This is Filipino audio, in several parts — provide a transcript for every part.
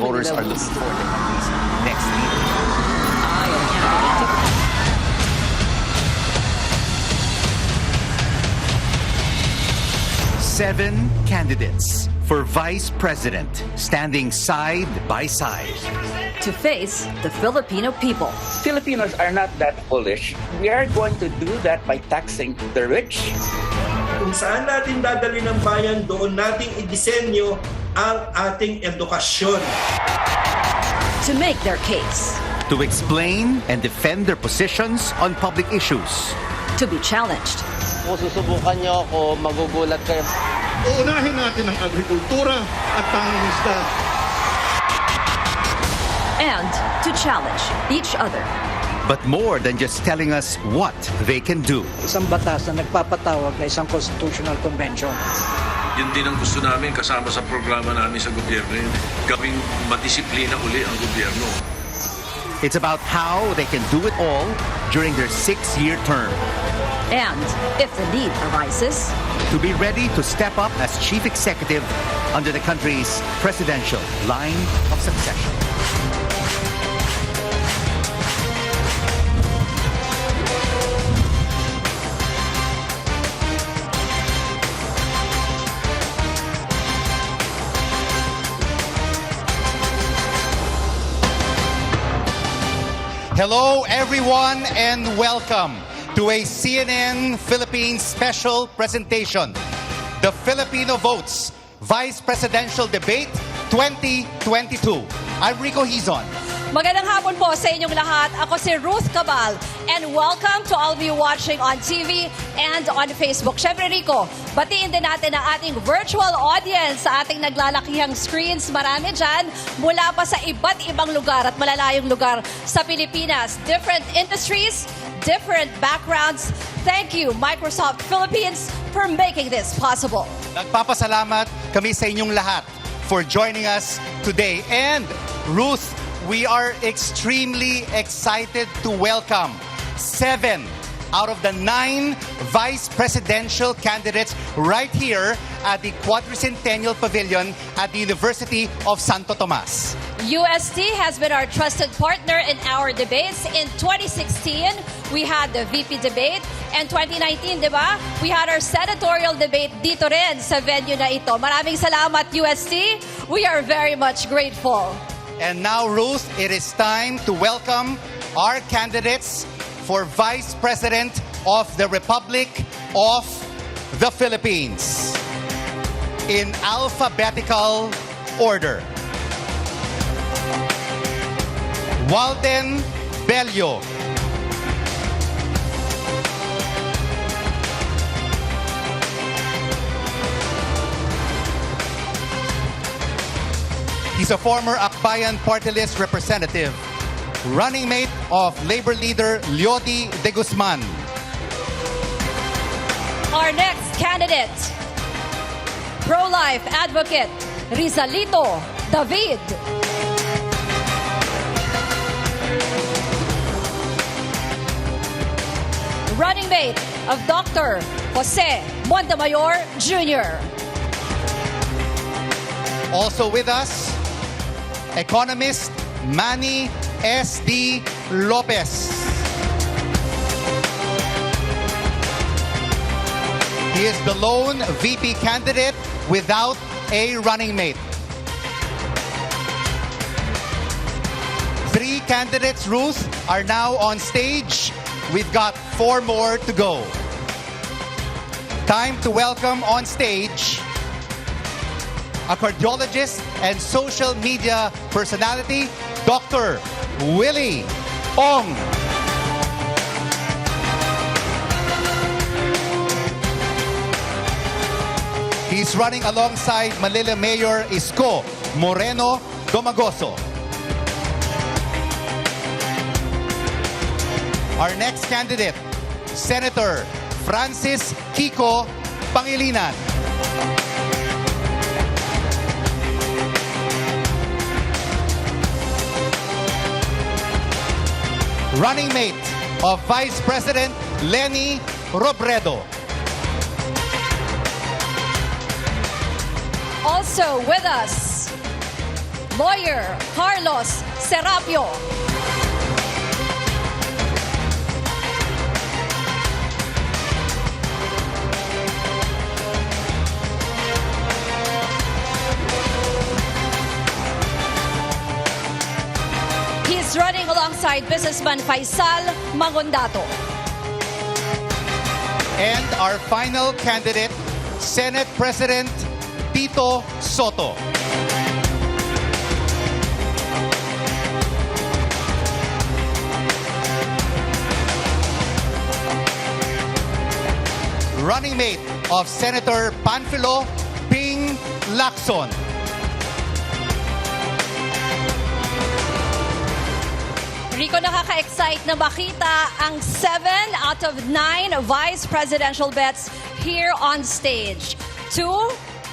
voters are looking for the country's next leader. Seven candidates for vice president standing side by side to face the Filipino people. Filipinos are not that foolish. We are going to do that by taxing the rich. Kung saan natin dadali ng bayan, doon nating idisenyo ang ating edukasyon. To make their case. To explain and defend their positions on public issues. To be challenged. Kung susubukan nyo ako, magugulat kayo. Uunahin natin ang agrikultura at pangingisda. And to challenge each other. But more than just telling us what they can do. Isang batas na nagpapatawag na isang constitutional convention. Yun din ang gusto namin kasama sa programa namin sa gobyerno yun. Gawing madisiplina uli ang gobyerno. It's about how they can do it all during their 6-year term. And if the need arises, to be ready to step up as chief executive under the country's presidential line of succession. Hello, everyone, and welcome to a CNN Philippines special presentation, the Filipino Votes Vice Presidential Debate 2022. I'm Rico Hizon. magandang hapon po sa inyong lahat. Ako si Ruth Cabal, and welcome to all of you watching on TV and on Facebook. Syempre, Rico, batiin din natin ang ating virtual audience sa ating naglalakihang screens. Marami dyan, mula pa sa iba't ibang lugar at malalayong lugar sa Pilipinas. Different industries, different backgrounds. Thank you, Microsoft Philippines, for making this possible. Nagpapasalamat kami sa inyong lahat for joining us today. And Ruth, we are extremely excited to welcome 7 out of the 9 vice presidential candidates right here at the Quadricentennial Pavilion at the University of Santo Tomas. UST has been our trusted partner in our debates. In 2016, we had the VP debate. And 2019, di ba? We had our senatorial debate dito rin sa venue na ito. Maraming salamat, UST. We are very much grateful. And now, Ruth, it is time to welcome our candidates for Vice President of the Republic of the Philippines in alphabetical order. Walden Bello. He's a former Akbayan Party List representative, running mate of Labor leader Leody de Guzman. Our next candidate, pro-life advocate, Rizalito David. Running mate of Dr. Jose Montemayor Jr. Also with us, economist Manny S.D. Lopez. He is the lone VP candidate without a running mate. 3 candidates, Ruth, are now on stage. We've got 4 more to go. Time to welcome on stage a cardiologist and social media personality, Dr. Willie Ong. He's running alongside Manila Mayor Isko Moreno Domagoso. Our next candidate, Senator Francis Kiko Pangilinan. Running mate of Vice President Leni Robredo. Also with us, Lawyer Carlos Serapio. He's running alongside businessman Faisal Mangondato. And our final candidate, Senate President Tito Soto. Running mate of Senator Panfilo Ping Lacson. Rico, nakaka-excite na makita ang 7 out of 9 vice presidential bets here on stage. 2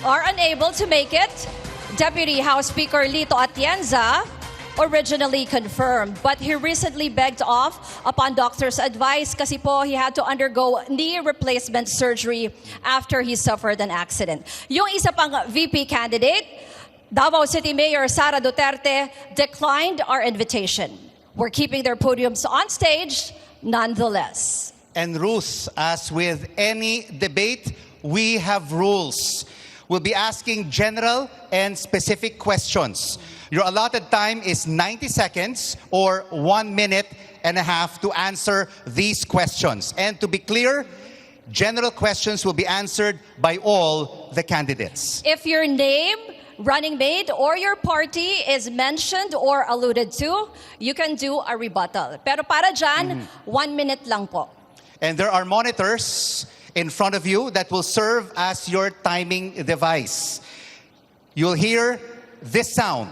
are unable to make it. Deputy House Speaker Lito Atienza, originally confirmed, but he recently begged off upon doctor's advice kasi po he had to undergo knee replacement surgery after he suffered an accident. Yung isa pang VP candidate, Davao City Mayor Sara Duterte, declined our invitation. We're keeping their podiums on stage nonetheless. And Ruth, as with any debate, we have rules. We'll be asking general and specific questions. Your allotted time is 90 seconds or 1 minute and a half to answer these questions. And to be clear, general questions will be answered by all the candidates. If your name, running mate, or your party is mentioned or alluded to, you can do a rebuttal. Pero para dyan, 1 minute lang po. And there are monitors in front of you that will serve as your timing device. You'll hear this sound.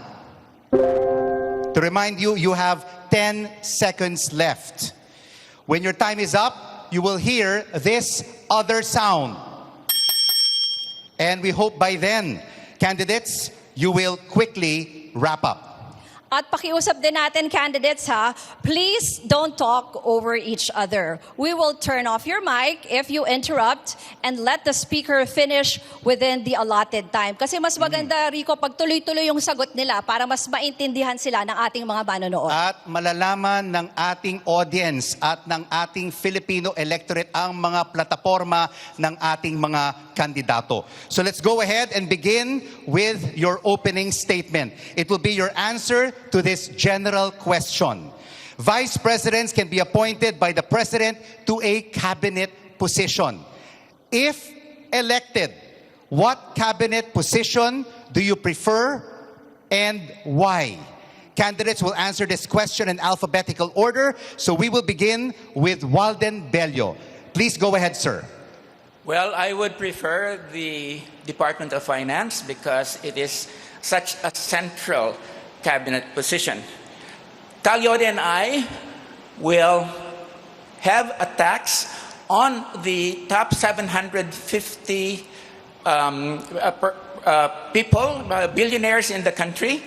To remind you, you have 10 seconds left. When your time is up, you will hear this other sound. And we hope by then, candidates, you will quickly wrap up. At pakiusap din natin, candidates, ha, please don't talk over each other. We will turn off your mic if you interrupt and let the speaker finish within the allotted time. Kasi mas maganda, Rico, pag tuloy-tuloy yung sagot nila para mas maintindihan sila ng ating mga manonood. At malalaman ng ating audience at ng ating Filipino electorate ang mga plataforma ng ating mga kandidato. So let's go ahead and begin with your opening statement. It will be your answer to this general question. Vice presidents can be appointed by the president to a cabinet position. If elected, what cabinet position do you prefer and why? Candidates will answer this question in alphabetical order, so we will begin with Walden Bello. Please go ahead, sir. Well, I would prefer the Department of Finance because it is such a central cabinet position. Talyode and I will have a tax on the top 750 people, billionaires in the country,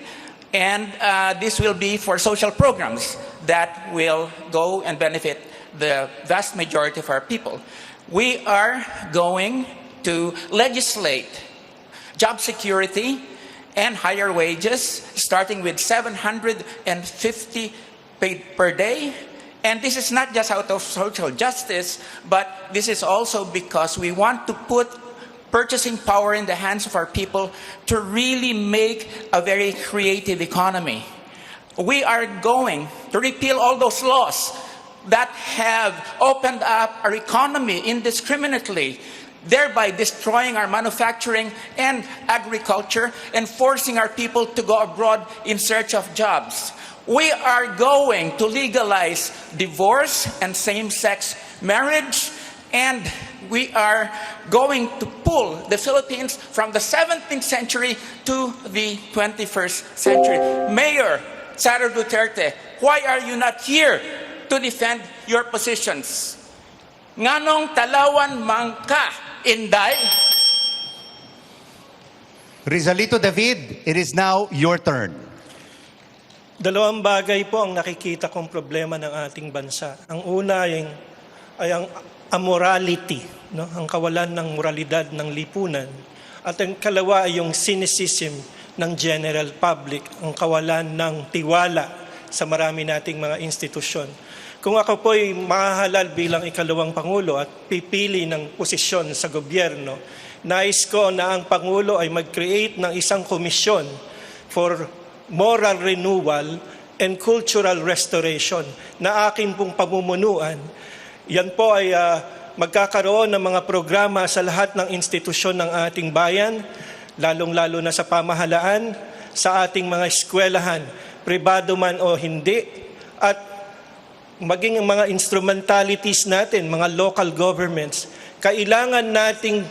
and this will be for social programs that will go and benefit the vast majority of our people. We are going to legislate job security and higher wages, starting with $750 paid per day. And this is not just out of social justice, but this is also because we want to put purchasing power in the hands of our people to really make a very creative economy. We are going to repeal all those laws that have opened up our economy indiscriminately, thereby destroying our manufacturing and agriculture and forcing our people to go abroad in search of jobs. We are going to legalize divorce and same-sex marriage, and we are going to pull the Philippines from the 17th century to the 21st century. Mayor Sara Duterte, why are you not here to defend your positions? Nganong talawan mangka, Inday? Rizalito David, it is now your turn. Dalawang bagay po ang nakikita kong problema ng ating bansa. Ang una ay ang amorality, no? Ang kawalan ng moralidad ng lipunan. At ang kalawa ay yung cynicism ng general public, ang kawalan ng tiwala sa marami nating mga institusyon. Kung ako po'y mahahalal bilang ikalawang Pangulo at pipili ng posisyon sa gobyerno, nais ko na ang Pangulo ay mag-create ng isang komisyon for moral renewal and cultural restoration na akin pong pamumunuan. Yan po ay magkakaroon ng mga programa sa lahat ng institusyon ng ating bayan, lalong-lalo na sa pamahalaan, sa ating mga eskwelahan, pribado man o hindi, at maging ang mga instrumentalities natin, mga local governments, kailangan nating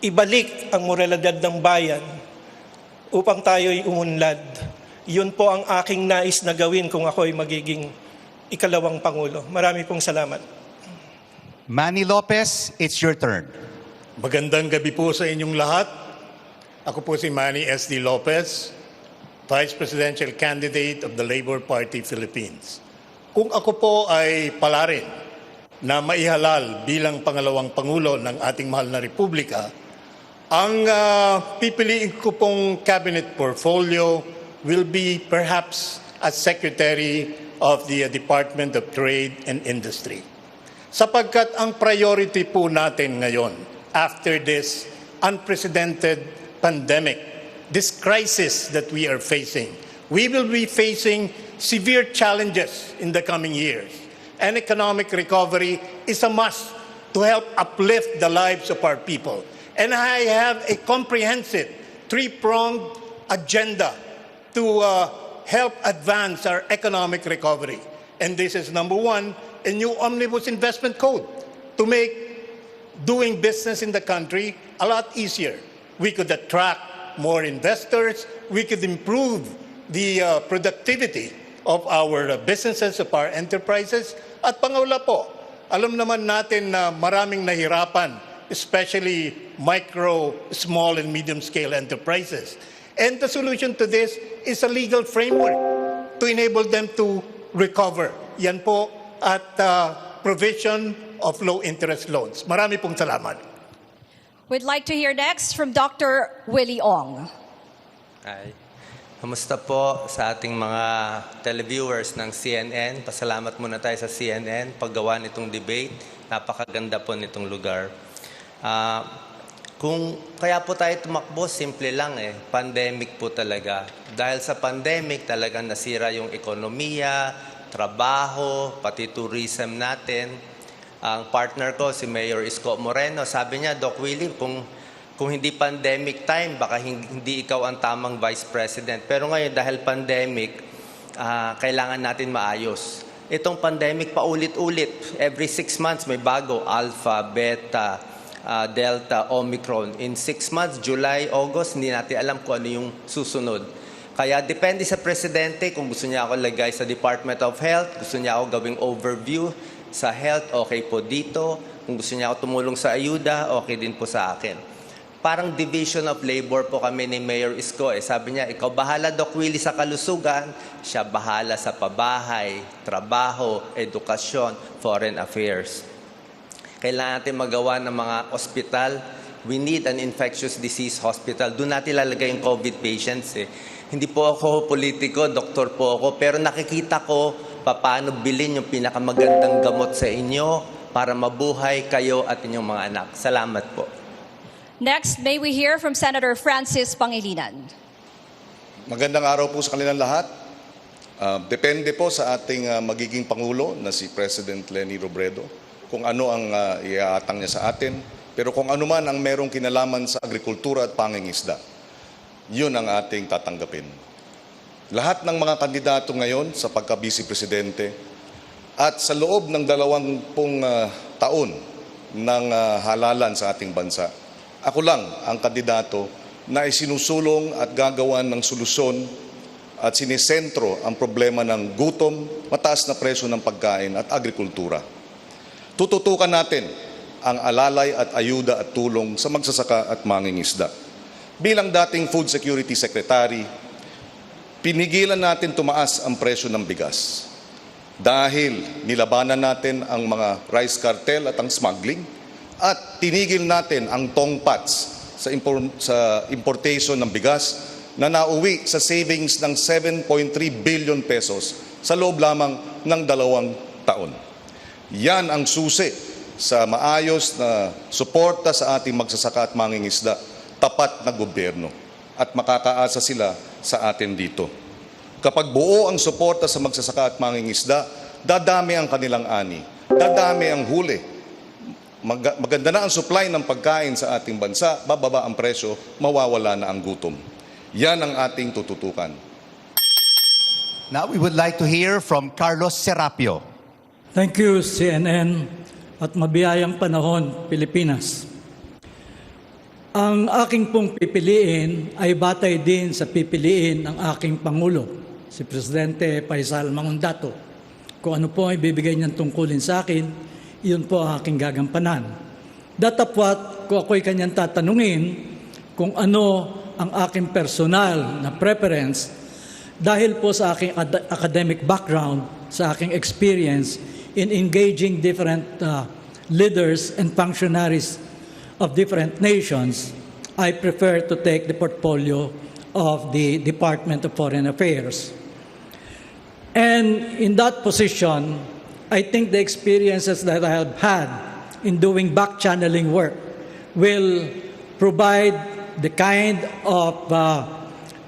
ibalik ang moralidad ng bayan upang tayo'y umunlad. Yun po ang aking nais na gawin kung ako'y magiging ikalawang Pangulo. Marami pong salamat. Manny Lopez, it's your turn. Magandang gabi po sa inyong lahat. Ako po si Manny S.D. Lopez, Vice Presidential Candidate of the Labor Party Philippines. Kung ako po ay palarin na maihalal bilang pangalawang Pangulo ng ating mahal na Republika, ang pipiliin ko pong cabinet portfolio will be perhaps as Secretary of the Department of Trade and Industry. Sapagkat ang priority po natin ngayon, after this unprecedented pandemic, this crisis that we are facing, we will be facing severe challenges in the coming years. And economic recovery is a must to help uplift the lives of our people. And I have a comprehensive three-pronged agenda to help advance our economic recovery. And this is number one, a new omnibus investment code to make doing business in the country a lot easier. We could attract more investors. We could improve the productivity of our businesses, of our enterprises. At pangalawa po, alam naman natin na maraming nahirapan, especially micro, small, and medium-scale enterprises. And the solution to this is a legal framework to enable them to recover. Yan po at provision of low-interest loans. Marami pong salamat. We'd like to hear next from Dr. Willie Ong. Hi. Kamusta po sa ating mga televiewers ng CNN? Pasalamat muna tayo sa CNN paggawa nitong debate. Napakaganda po nitong lugar. Kung kaya po tayo tumakbo, simple lang pandemic po talaga. Dahil sa pandemic talagang nasira yung ekonomiya, trabaho, pati tourism natin. Ang partner ko, si Mayor Isko Moreno, sabi niya, Doc Willie, kung hindi pandemic time, baka hindi ikaw ang tamang Vice President. Pero ngayon, dahil pandemic, kailangan natin maayos. Itong pandemic paulit-ulit. Every 6 months may bago, Alpha, Beta, Delta, Omicron. In 6 months, July, August, hindi natin alam kung ano yung susunod. Kaya depende sa Presidente kung gusto niya ako lagay sa Department of Health, gusto niya ako gawing overview sa health, okay po dito. Kung gusto niya ako tumulong sa ayuda, okay din po sa akin. Parang division of labor po kami ni Mayor Isko. Sabi niya, ikaw bahala, Doc Willie, sa kalusugan. Siya bahala sa pabahay, trabaho, edukasyon, foreign affairs. Kailangan natin magawa ng mga ospital. We need an infectious disease hospital. Doon natin lalagay yung COVID patients. Hindi po ako politiko, doktor po ako, pero nakikita ko paano bilhin yung pinakamagandang gamot sa inyo para mabuhay kayo at inyong mga anak. Salamat po. Next, may we hear from Senator Francis Pangilinan. Magandang araw po sa kanilang lahat. Depende po sa ating magiging Pangulo na si President Leni Robredo kung ano ang iaatang niya sa atin. Pero kung ano man ang merong kinalaman sa agrikultura at pangingisda, yun ang ating tatanggapin. Lahat ng mga kandidato ngayon sa pagka-Vice Presidente at sa loob ng 20 taon ng halalan sa ating bansa, ako lang ang kandidato na isinusulong at gagawan ng solusyon at sinisentro ang problema ng gutom, mataas na presyo ng pagkain at agrikultura. Tututukan natin ang alalay at ayuda at tulong sa magsasaka at mangingisda. Bilang dating Food Security Secretary, pinigilan natin tumaas ang presyo ng bigas dahil nilabanan natin ang mga rice cartel at ang smuggling at tinigil natin ang tongpats sa importation ng bigas na nauwi sa savings ng 7.3 billion pesos sa loob lamang ng 2 taon. Yan ang susi sa maayos na suporta sa ating magsasaka at mangingisda, tapat na gobyerno, at makakaasa sila sa atin dito. Kapag buo ang suporta sa magsasaka at mangingisda, dadami ang kanilang ani, dadami ang huli, maganda na ang supply ng pagkain sa ating bansa, bababa ang presyo, mawawala na ang gutom. Yan ang ating tututukan. Now we would like to hear from Carlos Serapio. Thank you, CNN, at mabiyayang panahon, Pilipinas. Ang aking pong pipiliin ay batay din sa pipiliin ng aking Pangulo, si Presidente Faisal Mangundato. Kung ano po ay bibigay niyang tungkulin sa akin, iyon po ang aking gagampanan. Datapwat, kung ako'y kanyang tatanungin kung ano ang aking personal na preference, dahil po sa aking academic background, sa aking experience in engaging different leaders and functionaries of different nations, I prefer to take the portfolio of the Department of Foreign Affairs. And in that position, I think the experiences that I have had in doing back-channeling work will provide the kind of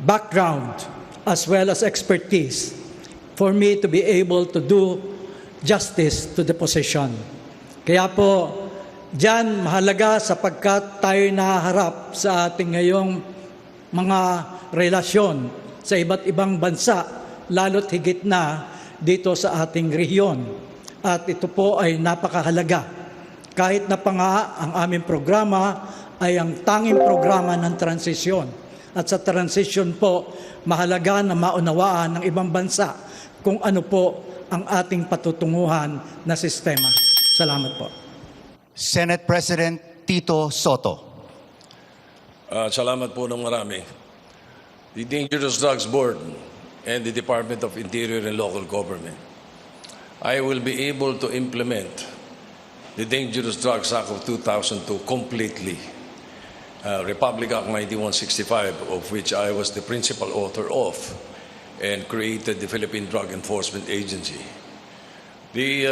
background as well as expertise for me to be able to do justice to the position. Kaya po, diyan mahalaga sapagkat tayo nahaharap sa ating ngayong mga relasyon sa iba't ibang bansa, lalo't higit na dito sa ating rehiyon. At ito po ay napakahalaga. Kahit na pa nga ang aming programa ay ang tanging programa ng transisyon. At sa transition po, mahalaga na maunawaan ng ibang bansa kung ano po ang ating patutunguhan na sistema. Salamat po. Senate President Tito Soto. Salamat po ng marami. The Dangerous Drugs Board and the Department of Interior and Local Government, I will be able to implement the Dangerous Drugs Act of 2002 completely. Republic Act 9165, of which I was the principal author of, and created the Philippine Drug Enforcement Agency. The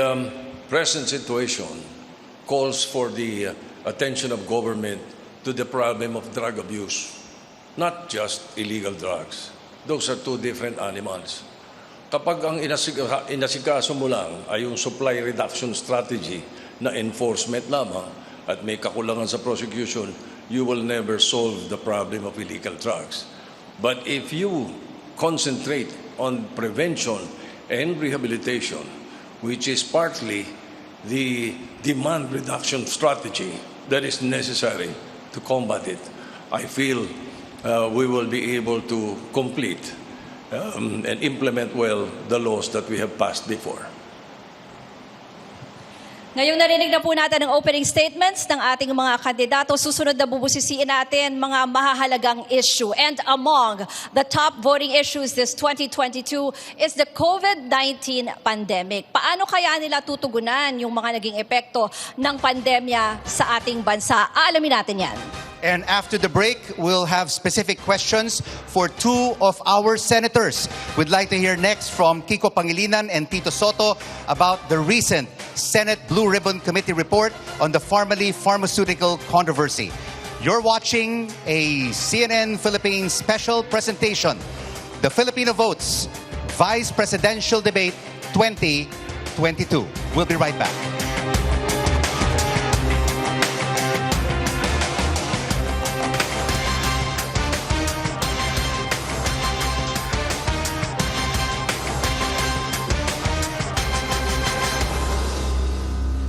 present situation calls for the attention of government to the problem of drug abuse, not just illegal drugs. Those are two different animals. Kapag ang inasikaso mo lang ay yung supply reduction strategy na enforcement lamang at may kakulangan sa prosecution, you will never solve the problem of illegal drugs. But if you concentrate on prevention and rehabilitation, which is partly the demand reduction strategy that is necessary to combat it, I feel we will be able to complete and implement well the laws that we have passed before. Ngayong narinig na po natin ang opening statements ng ating mga kandidato, susunod na bubusisiin natin mga mahahalagang issue. And among the top voting issues this 2022 is the COVID-19 pandemic. Paano kaya nila tutugunan yung mga naging epekto ng pandemya sa ating bansa? Aalamin natin yan. And after the break, we'll have specific questions for two of our senators. We'd like to hear next from Kiko Pangilinan and Tito Soto about the recent Senate Blue Ribbon Committee report on the Pharmaly pharmaceutical controversy. You're watching a CNN Philippines special presentation, The Filipino Votes Vice Presidential Debate 2022. We'll be right back.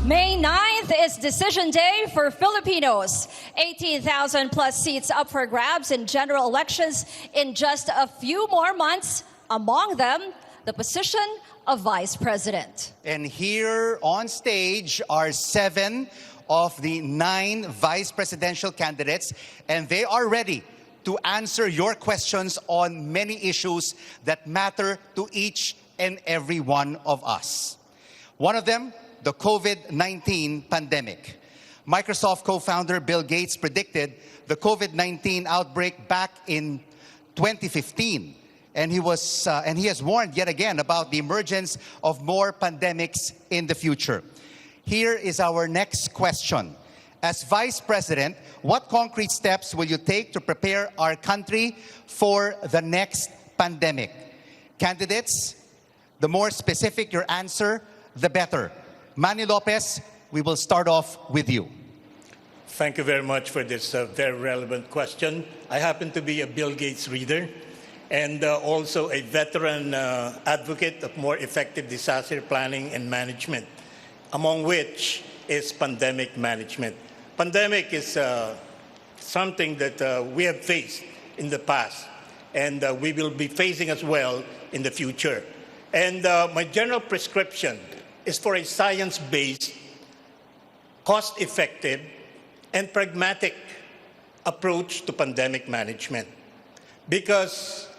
May 9th is Decision Day for Filipinos. 18,000 plus seats up for grabs in general elections in just a few more months. Among them, the position of Vice President. And here on stage are 7 of the 9 vice presidential candidates, and they are ready to answer your questions on many issues that matter to each and every one of us. One of them, the COVID-19 pandemic. Microsoft co-founder Bill Gates predicted the COVID-19 outbreak back in 2015. And he has warned yet again about the emergence of more pandemics in the future. Here is our next question. As Vice President, what concrete steps will you take to prepare our country for the next pandemic? Candidates, the more specific your answer, the better. Manny Lopez, we will start off with you. Thank you very much for this very relevant question. I happen to be a Bill Gates reader and also a veteran advocate of more effective disaster planning and management, among which is pandemic management. Pandemic is something that we have faced in the past, and we will be facing as well in the future. And my general prescription is for a science-based, cost-effective, and pragmatic approach to pandemic management. Because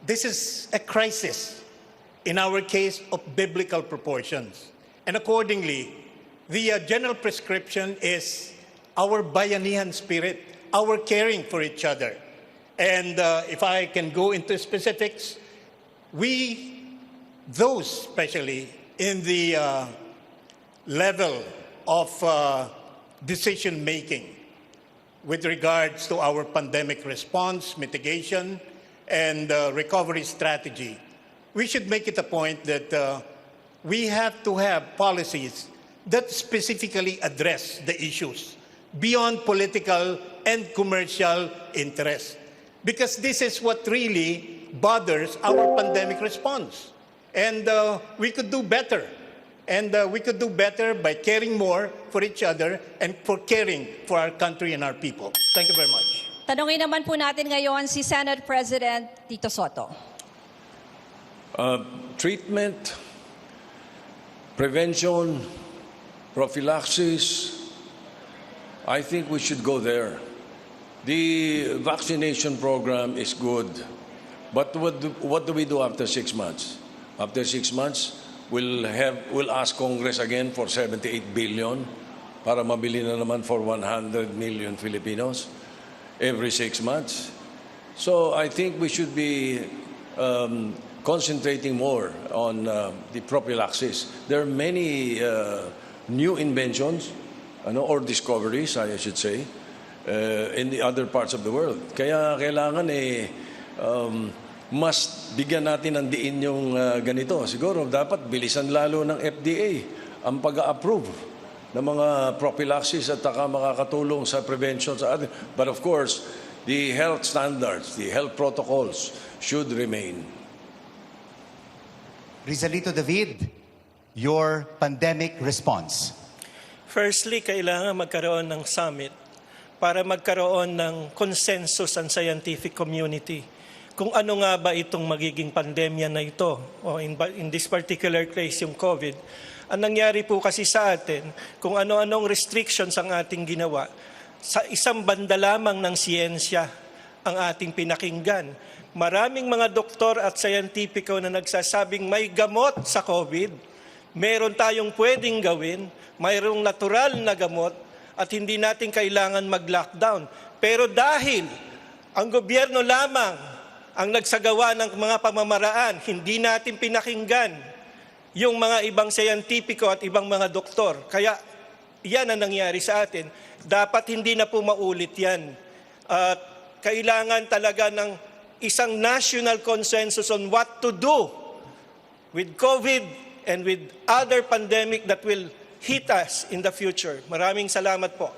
this is a crisis, in our case, of biblical proportions. And accordingly, the general prescription is our bayanihan spirit, our caring for each other. And if I can go into specifics, those especially in the level of decision-making with regards to our pandemic response, mitigation, and recovery strategy, we should make it a point that we have to have policies that specifically address the issues beyond political and commercial interests. Because this is what really bothers our pandemic response. And we could do better. And we could do better by caring more for each other and for caring for our country and our people. Thank you very much. Tanungin naman po natin ngayon si Senate President Tito Soto. Treatment, prevention, prophylaxis, I think we should go there. The vaccination program is good. But what do we do after 6 months? After 6 months, we'll ask Congress again for 78 billion para mabili na naman for 100 million Filipinos every 6 months. So I think we should be concentrating more on the prophylaxis. There are many new inventions or discoveries, I should say, in the other parts of the world. Kaya kailangan mas bigyan natin ng diin yung ganito. Siguro dapat bilisan lalo ng FDA ang pag-approve ng mga prophylaxis at saka makakatulong sa prevention sa atin. But of course, the health standards, the health protocols should remain. Rizalito David, your pandemic response. Firstly, kailangan magkaroon ng summit para magkaroon ng consensus ang scientific community kung ano nga ba itong magiging pandemya na ito, o in this particular case, yung COVID. Ang nangyari po kasi sa atin, kung ano-anong restrictions ang ating ginawa, sa isang banda lamang ng siyensya ang ating pinakinggan. Maraming mga doktor at scientifico na nagsasabing may gamot sa COVID, meron tayong pwedeng gawin, mayroong natural na gamot, at hindi natin kailangan mag-lockdown. Pero dahil ang gobyerno lamang ang nagsagawa ng mga pamamaraan, hindi natin pinakinggan yung mga ibang scientifico at ibang mga doktor. Kaya yan ang nangyari sa atin. Dapat hindi na po maulit yan. Kailangan talaga ng isang national consensus on what to do with COVID and with other pandemic that will hit us in the future. Maraming salamat po.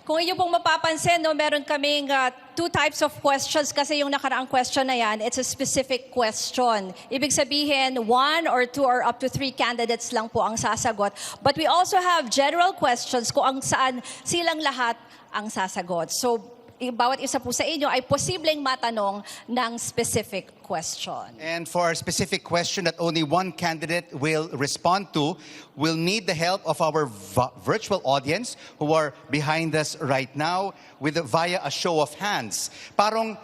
Kung inyo pong mapapansin, meron kaming two types of questions kasi yung nakaraang question na yan, it's a specific question. Ibig sabihin, 1 or 2 or up to 3 candidates lang po ang sasagot. But we also have general questions kung ang saan silang lahat ang sasagot. So, bawat isa po sa inyo ay posibleng matanong ng specific question. And for our specific question that only one candidate will respond to, we'll need the help of our virtual audience who are behind us right now via a show of hands. Parang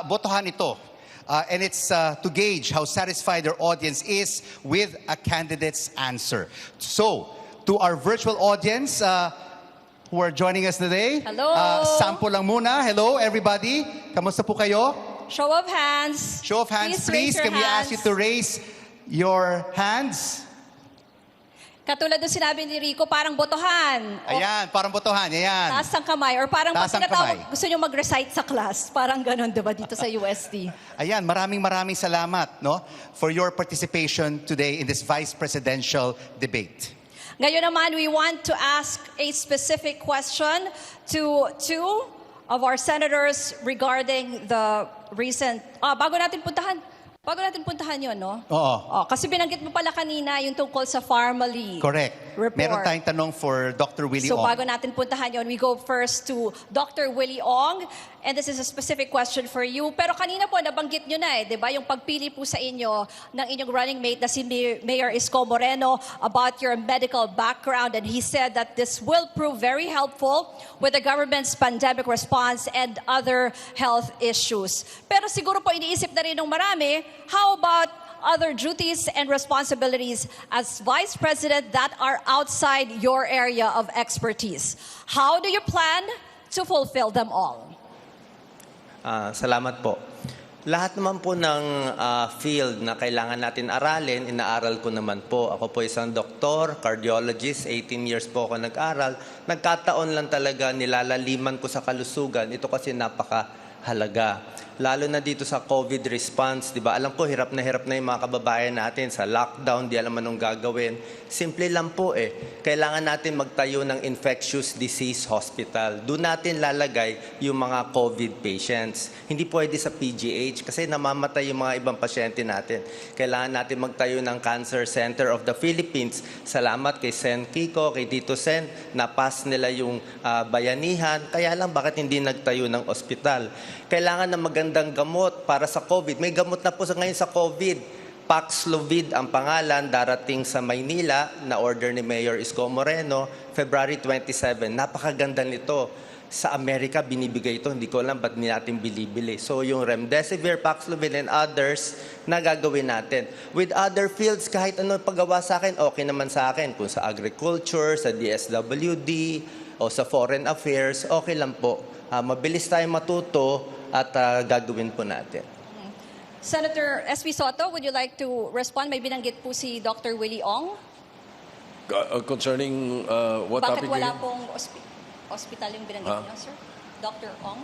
botohan ito. And it's to gauge how satisfied our audience is with a candidate's answer. So, to our virtual audience, who are joining us today. Hello. Sample lang muna. Hello, everybody. Kamusta po kayo? Show of hands. Show of hands, please. Please raise your Can we ask you hands. to raise your hands? Katulad ng sinabi ni Rico, parang botohan. O, Ayan, parang botohan. Ayan. taas ang kamay. Or parang pag Taas ang tinatawag, kamay. gusto nyo mag-recite sa class. Parang ganun, di ba, dito sa UST. Ayan, maraming salamat, no, for your participation today in this vice presidential debate. Ngayon naman, we want to ask a specific question to two of our senators regarding the recent... bago natin puntahan yun, no? Oo. Kasi binanggit mo pala kanina yung tungkol sa Pharmally. Correct. Report. Meron tayong tanong for Dr. Willie So Ong. bago natin puntahan yon, we go first to Dr. Willie Ong. And this is a specific question for you. Pero kanina po, nabanggit nyo na di ba? Yung pagpili po sa inyo ng inyong running mate na si Mayor Isko Moreno about your medical background. And he said that this will prove very helpful with the government's pandemic response and other health issues. Pero siguro po iniisip na rin ng marami, how about other duties and responsibilities as Vice President that are outside your area of expertise? How do you plan to fulfill them all? Salamat po. Lahat naman po ng field na kailangan natin aralin, inaaral ko naman po. Ako po isang doktor, cardiologist, 18 years po ako nag-aral. Nagkataon lang talaga nilalaliman ko sa kalusugan. Ito kasi napakahalaga. Lalo na dito sa COVID response, di ba? Alam ko, hirap na yung mga kababayan natin sa lockdown, di alam anong gagawin. Simple lang po Kailangan natin magtayo ng infectious disease hospital. Doon natin lalagay yung mga COVID patients. Hindi pwede sa PGH kasi namamatay yung mga ibang pasyente natin. Kailangan natin magtayo ng Cancer Center of the Philippines. Salamat kay Sen Kiko, kay Tito Sen, napas nila yung bayanihan. Kaya lang, bakit hindi nagtayo ng ospital? Kailangan ng magandang gamot para sa COVID. May gamot na po ngayon sa COVID. Paxlovid ang pangalan, darating sa Maynila na order ni Mayor Isko Moreno, February 27. Napakaganda nito. Sa Amerika, binibigay ito. Hindi ko alam ba't hindi natin bilibili. So yung Remdesivir, Paxlovid, and others na gagawin natin. With other fields, kahit ano paggawa sa akin, okay naman sa akin. Kung sa agriculture, sa DSWD, o sa foreign affairs, okay lang po. Mabilis tayo matuto at gagawin po natin. Senator S.V. Soto, would you like to respond? May binanggit po si Dr. Willie Ong. Concerning what Bakit topic? wala pong hospital yung binanggit niyo, sir? Dr. Ong?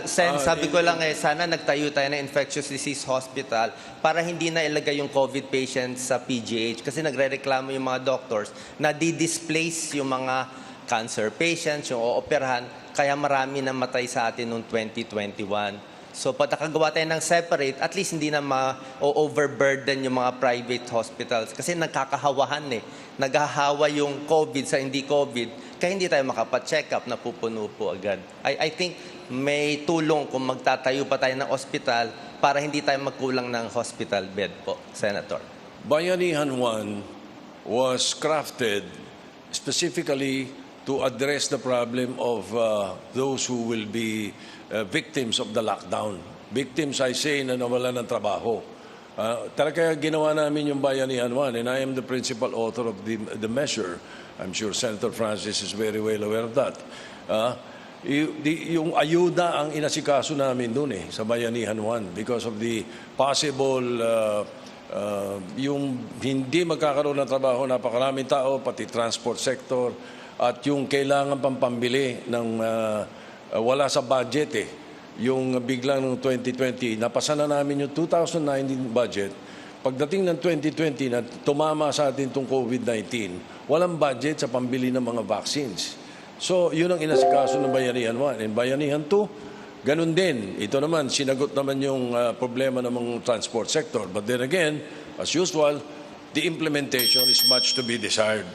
Sen, sabi ko lang sana nagtayo tayo ng infectious disease hospital para hindi na ilagay yung COVID patients sa PGH kasi nagre-reklamo yung mga doctors na di-displace yung mga cancer patients, yung ooperahan, kaya marami na matay sa atin noong 2021. So pag nakagawa tayo ng separate, at least hindi na ma-overburden yung mga private hospitals kasi nagkakahawahan Naghahawa yung COVID sa hindi COVID, kaya hindi tayo makapacheck up, napupuno po agad. I think may tulong kung magtatayo pa tayo ng hospital para hindi tayo magkulang ng hospital bed po, Senator. Bayanihan 1 was crafted specifically to address the problem of those who will be victims of the lockdown. Victims, I say, na nawalan ng trabaho. Talaga ginawa namin yung Bayanihan 1, and I am the principal author of the measure. I'm sure Senator Francis is very well aware of that. Yung ayuda ang inasikaso namin dun sa Bayanihan 1 because of the possible yung hindi magkakaroon ng trabaho, napakaraming tao, pati transport sector, at yung kailangan pampambili ng wala sa budget yung biglang ng 2020, napasa na namin yung 2019 budget. Pagdating ng 2020 na tumama sa atin itong COVID-19, walang budget sa pambili ng mga vaccines. So, yun ang inasikaso ng Bayanihan 1. And Bayanihan 2, ganun din. Ito naman, sinagot naman yung problema ng mga transport sector. But then again, as usual, the implementation is much to be desired.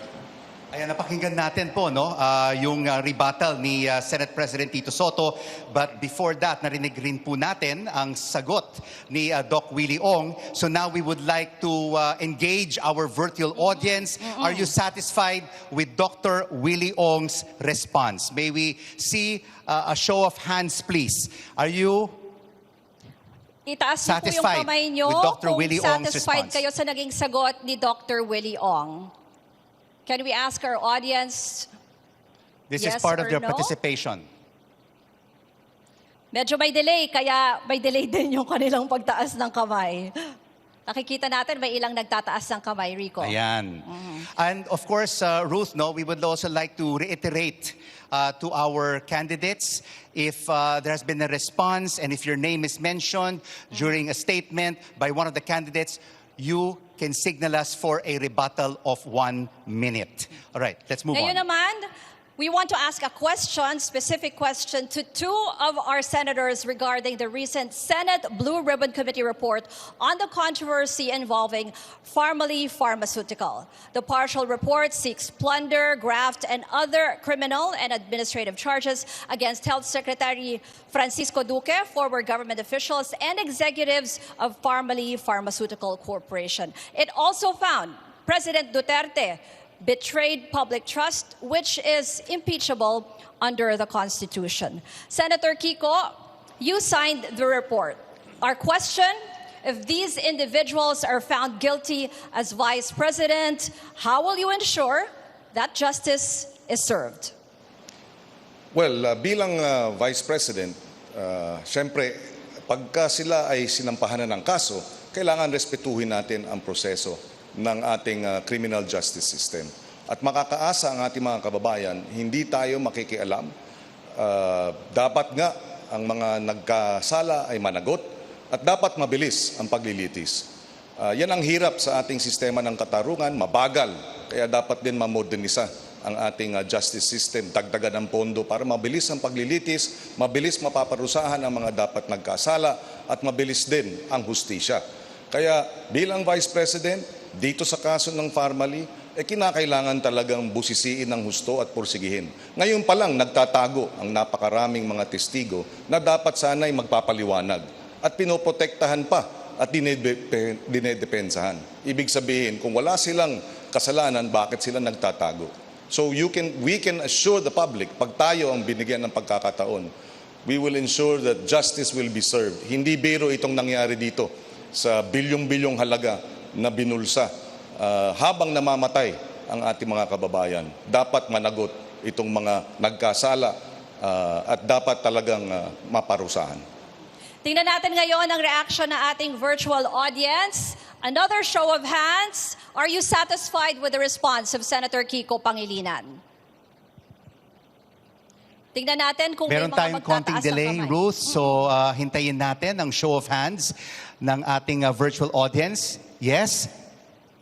Ayan, napakinggan natin po, no? Yung rebuttal ni Senate President Tito Soto. But before that, narinig rin po natin ang sagot ni Doc Willie Ong. So now we would like to engage our virtual audience. Are you satisfied with Dr. Willie Ong's response? May we see a show of hands, please? Are you Itaas niyo po yung satisfied kamay niyo with Dr. kung Willie Ong's satisfied response? kayo sa naging sagot ni Dr. Willie Ong. Can we ask our audience This Yes is part of or their no? participation. Medyo may delay, kaya may delay din yung kanilang pagtaas ng kamay. Nakikita natin may ilang nagtataas ng kamay, Rico. Ayan. And of course, Ruth, no, we would also like to reiterate to our candidates if there has been a response and if your name is mentioned during a statement by one of the candidates, you can signal us for a rebuttal of 1 minute. All right, let's move Ngayon on. naman, we want to ask a question, specific question, to two of our senators regarding the recent Senate Blue Ribbon Committee report on the controversy involving Pharmaly Pharmaceutical. The partial report seeks plunder, graft, and other criminal and administrative charges against Health Secretary Francisco Duque, former government officials, and executives of Pharmaly Pharmaceutical Corporation. It also found President Duterte betrayed public trust, which is impeachable under the Constitution. Senator Kiko, you signed the report. Our question, if these individuals are found guilty as Vice President, how will you ensure that justice is served? Well, bilang Vice President, siyempre, pagka sila ay sinampahan na ng kaso, kailangan respetuhin natin ang proseso ng ating criminal justice system. At makakaasa ang ating mga kababayan, hindi tayo makikialam. Dapat nga ang mga nagkasala ay managot at dapat mabilis ang paglilitis. Yan ang hirap sa ating sistema ng katarungan, mabagal. Kaya dapat din mamodernisa ang ating justice system, dagdagan ng pondo para mabilis ang paglilitis, mabilis mapaparusahan ang mga dapat nagkasala at mabilis din ang hustisya. Kaya bilang Vice President, dito sa kaso ng Pharmaly, kinakailangan talagang busisiin ng husto at pursigihin. Ngayon pa lang nagtatago ang napakaraming mga testigo na dapat sana'y magpapaliwanag at pinoprotektahan pa at dinedepensahan. Ibig sabihin, kung wala silang kasalanan, bakit sila nagtatago? So we can assure the public, pag tayo ang binigyan ng pagkakataon, we will ensure that justice will be served. Hindi biro itong nangyari dito sa bilyong-bilyong halaga na binulsa habang namamatay ang ating mga kababayan. Dapat managot itong mga nagkasala at dapat talagang maparusahan. Tingnan natin ngayon ang reaction ng ating virtual audience. Another show of hands. Are you satisfied with the response of Senator Kiko Pangilinan? Tingnan natin kung Meron may mga tayong konting magtataas ng delay, kamay. Ruth. So hintayin natin ang show of hands ng ating virtual audience. Yes?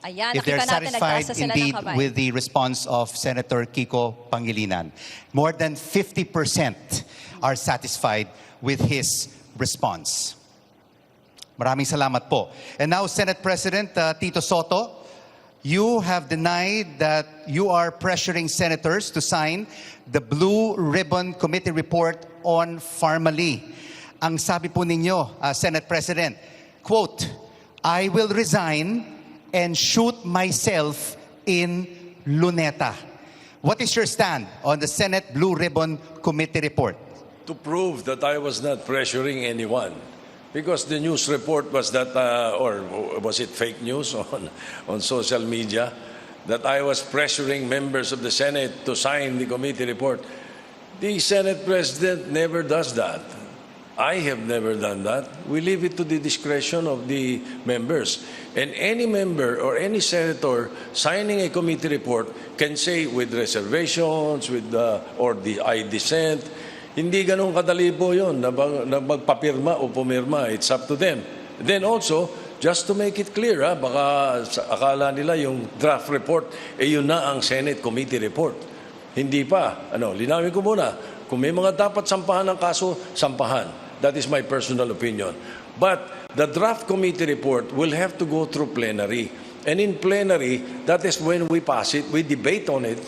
Ayan, If they're nakita natin, satisfied nagtaas na sila ng indeed kamay. with the response of Senator Kiko Pangilinan. More than 50% are satisfied with his response. Maraming salamat po. And now, Senate President Tito Soto, you have denied that you are pressuring senators to sign the Blue Ribbon Committee report on Pharmaly. Ang sabi po ninyo, Senate President, quote, I will resign and shoot myself in Luneta. What is your stand on the Senate Blue Ribbon Committee report? To prove that I was not pressuring anyone. Because the news report was that, or was it fake news on social media, that I was pressuring members of the Senate to sign the committee report. The Senate President never does that. I have never done that. We leave it to the discretion of the members. And any member or any senator signing a committee report can say with reservations, or I dissent. Hindi ganun kadali po yun na magpapirma o pumirma. It's up to them. Then also, just to make it clear, baka akala nila yung draft report, yun na ang Senate committee report. Hindi pa. Linawin ko muna. Kung may mga dapat sampahan ng kaso, sampahan. That is my personal opinion. But the draft committee report will have to go through plenary. And in plenary, that is when we pass it, we debate on it,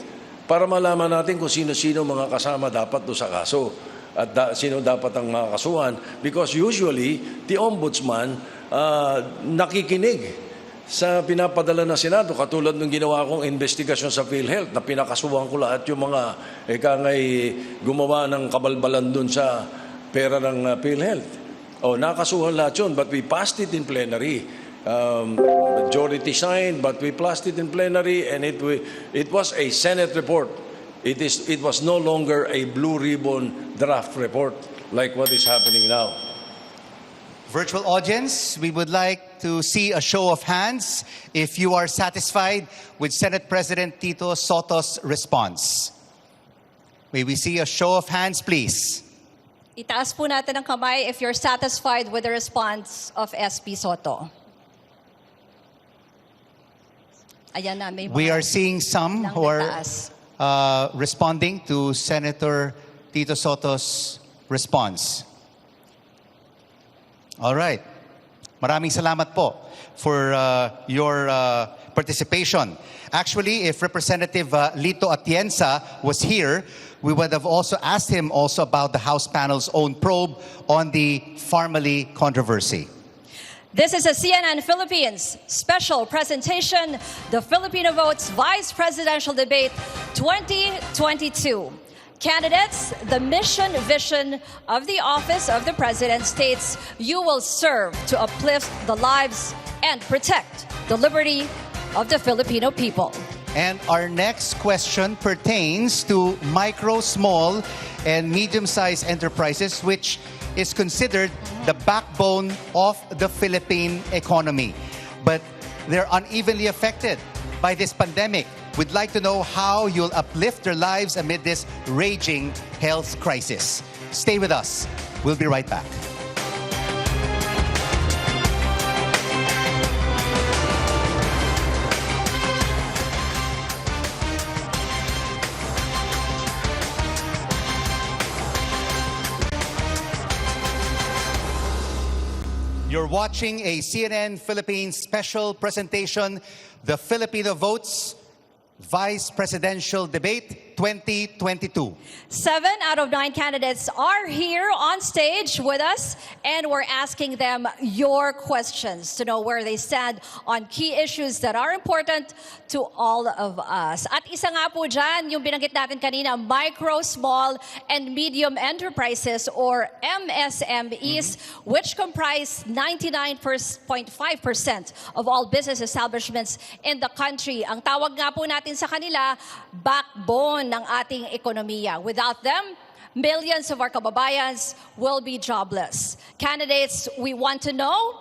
para malaman natin kung sino-sino mga kasama dapat do sa kaso at sino dapat ang makakasuhan. Because usually, the ombudsman nakikinig sa pinapadala ng Senado, katulad ng ginawa kong investigasyon sa PhilHealth na pinakasuhan ko lahat yung mga gumawa ng kabalbalan dun sa pera ng PhilHealth. Nakasuhan lahat yun, but we passed it in plenary. Majority signed, but we passed it in plenary, and it was a Senate report. It was no longer a blue ribbon draft report like what is happening now. Virtual audience, we would like to see a show of hands if you are satisfied with Senate President Tito Soto's response. May we see a show of hands, please? Itaas po natin ang kamay if you're satisfied with the response of SP Soto. Ayan na, may We are seeing some who are responding to Senator Tito Soto's response. All right. Maraming salamat po for your participation. Actually, if Representative Lito Atienza was here, we would have also asked him also about the House panel's own probe on the Farmally controversy. This is a CNN Philippines special presentation, the Filipino Votes Vice Presidential Debate 2022. Candidates, the mission vision of the office of the president states you will serve to uplift the lives and protect the liberty of the Filipino people. And our next question pertains to micro, small, and medium-sized enterprises, which is considered the backbone of the Philippine economy. But they're unevenly affected by this pandemic. We'd like to know how you'll uplift their lives amid this raging health crisis. Stay with us. We'll be right back. You're watching a CNN Philippines special presentation, The Filipino Votes Vice Presidential Debate 2022. 7 out of 9 candidates are here on stage with us, and we're asking them your questions to know where they stand on key issues that are important to all of us. At isa nga po dyan, yung binanggit natin kanina, micro, small, and medium enterprises or MSMEs, which comprise 99.5% of all business establishments in the country. Ang tawag nga po natin sa kanila, backbone ng ating ekonomiya. Without them, millions of our kababayans will be jobless. Candidates, we want to know,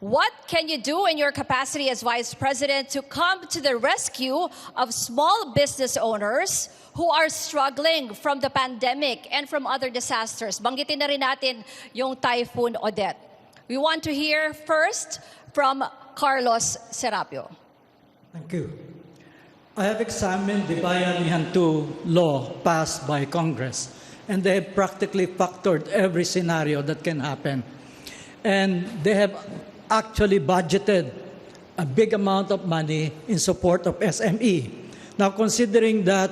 what can you do in your capacity as Vice President to come to the rescue of small business owners who are struggling from the pandemic and from other disasters? Banggitin na rin natin yung Typhoon Odette. We want to hear first from Carlos Serapio. Thank you. I have examined the Bayanihan 2 law passed by Congress, and they have practically factored every scenario that can happen. And they have actually budgeted a big amount of money in support of SME. Now, considering that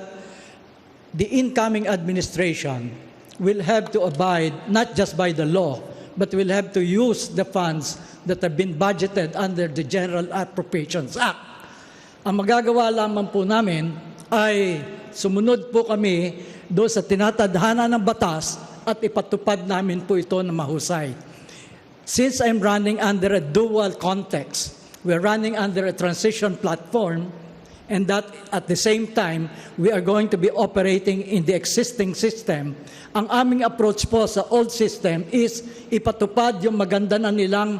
the incoming administration will have to abide not just by the law, but will have to use the funds that have been budgeted under the General Appropriations Act. Ang magagawa lamang po namin ay sumunod po kami doon sa tinatadhana ng batas at ipatupad namin po ito na mahusay. Since I'm running under a dual context, we're running under a transition platform, and that at the same time, we are going to be operating in the existing system. Ang aming approach po sa old system is ipatupad yung maganda na nilang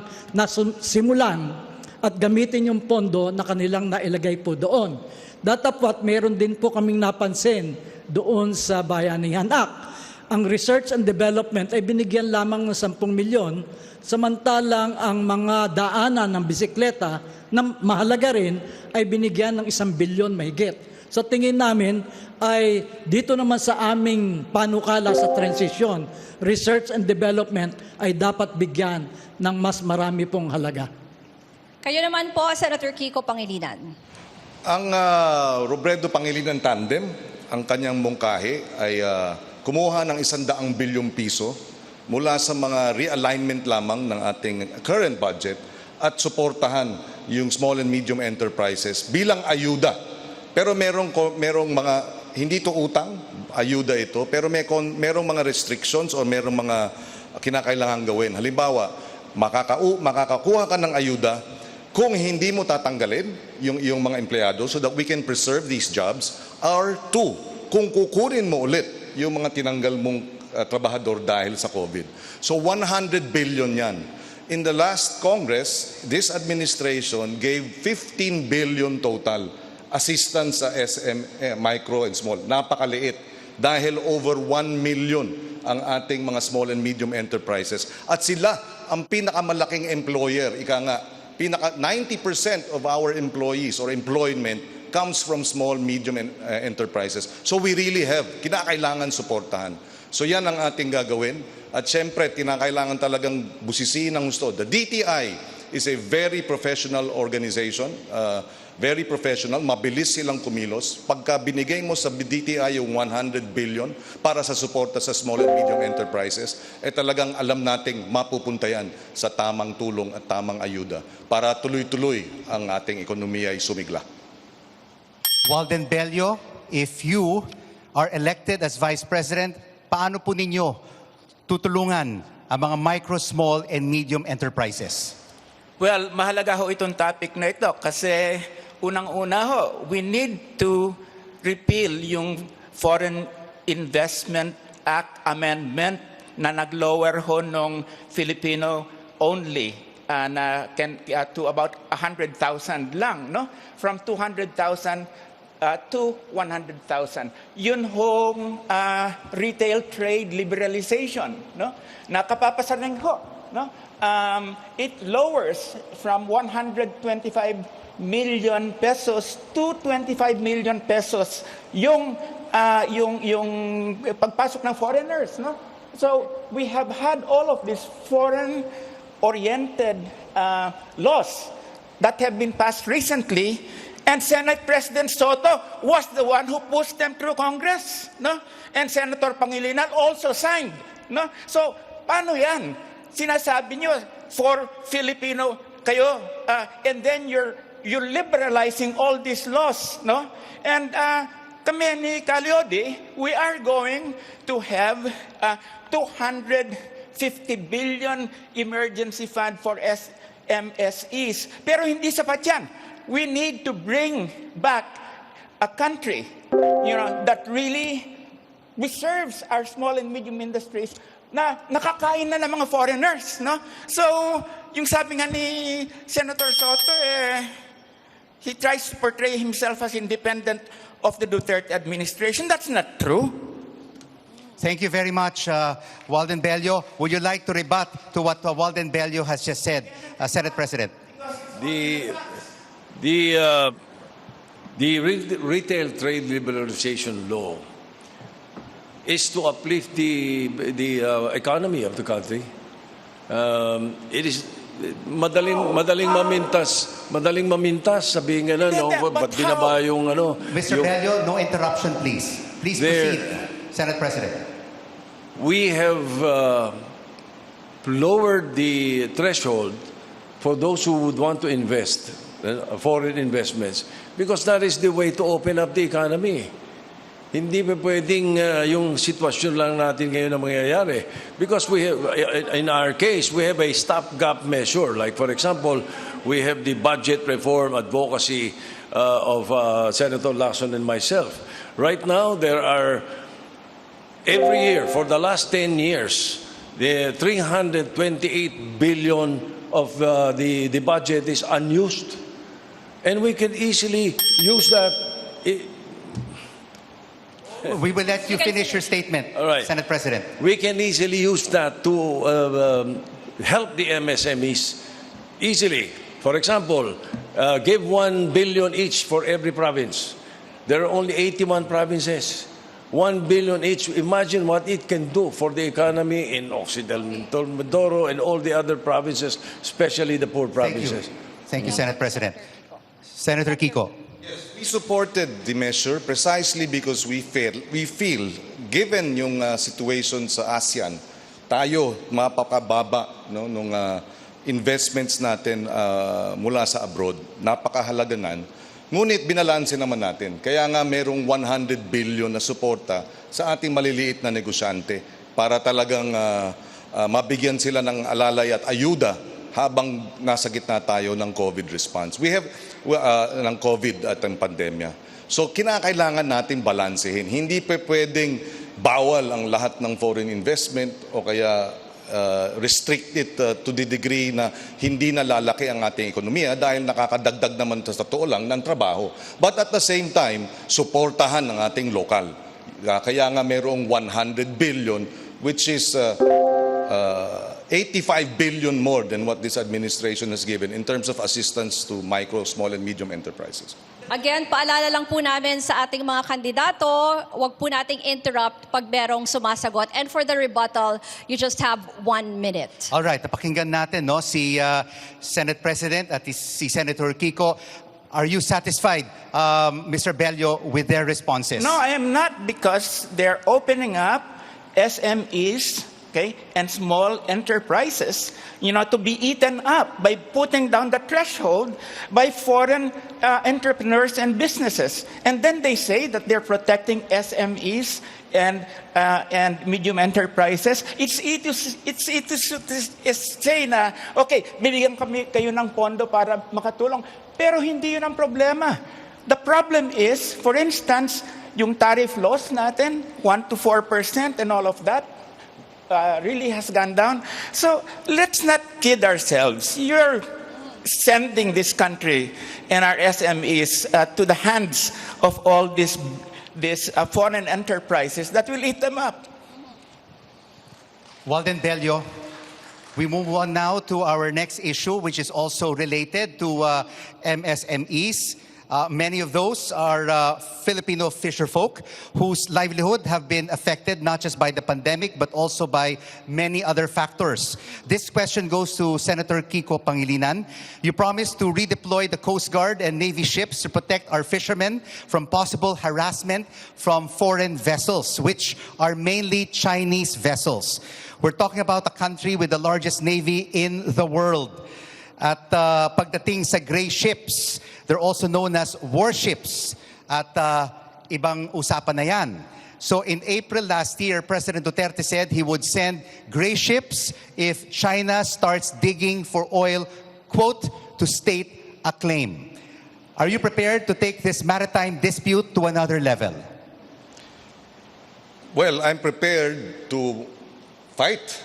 simulan at gamitin yung pondo na kanilang nailagay po doon. Datapwat, meron din po kaming napansin doon sa Bayanihan Act. Ang research and development ay binigyan lamang ng 10 milyon, samantalang ang mga daanan ng bisikleta na mahalaga rin ay binigyan ng 1 bilyon mahigit. Sa tingin namin ay dito naman sa aming panukala sa transition, research and development ay dapat bigyan ng mas marami pong halaga. Kayo naman po, Senator Kiko Pangilinan. Ang Robredo Pangilinan Tandem, ang kanyang mungkahi ay kumuha ng 100 bilyong piso mula sa mga realignment lamang ng ating current budget at suportahan yung small and medium enterprises bilang ayuda. Pero merong mga, hindi to utang, ayuda ito, pero merong mga restrictions o merong mga kinakailangan gawin. Halimbawa, makakakuha ka ng ayuda kung hindi mo tatanggalin yung mga empleyado so that we can preserve these jobs, or 2, kung kukunin mo ulit yung mga tinanggal mong trabahador dahil sa COVID. So 100 billion yan. In the last Congress, this administration gave 15 billion total assistance sa SM, micro and small. Napakaliit dahil over 1 million ang ating mga small and medium enterprises. At sila ang pinakamalaking employer. Ika nga, 90% of our employees or employment comes from small, medium enterprises. So we really have, kinakailangan suportahan. So yan ang ating gagawin. At syempre, kinakailangan talagang busisiin ng gusto. The DTI is a very professional organization, very professional, mabilis silang kumilos. Pagka binigay mo sa DTI yung 100 billion para sa suporta sa small and medium enterprises, talagang alam nating mapupunta yan sa tamang tulong at tamang ayuda para tuloy-tuloy ang ating ekonomiya ay sumigla. Walden Bello, if you are elected as Vice President, paano po ninyo tutulungan ang mga micro, small, and medium enterprises? Well, mahalaga ho itong topic na ito kasi unang-una ho, we need to repeal yung Foreign Investment Act Amendment na nag-lower ho nung Filipino only to about 100,000 lang, no? From 200,000 to 100,000. Yun hong retail trade liberalization, no? Nakapapasaring ho, no? It lowers from 125 million pesos to 25 million pesos yung pagpasok ng foreigners, no? So we have had all of these foreign-oriented laws that have been passed recently. And Senate President Soto was the one who pushed them through Congress, no? And Senator Pangilinan also signed, no? So, paano yan? Sinasabi nyo, for Filipino kayo, and then you're liberalizing all these laws, no? And kami ni Calyodi, we are going to have 250 billion emergency fund for MSEs. Pero hindi sapat yan. We need to bring back a country, that really reserves our small and medium industries na nakakain na ng mga foreigners, no? So, yung sabi nga ni Senator Soto, he tries to portray himself as independent of the Duterte administration. That's not true. Thank you very much, Walden Bello. Would you like to rebut to what Walden Bello has just said, Senate President? The retail trade liberalization law is to uplift the economy of the country. It is madaling mamintas sabihin nga no, ba't binaba yung ano. Mr. Bello, no interruption, please. Please proceed, Senate President. We have lowered the threshold for those who would want to invest. Foreign investments, because that is the way to open up the economy. Hindi pa pwedeng yung sitwasyon lang natin ngayon na mangyayari. Because we have, in our case, we have a stopgap measure. Like, for example, we have the budget reform advocacy of Senator Lacson and myself. Right now, there are, every year, for the last 10 years, the 328 billion of the budget is unused. And we can easily use that. We will let you finish your statement, right, Senate President. We can easily use that to help the MSMEs easily. For example, give 1 billion each for every province. There are only 81 provinces. 1 billion each. Imagine what it can do for the economy in Occidental Mindoro and all the other provinces, especially the poor provinces. Thank you, Senate President. Senator Kiko. Yes, we supported the measure precisely because we feel given yung situation sa ASEAN, tayo mapakababa nung investments natin mula sa abroad, napakahalaga nan. Ngunit binalanse naman natin. Kaya nga merong 100 billion na suporta sa ating maliliit na negosyante para talagang mabigyan sila ng alalay at ayuda habang nasa gitna tayo ng COVID response. We have ng COVID at ang pandemya. So kinakailangan natin balansehin. Hindi pwedeng bawal ang lahat ng foreign investment o kaya restrict it to the degree na hindi na lalaki ang ating ekonomiya dahil nakakadagdag naman sa totoo lang ng trabaho. But at the same time, suportahan ang ating lokal. Kaya nga mayroong 100 billion which is 85 billion more than what this administration has given in terms of assistance to micro, small and medium enterprises. Again, paalala lang po namin sa ating mga kandidato, wag po nating interrupt pag merong sumasagot. And for the rebuttal, you just have 1 minute. All right, napakinggan natin no, si Senate President at si Senator Kiko. Are you satisfied, Mr. Bello, with their responses? No, I am not, because they're opening up SMEs, okay, and small enterprises, to be eaten up by putting down the threshold by foreign entrepreneurs and businesses. And then they say that they're protecting SMEs and medium enterprises. It's say na, okay, bibigyan kayo ng pondo para makatulong. Pero hindi yun ang problema. The problem is, for instance, yung tariff laws natin, 1 to 4% and all of that, really has gone down. So let's not kid ourselves. You're sending this country and our SMEs to the hands of all these foreign enterprises that will eat them up. Walden Bello, we move on now to our next issue, which is also related to MSMEs. Many of those are Filipino fisherfolk whose livelihood have been affected not just by the pandemic but also by many other factors. This question goes to Senator Kiko Pangilinan. You promised to redeploy the Coast Guard and Navy ships to protect our fishermen from possible harassment from foreign vessels, which are mainly Chinese vessels. We're talking about a country with the largest navy in the world. At pagdating sa gray ships, they're also known as warships. At ibang usapan na yan. So in April last year, President Duterte said he would send gray ships if China starts digging for oil, quote, to state a claim. Are you prepared to take this maritime dispute to another level? Well, I'm prepared to fight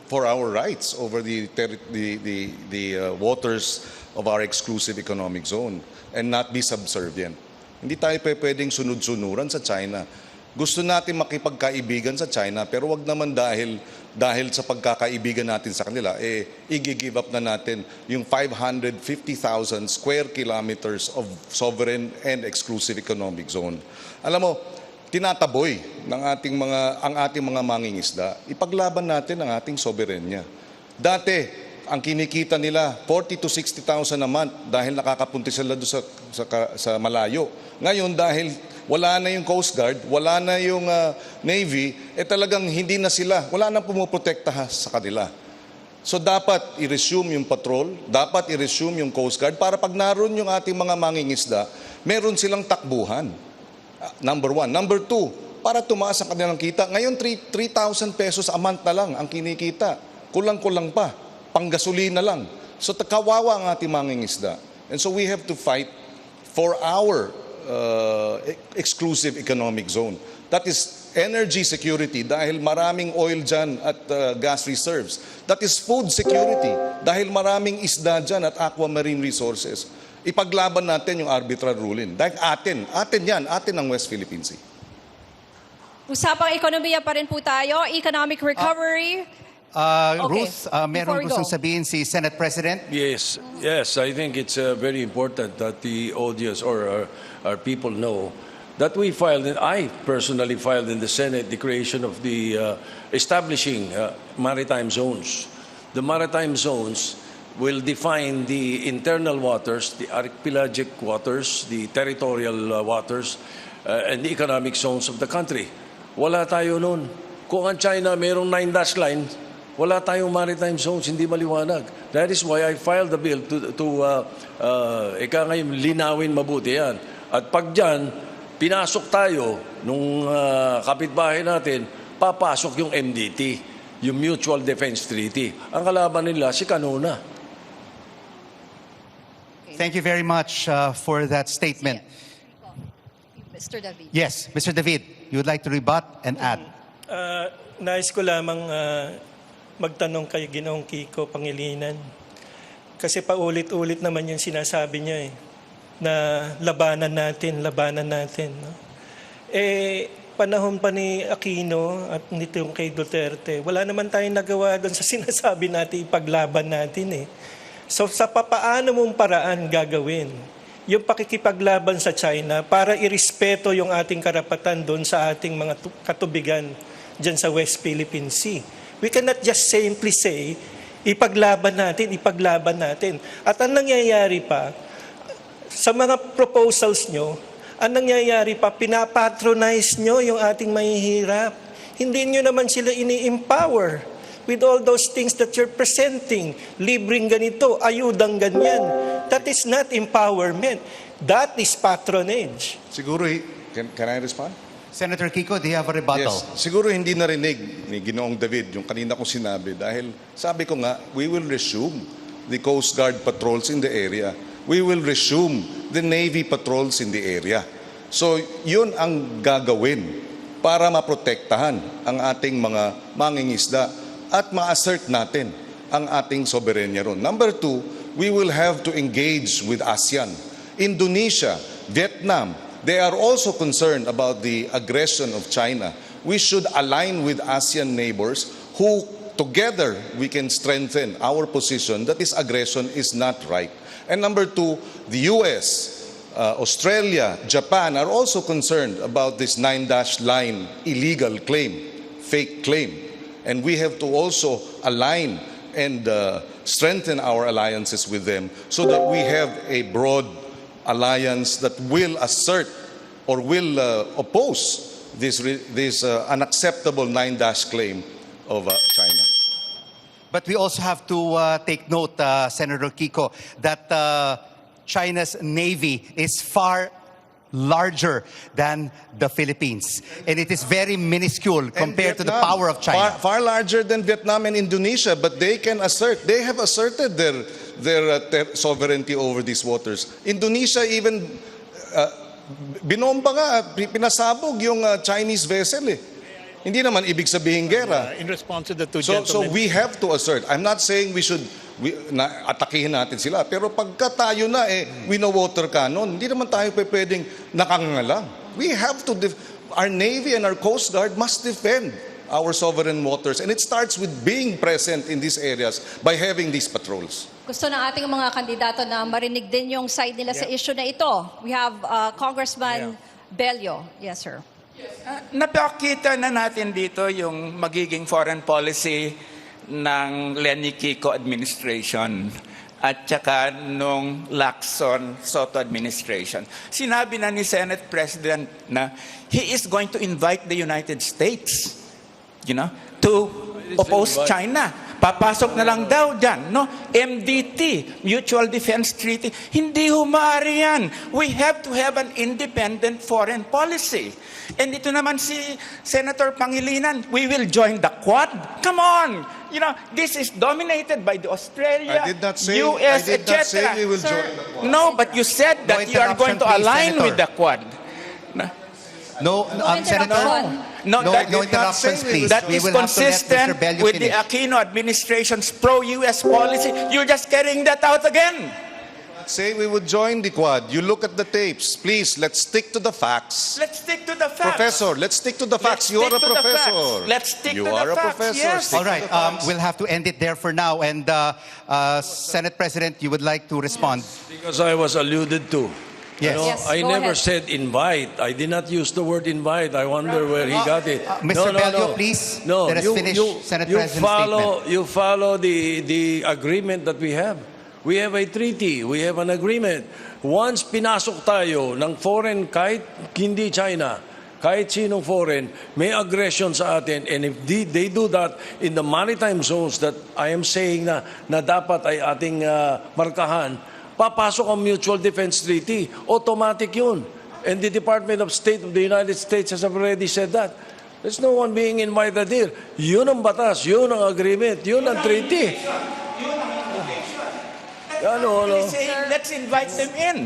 for our rights over the waters of our exclusive economic zone and not be subservient. Hindi tayo pwedeng sunod-sunuran sa China. Gusto natin makipagkaibigan sa China pero wag naman dahil sa pagkakaibigan natin sa kanila, i-give up na natin yung 550,000 square kilometers of sovereign and exclusive economic zone. Alam mo, tinataboy ng ang ating mga mangingisda, ipaglaban natin ang ating soberenya. Dati, ang kinikita nila 40 to 60,000 a month dahil nakakapunti sila doon sa malayo. Ngayon, dahil wala na yung Coast Guard, wala na yung Navy, talagang hindi na sila, wala na pumuprotekta sa kanila. So dapat i-resume yung patrol, dapat i-resume yung Coast Guard para pag naroon yung ating mga mangingisda, meron silang takbuhan. Number one. Number two, para tumaas ang kanilang kita. Ngayon, 3,000 pesos a month na lang ang kinikita. Kulang-kulang pa. Panggasolina lang. So, kawawa ang ating mangingisda. And so, we have to fight for our exclusive economic zone. That is energy security dahil maraming oil dyan at gas reserves. That is food security dahil maraming isda dyan at aquamarine resources. Ipaglaban natin yung arbitral ruling. Dahil atin ang West Philippine Sea. Usapang ekonomiya pa rin po tayo. Economic recovery. Okay. Ruth, meron gustong sabihin si Senate President? Yes, I think it's very important that the audience or our people know that I personally filed in the Senate the creation of the establishing maritime zones. The maritime zones will define the internal waters, the archipelagic waters, the territorial waters, and the economic zones of the country. Wala tayo noon. Kung ang China mayroong 9-dash line, wala tayong maritime zones, hindi maliwanag. That is why I filed the bill to ngayon linawin mabuti yan. At pag dyan, pinasok tayo nung kapitbahay natin, papasok yung MDT. yung Mutual Defense Treaty. Ang kalaban nila, si Kanuna. Thank you very much for that statement. Mr. David. Yes, Mr. David, you would like to rebut and add? Nais ko lamang magtanong kay Ginoong Kiko Pangilinan. Kasi paulit-ulit naman yung sinasabi niya na labanan natin. No? Panahon pa ni Aquino at nitong kay Duterte, wala naman tayong nagawa doon sa sinasabi natin, ipaglaban natin So sa papaano mong paraan gagawin yung pakikipaglaban sa China para irespeto yung ating karapatan doon sa ating mga katubigan dyan sa West Philippine Sea. We cannot just simply say, ipaglaban natin. At ang nangyayari pa, sa mga proposals nyo, ang nangyayari pa, pinapatronize nyo yung ating mahihirap. Hindi nyo naman sila ini-empower with all those things that you're presenting. Libreng ganito, ayudang ganyan. That is not empowerment. That is patronage. Siguro, can I respond? Senator Kiko, do you have a rebuttal? Yes. Siguro hindi narinig ni Ginoong David yung kanina kong sinabi dahil sabi ko nga, we will resume the Coast Guard patrols in the area. We will resume the Navy patrols in the area. So, yun ang gagawin para maprotektahan ang ating mga mangingisda at ma-assert natin ang ating soberenya ron. Number 2, we will have to engage with ASEAN. Indonesia, Vietnam, they are also concerned about the aggression of China. We should align with ASEAN neighbors who together we can strengthen our position that this aggression is not right. And number 2, the US, Australia, Japan are also concerned about this 9-dash line illegal claim, fake claim. And we have to also align and strengthen our alliances with them so that we have a broad alliance that will assert or will oppose this unacceptable 9-dash claim of China. But we also have to take note, Senator Kiko, that China's Navy is far larger than the Philippines. And it is very minuscule compared to the power of China. Far larger than Vietnam and Indonesia, but they can assert, they have asserted their sovereignty over these waters. Indonesia even, binomba nga, pinasabog yung Chinese vessel Hindi naman ibig sabihin gera. In response to the two So gentlemen. we have to assert. I'm not saying we should atakihin natin sila. Pero pagka tayo na wino-water cannon, hindi naman tayo pwedeng nakangalang. We have to, our Navy and our Coast Guard must defend our sovereign waters. And it starts with being present in these areas by having these patrols. Gusto ng ating mga kandidato na marinig din yung side nila sa issue na ito. We have Congressman Bello. Yes, sir. Napakita na natin dito yung magiging foreign policy ng Lenny Kiko administration at saka nung Lacson Soto administration. Sinabi na ni Senate President na he is going to invite the United States, to oppose China. Papasok na lang daw dyan, no? MDT, Mutual Defense Treaty. Hindi humari yan. We have to have an independent foreign policy. And ito naman si Senator Pangilinan, we will join the Quad. Come on! This is dominated by the Australia, I did not say, US, I did not say etc. we will join the Quad. No, but you said that you are going to align with the Quad. No, Senator. No, no interruptions, please. That We is will have to let consistent Mr. Bello with the finish. Aquino administration's pro-US policy. You're just carrying that out again. Say we would join the Quad. You look at the tapes. Please, let's stick to the facts. Let's stick to the facts. Professor, let's stick to the facts. You are a professor. Let's stick you to the are a facts. professor. Yes. Stick All right, to the facts. we'll have to end it there for now. And Senate President, you would like to respond? Because I was alluded to. Yes. Yes, I go never ahead. said invite. I did not use the word invite. I wonder where he got it. Mr. Bello, please, let us finish Senate President's statement. You follow the agreement that we have. We have a treaty. We have an agreement. Once pinasok tayo ng foreign, kahit hindi China, kahit sinong foreign, may aggression sa atin. And if they do that in the maritime zones that I am saying na dapat ay ating markahan, papasok ang Mutual Defense Treaty. Automatic yun. And the Department of State of the United States has already said that. There's no one being invited here. Yun ang batas, yun ang agreement, yun ang treaty. Let's invite them in.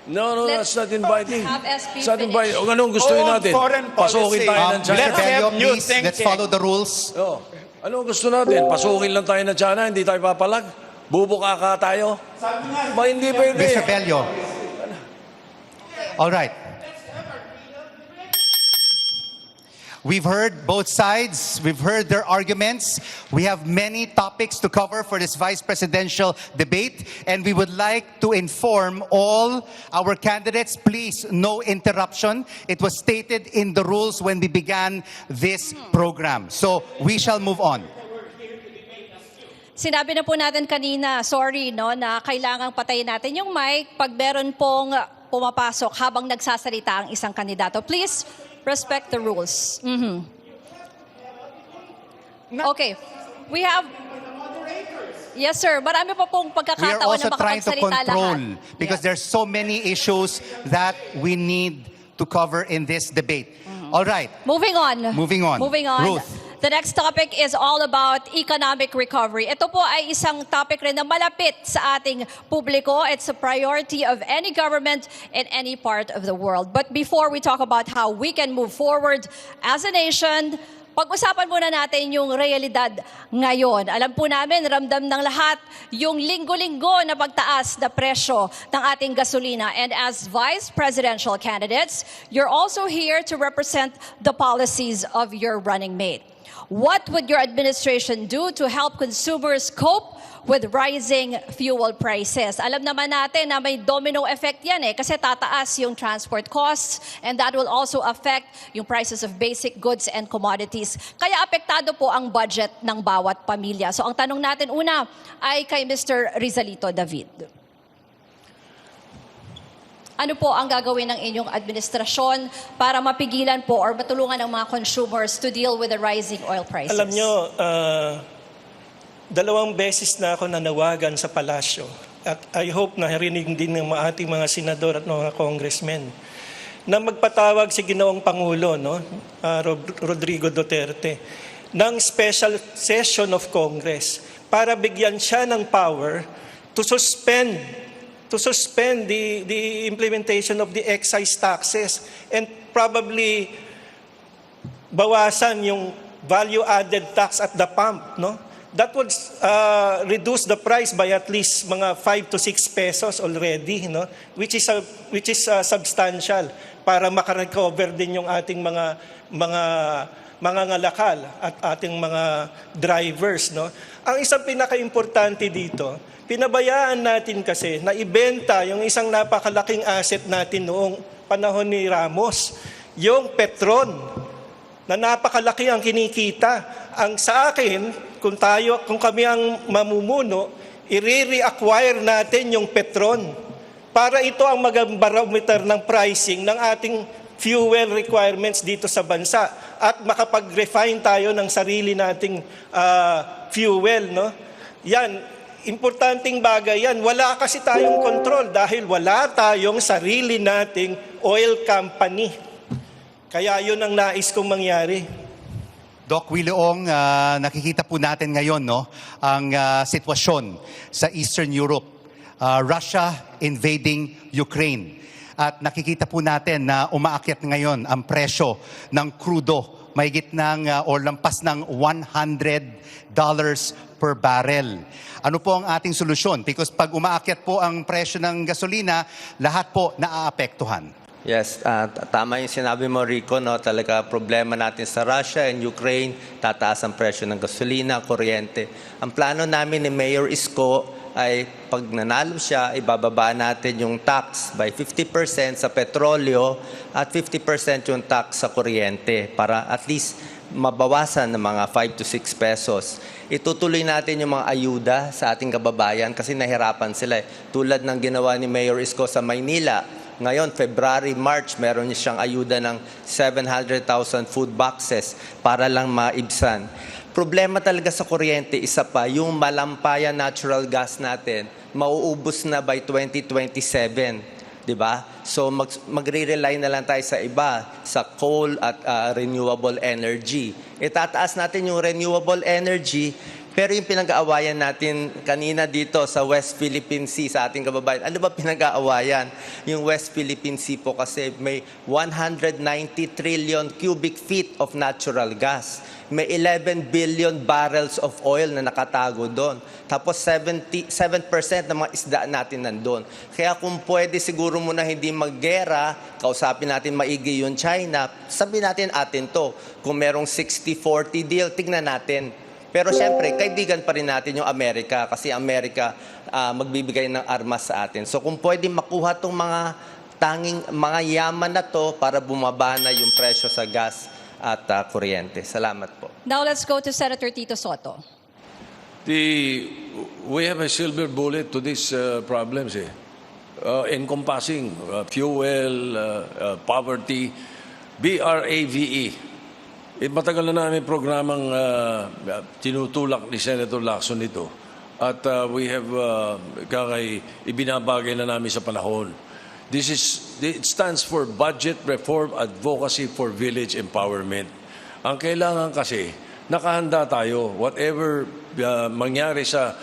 No, that's not inviting. Have SP It's not finish. inviting. Anong gustuhin Old natin? foreign Pasukin policy. tayo ng Mr. China. Let's Bello, have new please, think let's tank. follow the rules. Oh. Anong gusto natin? Pasukin lang tayo ng China, hindi tayo papalag? Bubuka ka tayo? Ba, hindi pwede. Mr. Bello. All right. We've heard both sides. We've heard their arguments. We have many topics to cover for this vice presidential debate. And we would like to inform all our candidates, please, no interruption. It was stated in the rules when we began this program. So we shall move on. Sinabi na po natin kanina, sorry, no, na kailangang patayin natin yung mic pag meron pong pumapasok habang nagsasalita ang isang kandidato. Please respect the rules. Okay. We have... Yes, sir. Marami pa pong We are pagkakataon also na trying to makapagsalita control lahat. because there's so many issues that we need to cover in this debate. All right. Moving on. Moving on. Moving on. Ruth. The next topic is all about economic recovery. Ito po ay isang topic rin na malapit sa ating publiko. It's a priority of any government in any part of the world. But before we talk about how we can move forward as a nation, pag-usapan muna natin yung realidad ngayon. Alam po namin, ramdam ng lahat yung linggo-linggo na pagtaas na presyo ng ating gasolina. And as vice presidential candidates, you're also here to represent the policies of your running mate. What would your administration do to help consumers cope with rising fuel prices? Alam naman natin na may domino effect yan kasi tataas yung transport costs and that will also affect yung prices of basic goods and commodities. Kaya apektado po ang budget ng bawat pamilya. So ang tanong natin una ay kay Mr. Rizalito David. Ano po ang gagawin ng inyong administrasyon para mapigilan po or matulungan ng mga consumers to deal with the rising oil prices? Alam nyo, 2 beses na ako nanawagan sa palasyo. At I hope na harinig din ng ating mga senador at mga congressmen na magpatawag si Ginoong Pangulo, Rodrigo Duterte, ng special session of Congress para bigyan siya ng power to suspend the implementation of the excise taxes and probably bawasan yung value-added tax at the pump, no? That would reduce the price by at least mga 5 to 6 pesos already, no? Which is substantial para makarecover din yung ating mga ngalakal at ating mga drivers, no? Ang isang pinaka-importante dito, pinabayaan natin kasi na ibenta yung isang napakalaking asset natin noong panahon ni Ramos, yung Petron, na napakalaki ang kinikita. Ang sa akin, kung kami ang mamumuno, i-reacquire natin yung Petron para ito ang mag-barometer ng pricing ng ating fuel requirements dito sa bansa at makapag-refine tayo ng sarili nating fuel, no? Yan, importanteng bagay yan. Wala kasi tayong control dahil wala tayong sarili nating oil company. Kaya yun ang nais kong mangyari. Doc Williong, nakikita po natin ngayon ang sitwasyon sa Eastern Europe. Russia invading Ukraine. At nakikita po natin na umaakyat ngayon ang presyo ng krudo. Mahigit ng o lampas ng $100 per barrel. Ano po ang ating solusyon? Because pag umaakyat po ang presyo ng gasolina, lahat po naaapektuhan. Yes, tama yung sinabi mo, Rico, no? Talaga problema natin sa Russia and Ukraine, tataas ang presyo ng gasolina, kuryente. Ang plano namin ni Mayor Isko ay pag nanalo siya, ibababa natin yung tax by 50% sa petrolyo at 50% yung tax sa kuryente para at least mabawasan ng mga 5 to 6 pesos. Itutuloy natin yung mga ayuda sa ating kababayan kasi nahirapan sila. Tulad ng ginawa ni Mayor Isko sa Maynila, ngayon, February, March, meron niya siyang ayuda ng 700,000 food boxes para lang maibsan. Problema talaga sa kuryente, isa pa, yung malampayan natural gas natin, mauubos na by 2027. 'di ba? So magre-rely na lang tayo sa iba, sa coal at renewable energy. Itataas natin yung renewable energy, pero yung pinag-aawayan natin kanina dito sa West Philippine Sea sa ating kababayan, ano ba pinag-aawayan? Yung West Philippine Sea po kasi may 190 trillion cubic feet of natural gas. May 11 billion barrels of oil na nakatago doon. Tapos 7% ng mga isda natin nandun. Kaya kung pwede siguro muna hindi maggera, kausapin natin maigi yung China, sabihin natin atin to. Kung merong 60-40 deal, tignan natin. Pero siyempre, kaibigan pa rin natin yung Amerika kasi Amerika magbibigay ng armas sa atin. So kung pwede makuha itong mga yaman na to para bumaba na yung presyo sa gas at kuryente. Salamat po. Now let's go to Senator Tito Soto. We have a silver bullet to these problems, encompassing fuel, poverty, BRAVE. Matagal na namin programang tinutulak ni Senator Lacson ito. At we have ibinabagay na namin sa panahon. It stands for Budget Reform Advocacy for Village Empowerment. Ang kailangan kasi, nakahanda tayo. Whatever mangyari sa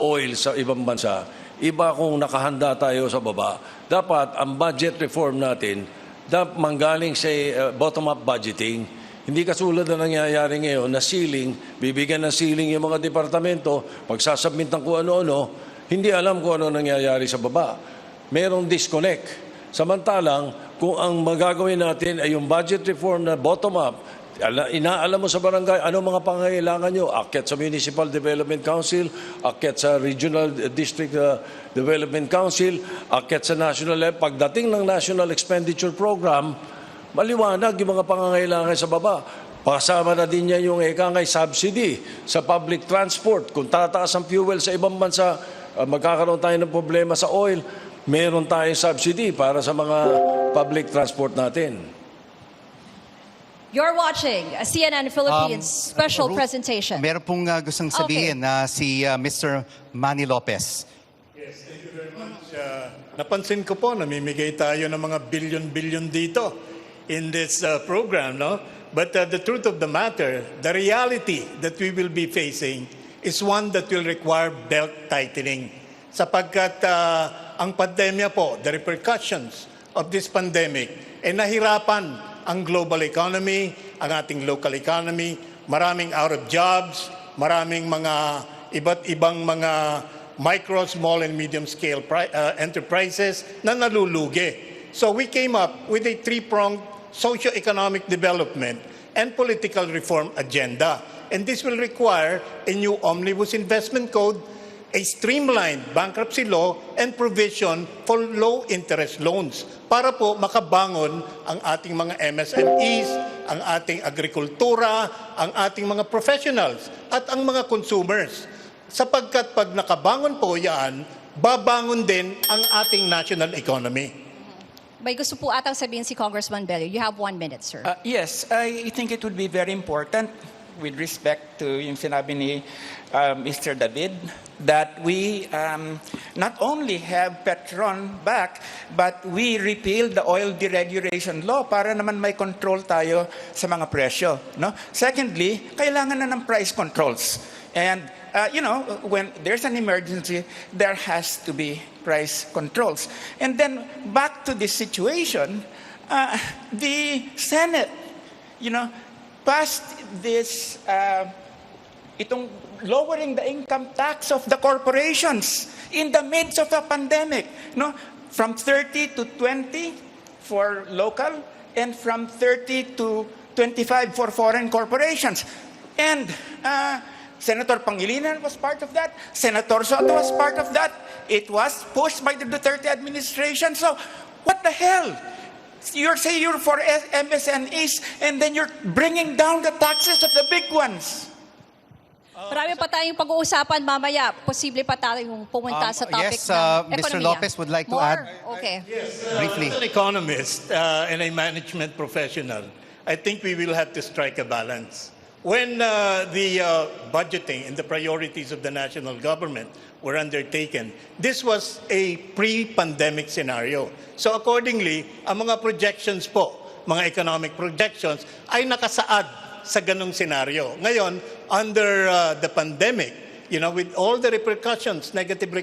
oil sa ibang bansa, iba kung nakahanda tayo sa baba. Dapat ang budget reform natin, manggaling sa bottom-up budgeting. Hindi kasulad na nangyayari ngayon na ceiling, bibigyan ng ceiling yung mga departamento, magsasubmit ng kung ano-ano, hindi alam kung ano nangyayari sa baba. Merong disconnect. Samantalang, kung ang magagawin natin ay yung budget reform na bottom-up, inaalam mo sa barangay, ano mga pangangailangan nyo? Akyat sa Municipal Development Council, akyat sa Regional District Development Council, akyat sa National Level. Pagdating ng National Expenditure Program, maliwanag yung mga pangangailangan sa baba. Pasama na din niya yung subsidy sa public transport. Kung tataas ang fuel sa ibang bansa, magkakaroon tayo ng problema sa oil, meron tayong subsidy para sa mga public transport natin. You're watching a CNN Philippines special presentation. Meron pong gustong sabihin na si Mr. Manny Lopez. Yes, thank you very much. Napansin ko po, namimigay tayo ng mga billion dito in this program, no? But the truth of the matter, the reality that we will be facing is one that will require belt tightening. Sapagkat ang pandemya po, the repercussions of this pandemic, nahirapan ang global economy, ang ating local economy, maraming out of jobs, maraming mga iba't ibang mga micro, small, and medium-scale enterprises na nalulugi. So we came up with a three-pronged socio-economic development and political reform agenda. And this will require a new omnibus investment code, a streamlined bankruptcy law, and provision for low-interest loans para po makabangon ang ating mga MSMEs, ang ating agrikultura, ang ating mga professionals, at ang mga consumers. Sapagkat pag nakabangon po yan, babangon din ang ating national economy. May gusto po atang sabihin si Congressman Bello. You have 1 minute, sir. Yes, I think it would be very important with respect to yung sinabi ni Mr. David that we not only have Petron back, but we repeal the oil deregulation law para naman may control tayo sa mga presyo. No? Secondly, kailangan na ng price controls. And when there's an emergency, there has to be price controls. And then back to this situation, the Senate, passed this, itong lowering the income tax of the corporations in the midst of a pandemic, from 30 to 20 for local and from 30 to 25 for foreign corporations. And Senator Pangilinan was part of that. Senator Soto was part of that. It was pushed by the Duterte administration. So, what the hell? You're saying you're for MSMEs and then you're bringing down the taxes of the big ones. Marami pa tayong pag-uusapan mamaya. Posible pa tayong pumunta sa topic ng ekonomiya. Mr. Lopez would like to add Okay. briefly. As an economist and a management professional, I think we will have to strike a balance. When the budgeting and the priorities of the national government were undertaken, this was a pre-pandemic scenario. So accordingly, ang mga projections po, mga economic projections, ay nakasaad sa ganung senaryo. Ngayon, under the pandemic, with all the repercussions, negative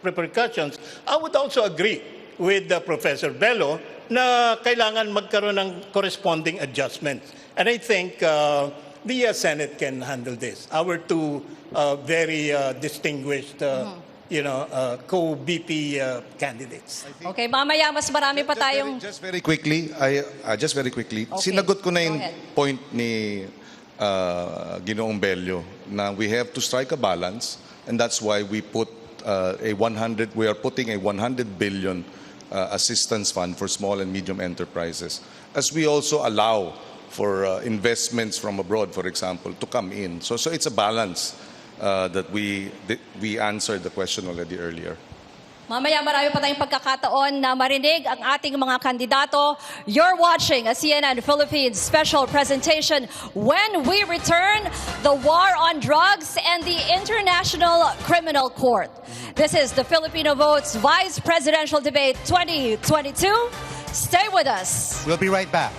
repercussions, I would also agree with Professor Bello na kailangan magkaroon ng corresponding adjustments. And I think the Senate can handle this. Our two very distinguished co-BP candidates. Okay, mamaya mas marami pa tayong... Just very quickly, Okay. sinagot ko na yung Go ahead. point ni Ginoong Bello na we have to strike a balance, and that's why we put we are putting a 100 billion assistance fund for small and medium enterprises, as we also allow for investments from abroad, for example, to come in. So it's a balance that we answered the question already earlier. Mamaya marami pa tayong pagkakataon na marinig ang ating mga kandidato. You're watching a CNN Philippines special presentation. When we return, the war on drugs and the International Criminal Court. This is the Filipino Votes Vice Presidential Debate 2022. Stay with us. We'll be right back.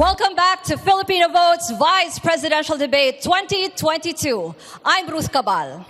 Welcome back to Filipino Votes Vice Presidential Debate 2022. I'm Ruth Cabal.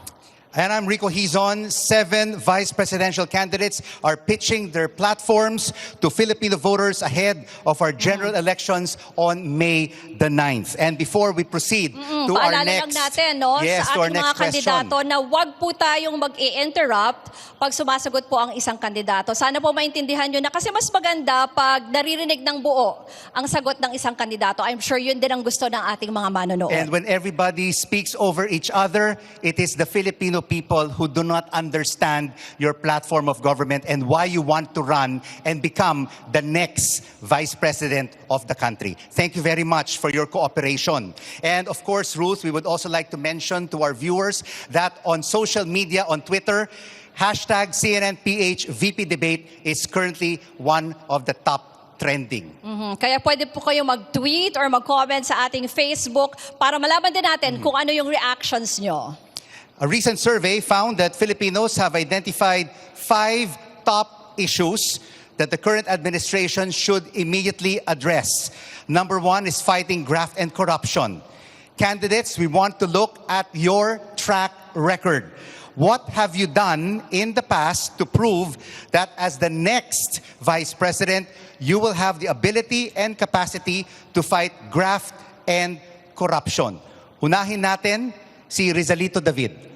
And I'm Rico Hizon. 7 vice presidential candidates are pitching their platforms to Filipino voters ahead of our general elections on May the 9th. And before we proceed to our Paalala next... lang natin, no, Yes, sa to our ating mga next question. kandidato na wag po tayong mag-i-interrupt pag sumasagot po ang isang kandidato. Sana po maintindihan nyo na kasi mas maganda pag naririnig ng buo ang sagot ng isang kandidato. I'm sure yun din ang gusto ng ating mga manonood. And when everybody speaks over each other, it is the Filipino people who do not understand your platform of government and why you want to run and become the next vice president of the country. Thank you very much for your cooperation. And of course, Ruth, we would also like to mention to our viewers that on social media, on Twitter, hashtag CNNPH VP Debate is currently one of the top trending. Kaya pwede po kayo mag-tweet or mag-comment sa ating Facebook para malaman din natin kung ano yung reactions nyo. A recent survey found that Filipinos have identified 5 top issues that the current administration should immediately address. Number 1 is fighting graft and corruption. Candidates, we want to look at your track record. What have you done in the past to prove that as the next vice president, you will have the ability and capacity to fight graft and corruption? Unahin natin si Rizalito David.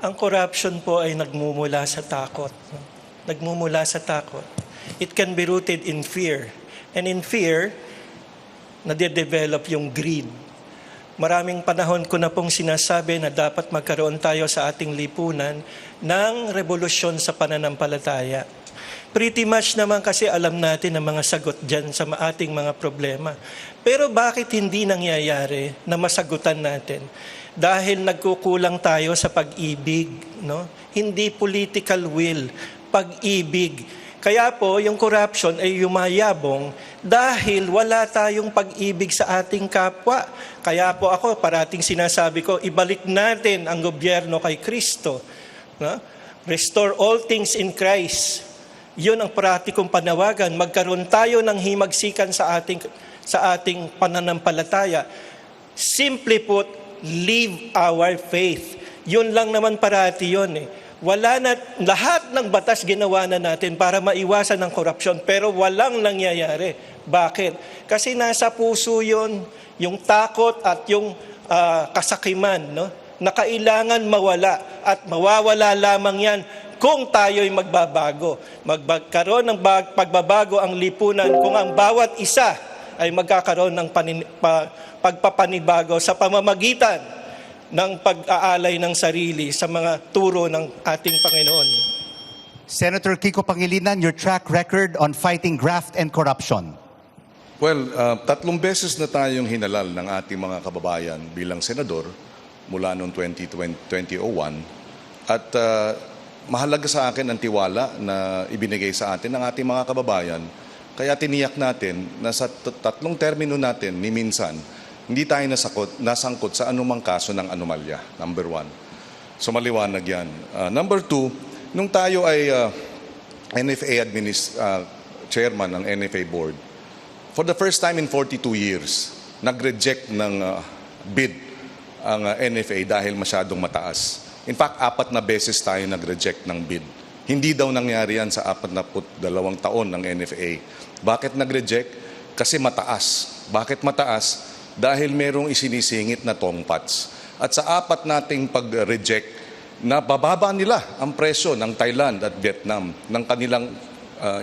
Ang corruption po ay nagmumula sa takot. No? Nagmumula sa takot. It can be rooted in fear. And in fear, nade-develop yung greed. Maraming panahon ko na pong sinasabi na dapat magkaroon tayo sa ating lipunan ng revolusyon sa pananampalataya. Pretty much naman kasi alam natin ang mga sagot dyan sa ating mga problema. Pero bakit hindi nangyayari na masagutan natin? Dahil nagkukulang tayo sa pag-ibig, no? Hindi political will, pag-ibig. Kaya po, yung corruption ay yumayabong dahil wala tayong pag-ibig sa ating kapwa. Kaya po ako, parating sinasabi ko, ibalik natin ang gobyerno kay Kristo. No? Restore all things in Christ. Yun ang pratikong panawagan. Magkaroon tayo ng himagsikan sa ating pananampalataya. Simply put, live our faith. Yun lang naman parati yun eh. Wala na, lahat ng batas ginawa na natin para maiwasan ng korupsyon, pero walang nangyayari. Bakit? Kasi nasa puso yun, yung takot at yung kasakiman, no? Na kailangan mawala at mawawala lamang yan kung tayo'y magbabago. Magkaroon ng pagbabago ang lipunan kung ang bawat isa ay magkakaroon ng pagpapanibago sa pamamagitan ng pag-aalay ng sarili sa mga turo ng ating Panginoon. Senator Kiko Pangilinan, your track record on fighting graft and corruption. Well, 3 beses na tayong hinalal ng ating mga kababayan bilang senador mula noong 2001. At mahalaga sa akin ang tiwala na ibinigay sa atin ng ating mga kababayan. Kaya tiniyak natin na sa tatlong termino natin ni minsan, hindi tayo nasangkot sa anumang kaso ng anomalya, number one. So maliwanag yan. Number two, nung tayo ay NFA chairman ng NFA board, for the first time in 42 years, nag-reject ng bid ang NFA dahil masyadong mataas. In fact, 4 na beses tayo nag-reject ng bid. Hindi daw nangyari yan sa 42 taon ng NFA. Bakit nag-reject? Kasi mataas. Bakit mataas? Dahil merong isinisingit na tongpats. At sa 4 nating pag-reject, nabababa nila ang presyo ng Thailand at Vietnam ng kanilang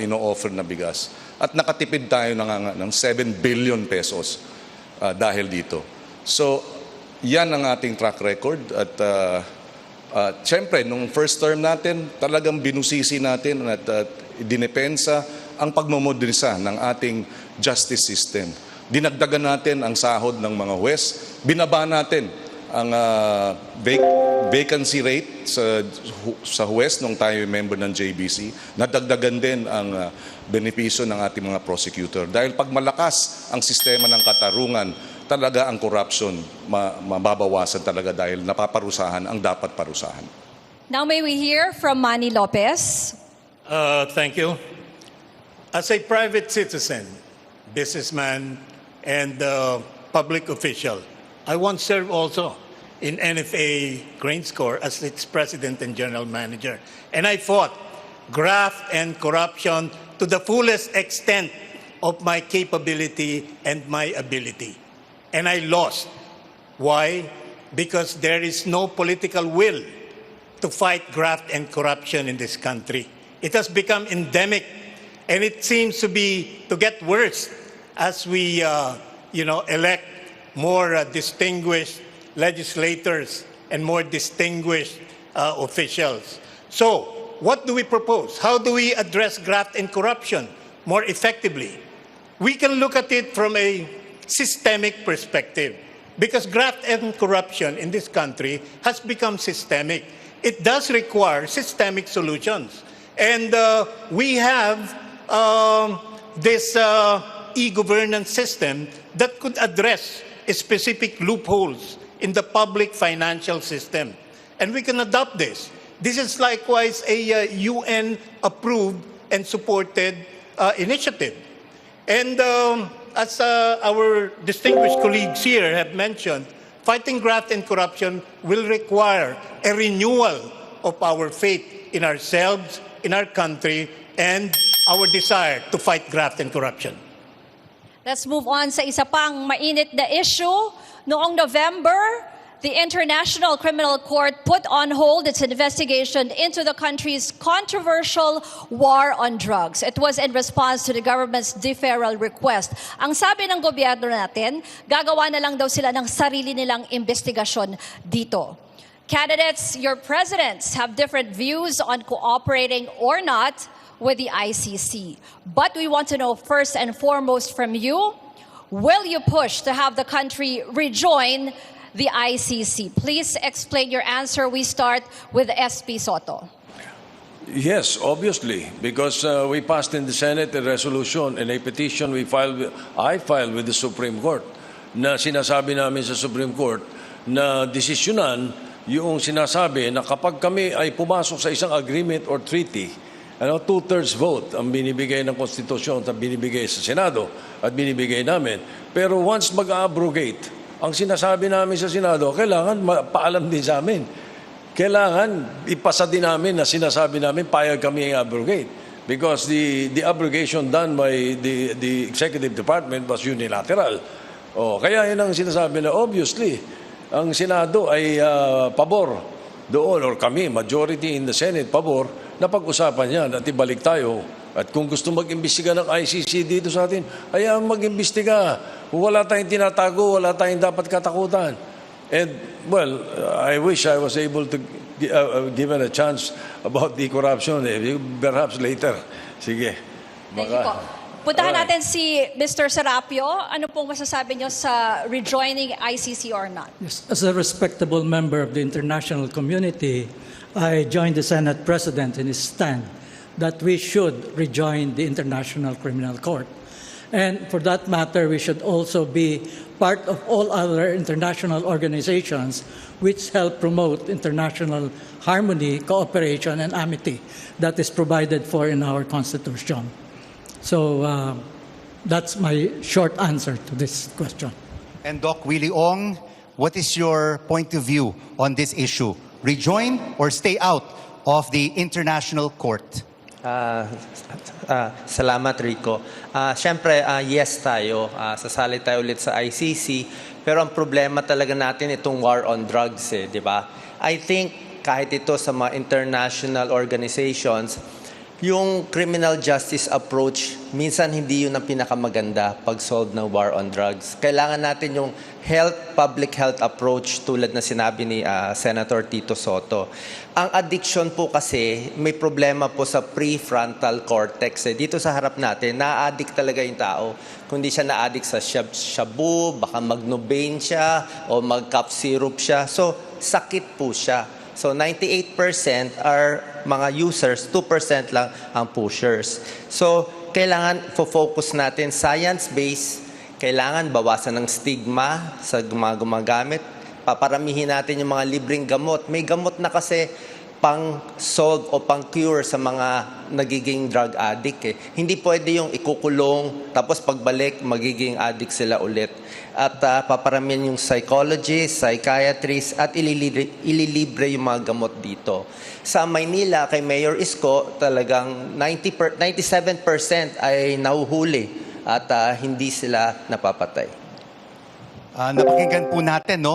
ino-offer na bigas. At nakatipid tayo ng 7 billion pesos dahil dito. So, yan ang ating track record. At siyempre, nung first term natin, talagang binusisi natin at dinepensa ang pagmamodernisa ng ating justice system. Dinagdagan natin ang sahod ng mga huwes, binaba natin ang vacancy rate sa huwes nung tayo member ng JBC, nadagdagan din ang benepisyo ng ating mga prosecutor. Dahil pag malakas ang sistema ng katarungan, talaga ang corruption mababawasan talaga dahil napaparusahan ang dapat parusahan. Now may we hear from Manny Lopez. Thank you. As a private citizen, businessman, and public official, I once served also in NFA Grain Score as its president and general manager. And I fought graft and corruption to the fullest extent of my capability and my ability. And I lost. Why? Because there is no political will to fight graft and corruption in this country. It has become endemic, and it seems to get worse as we elect more distinguished legislators and more distinguished officials. So, what do we propose? How do we address graft and corruption more effectively? We can look at it from a systemic perspective, because graft and corruption in this country has become systemic. It does require systemic solutions. And we have this e-governance system that could address specific loopholes in the public financial system. And we can adopt this. This is likewise a UN-approved and supported initiative. And as our distinguished colleagues here have mentioned, fighting graft and corruption will require a renewal of our faith in ourselves, in our country, and our desire to fight graft and corruption. Let's move on sa isa pang mainit na issue. Noong November, the International Criminal Court put on hold its investigation into the country's controversial war on drugs. It was in response to the government's deferral request. Ang sabi ng gobyerno natin, gagawa na lang daw sila ng sarili nilang investigasyon dito. Candidates, your presidents have different views on cooperating or not with the ICC. But we want to know first and foremost from you, will you push to have the country rejoin the ICC? Please explain your answer. We start with SP Soto. Yes, obviously, because we passed in the Senate a resolution and a petition I filed with the Supreme Court na sinasabi namin sa Supreme Court na desisyonan yung sinasabi na kapag kami ay pumasok sa isang agreement or treaty, 2/3 vote ang binibigay ng konstitusyon at binibigay sa Senado at binibigay namin. Pero once mag-abrogate, ang sinasabi namin sa Senado, kailangan paalam din sa amin. Kailangan ipasa din namin na sinasabi namin, payag kami i-abrogate. Because the abrogation done by the Executive Department was unilateral. Kaya yun ang sinasabi na obviously, ang Senado ay pabor doon, or kami, majority in the Senate, pabor, na pag-usapan yan at ibalik tayo. At kung gusto mag-imbestiga ng ICC dito sa atin, ayaw mag-imbestiga. Wala tayong tinatago, wala tayong dapat katakutan. And, well, I wish I was able to given a chance about the corruption. Perhaps later. Sige. Thank you po. Puntahan natin si Mr. Serapio. Ano pong masasabi niyo sa rejoining ICC or not? Yes, as a respectable member of the international community, I join the Senate President in his stand that we should rejoin the International Criminal Court. And for that matter, we should also be part of all other international organizations which help promote international harmony, cooperation, and amity that is provided for in our Constitution. So that's my short answer to this question. And Doc Willie Ong, what is your point of view on this issue? Rejoin or stay out of the International Court? Salamat, Rico. Siyempre, yes tayo. Sasali tayo ulit sa ICC. Pero ang problema talaga natin itong war on drugs, di ba? I think kahit ito sa mga international organizations, yung criminal justice approach, minsan hindi yun ang pinakamaganda pag-solve ng war on drugs. Kailangan natin yung public health approach tulad na sinabi ni Senator Tito Soto. Ang addiction po kasi, may problema po sa prefrontal cortex. Dito sa harap natin, na-addict talaga yung tao. Kung di siya na-addict sa shabu, baka mag-Novain siya o mag-cough syrup siya. So, sakit po siya. So 98% are mga users, 2% lang ang pushers. So kailangan focus natin science-based, kailangan bawasan ng stigma sa mga gumagamit, paparamihin natin yung mga libreng gamot. May gamot na kasi pang-solve o pang-cure sa mga nagiging drug addict. Hindi pwede yung ikukulong, tapos pagbalik, magiging addict sila ulit. At paparamihin yung psychologists, psychiatrists, at ililibre yung mga gamot dito. Sa Maynila, kay Mayor Isko, talagang 97% ay nahuhuli at hindi sila napapatay. Napakinggan po natin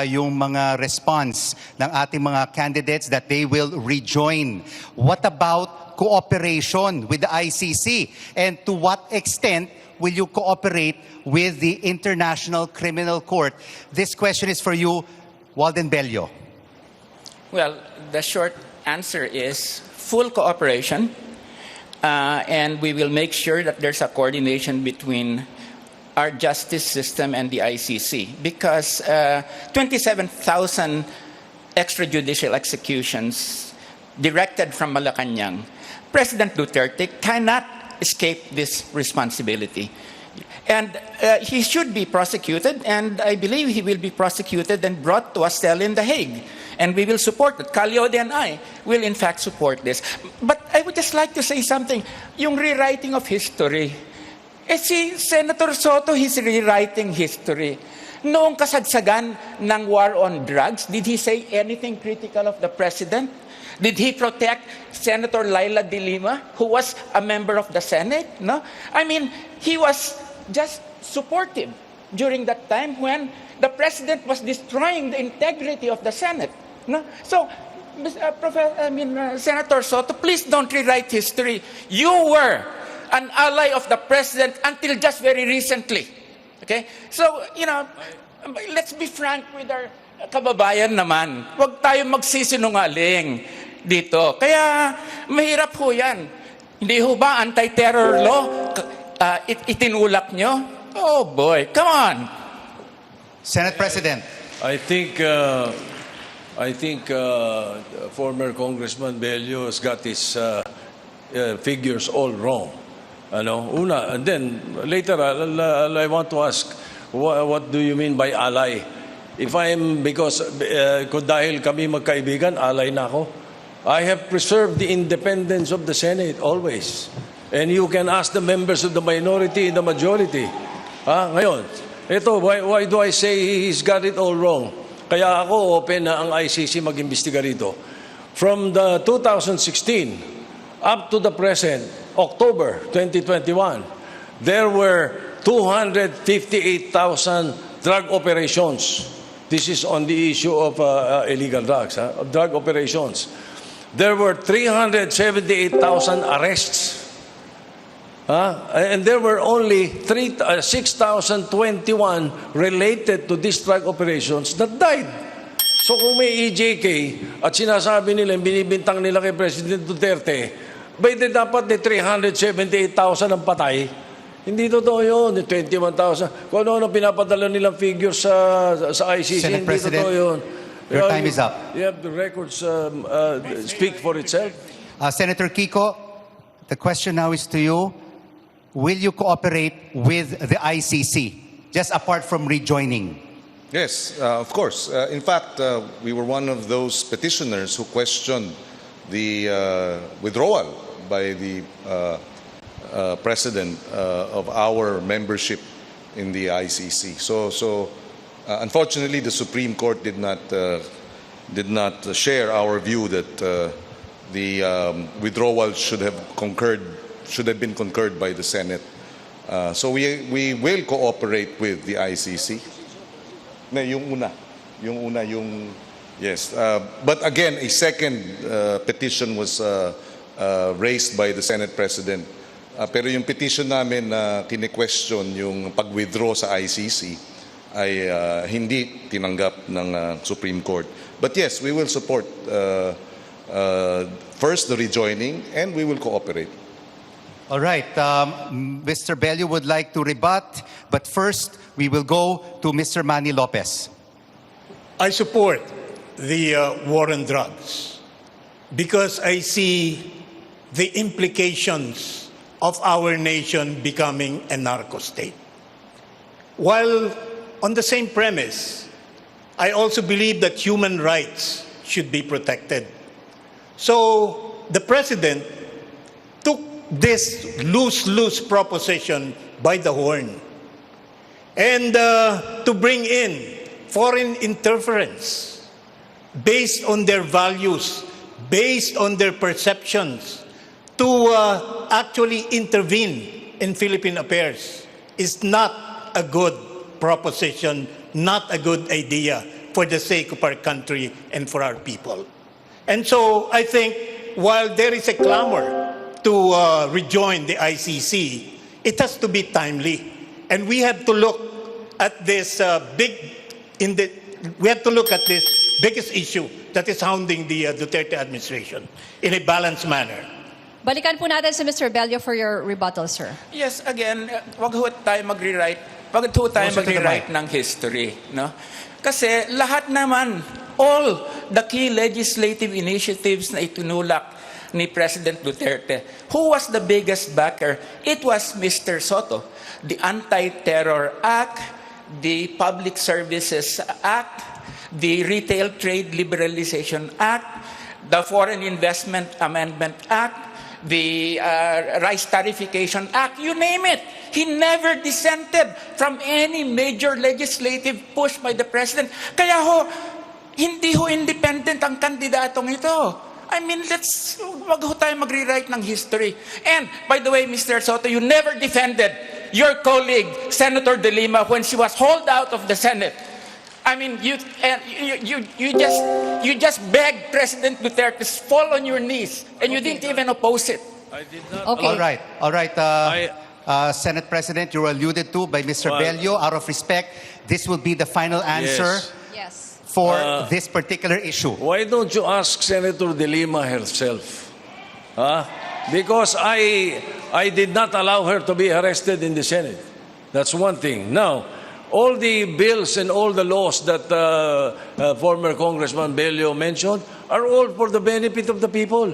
yung mga response ng ating mga candidates that they will rejoin. What about cooperation with the ICC? And to what extent will you cooperate with the International Criminal Court? This question is for you, Walden Bello. Well, the short answer is full cooperation, and we will make sure that there's a coordination between our justice system and the ICC, because 27,000 extrajudicial executions directed from Malacanang, President Duterte cannot escape this responsibility. And he should be prosecuted, and I believe he will be prosecuted and brought to a cell in The Hague. And we will support it. Calyode and I will in fact support this. But I would just like to say something. Yung rewriting of history, si Senator Soto, he's rewriting history. Noong kasagsagan ng war on drugs, did he say anything critical of the president? Did he protect Senator Laila de Lima, who was a member of the Senate? No? I mean, he was just supportive during that time when the president was destroying the integrity of the Senate. No? So, Senator Soto, please don't rewrite history. You were an ally of the president until just very recently. Okay? So, let's be frank with our kababayan naman. Huwag tayo magsisinungaling dito. Kaya, mahirap ho yan. Hindi ho ba anti-terror law itinulak nyo? Oh boy, come on. Senate President. I think former Congressman Bello has got his figures all wrong. And then later I want to ask, what do you mean by ally? Because dahil kami magkaibigan, ally na ako. I have preserved the independence of the Senate always. And you can ask the members of the minority and the majority. Ngayon, ito, why do I say he's got it all wrong? Kaya ako open na ang ICC mag-imbestiga rito. From the 2016 up to the present, October 2021, there were 258,000 drug operations. This is on the issue of illegal drugs, drug operations. There were 378,000 arrests. And there were only 6,021 related to these drug operations that died. So kung may EJK at sinasabi nila, binibintang nila kay President Duterte, dapat 378,000 ang patay. Hindi totoo yun, 21,000. Kung ano pinapadala nilang figures sa ICC, Senate hindi President, totoo yun. your time is up. You have the records speak for itself. Senator Kiko, the question now is to you. Will you cooperate with the ICC, just apart from rejoining? Yes, of course. In fact, we were one of those petitioners who questioned the withdrawal by the President of our membership in the ICC. So unfortunately, the Supreme Court did not share our view that the withdrawal should have been concurred by the Senate. So we will cooperate with the ICC. Yes. But again, a second petition was raised by the Senate President. Pero yung petition namin na kine-question yung pag-withdraw sa ICC ay hindi tinanggap ng Supreme Court. But yes, we will support first the rejoining and we will cooperate. All right. Mr. Bello would like to rebut, but first we will go to Mr. Manny Lopez. I support the war on drugs because I see the implications of our nation becoming a narco state. While on the same premise, I also believe that human rights should be protected. So the President took this lose-lose proposition by the horn and to bring in foreign interference based on their values, based on their perceptions, to actually intervene in Philippine affairs is not a good proposition, not a good idea for the sake of our country and for our people. And so I think while there is a clamor to rejoin the ICC, it has to be timely. And we have to look at this biggest issue that is hounding the Duterte administration in a balanced manner. Balikan po natin si Mr. Bello for your rebuttal, sir. Yes, again, wag ho tayo mag-rewrite ng history, no? Kasi lahat naman, all the key legislative initiatives na itinulak ni President Duterte, who was the biggest backer? It was Mr. Soto. The Anti-Terror Act, the Public Services Act, the Retail Trade Liberalization Act, the Foreign Investment Amendment Act, the Rice Tariffication Act, you name it. He never dissented from any major legislative push by the President. Kaya hindi independent ang kandidatong ito. I mean, wag tayo mag-rewrite ng history. And, by the way, Mr. Soto, you never defended your colleague, Senator De Lima, when she was hauled out of the Senate. I mean, you just begged President Duterte to fall on your knees, and you didn't even oppose it. I did not. Okay. All right. Senate President, you were alluded to by Mr. Bello. Out of respect, this will be the final answer Yes. for this particular issue. Why don't you ask Senator De Lima herself? Because I did not allow her to be arrested in the Senate. That's one thing. Now, all the bills and all the laws that former Congressman Bello mentioned are all for the benefit of the people.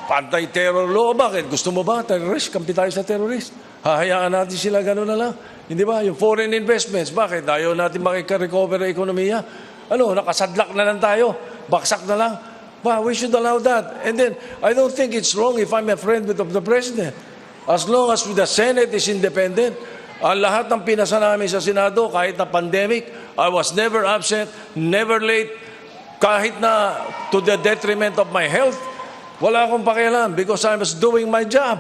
Anti-terror law, bakit? Gusto mo ba? Terrorist, kampi tayo sa terrorist. Hahayaan natin sila gano'n na lang. Hindi ba? Yung foreign investments, bakit? Ayaw natin makika-recover ang ekonomiya. Nakasadlak na lang tayo. Baksak na lang. We should allow that. And then, I don't think it's wrong if I'm a friend of the President. As long as the Senate is independent, ang lahat ng pinasa namin sa Senado, kahit na pandemic, I was never absent, never late, kahit na to the detriment of my health, wala akong pakialam because I was doing my job.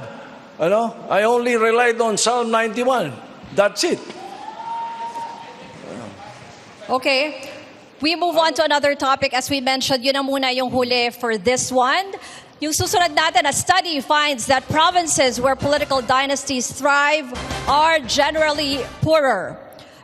I only relied on Psalm 91. That's it. Okay. We move on to another topic. As we mentioned, yun na muna yung huli for this one. Yung susunod natin, a study finds that provinces where political dynasties thrive are generally poorer.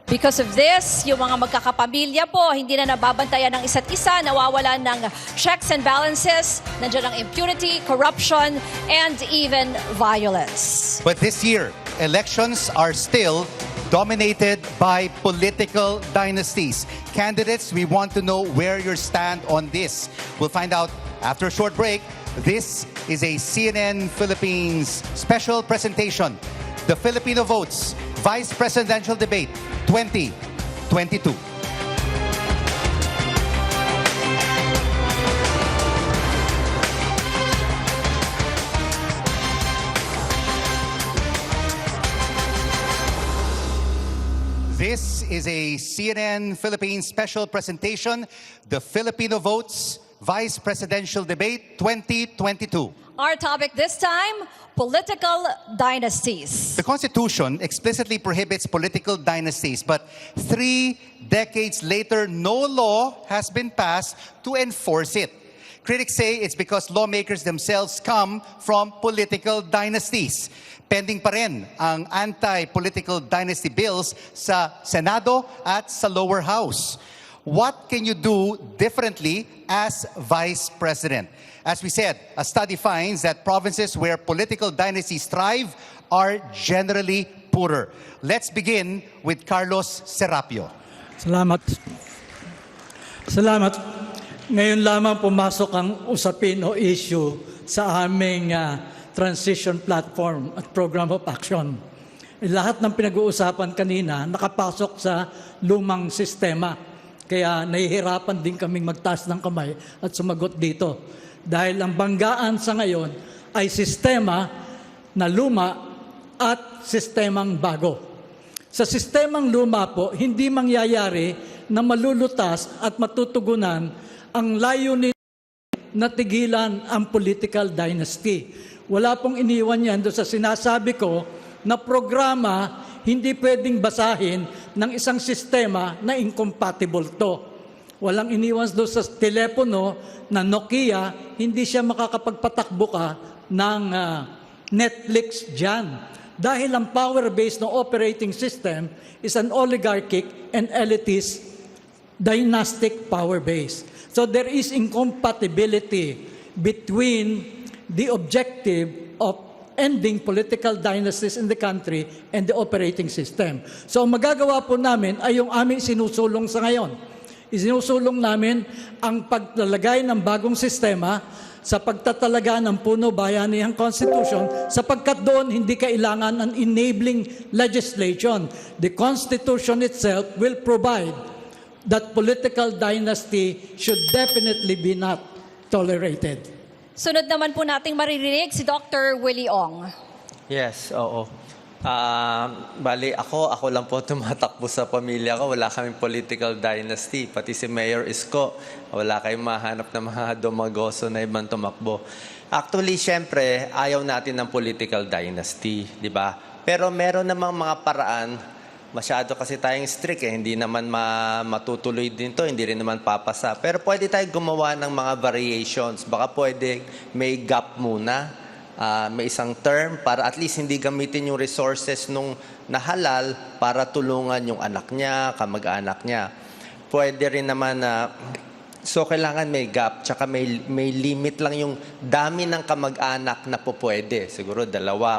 Because of this, yung mga magkakapamilya po, hindi na nababantayan ng isa't isa, nawawalan ng checks and balances, nandiyan ang impunity, corruption, and even violence. But this year, elections are still dominated by political dynasties. Candidates, we want to know where you stand on this. We'll find out after a short break. This is a CNN Philippines special presentation. The Filipino Votes Vice Presidential Debate 2022. This is a CNN Philippines special presentation, the Filipino Votes Vice Presidential Debate 2022. Our topic this time, political dynasties. The Constitution explicitly prohibits political dynasties, but 3 decades later, no law has been passed to enforce it. Critics say it's because lawmakers themselves come from political dynasties. Pending pa rin ang anti-political dynasty bills sa Senado at sa lower house. What can you do differently as Vice President? As we said, a study finds that provinces where political dynasties thrive are generally poorer. Let's begin with Carlos Serapio. Salamat. Ngayon lamang pumasok ang usapin o issue sa aming transition platform at program of action. Lahat ng pinag-uusapan kanina nakapasok sa lumang sistema. Kaya nahihirapan din kaming magtaas ng kamay at sumagot dito. Dahil ang banggaan sa ngayon ay sistema na luma at sistemang bago. Sa sistemang luma po, hindi mangyayari na malulutas at matutugunan ang layunin na tigilan ang political dynasty. Wala pong iniwan yan doon sa sinasabi ko na programa hindi pwedeng basahin ng isang sistema na incompatible to. Walang iniwan doon sa telepono na Nokia, hindi siya makakapagpatakbo ka ng Netflix dyan. Dahil ang power base ng operating system is an oligarchic and elitist dynastic power base. So there is incompatibility between the objective of ending political dynasties in the country and the operating system. So ang magagawa po namin ay yung aming sinusulong sa ngayon. Isinusulong namin ang paglalagay ng bagong sistema sa pagtatalaga ng puno bayanihang constitution sapagkat doon hindi kailangan ng enabling legislation. The constitution itself will provide that political dynasty should definitely be not tolerated. Sunod naman po nating maririnig si Dr. Willie Ong. Yes, oo. Bali, ako lang po tumatakbo sa pamilya ko. Wala kaming political dynasty. Pati si Mayor Isko, wala kayong mahanap na mga dumagoso na ibang tumakbo. Actually, syempre, ayaw natin ng political dynasty, di ba? Pero meron namang mga paraan. Masyado kasi tayong strict hindi naman matutuloy din to, hindi rin naman papasa. Pero pwede tayong gumawa ng mga variations. Baka pwede may gap muna, may isang term para at least hindi gamitin yung resources nung nahalal para tulungan yung anak niya, kamag-anak niya. Pwede rin naman so kailangan may gap, tsaka may limit lang yung dami ng kamag-anak na po pwede. Siguro 2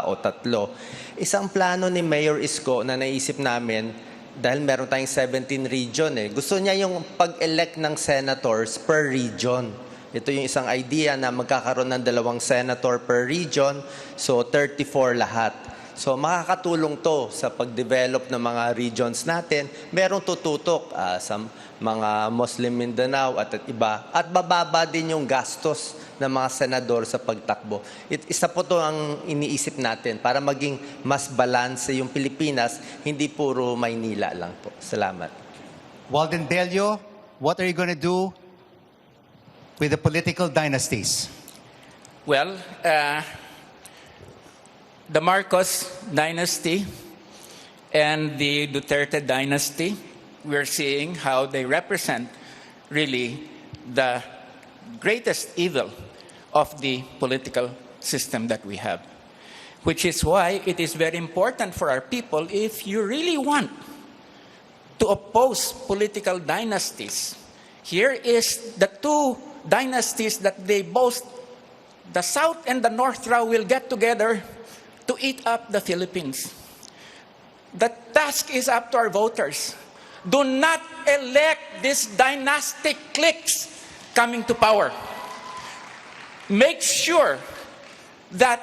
o 3. Isang plano ni Mayor Isko na naisip namin, dahil meron tayong 17 region gusto niya yung pag-elect ng senators per region. Ito yung isang idea na magkakaroon ng 2 senator per region, so 34 lahat. So makakatulong to sa pag-develop ng mga regions natin. Merong tututok sa mga Muslim Mindanao at iba. At bababa din yung gastos ng mga senador sa pagtakbo. Isa po to ang iniisip natin para maging mas balanse yung Pilipinas, hindi puro Maynila lang po. Salamat. Walden Delio, what are you going to do with the political dynasties? Well, the Marcos dynasty and the Duterte dynasty, we're seeing how they represent really the greatest evil of the political system that we have. Which is why it is very important for our people, if you really want to oppose political dynasties. Here is the two dynasties that they boast. The South and the North now will get together to eat up the Philippines. The task is up to our voters. Do not elect these dynastic cliques coming to power. Make sure that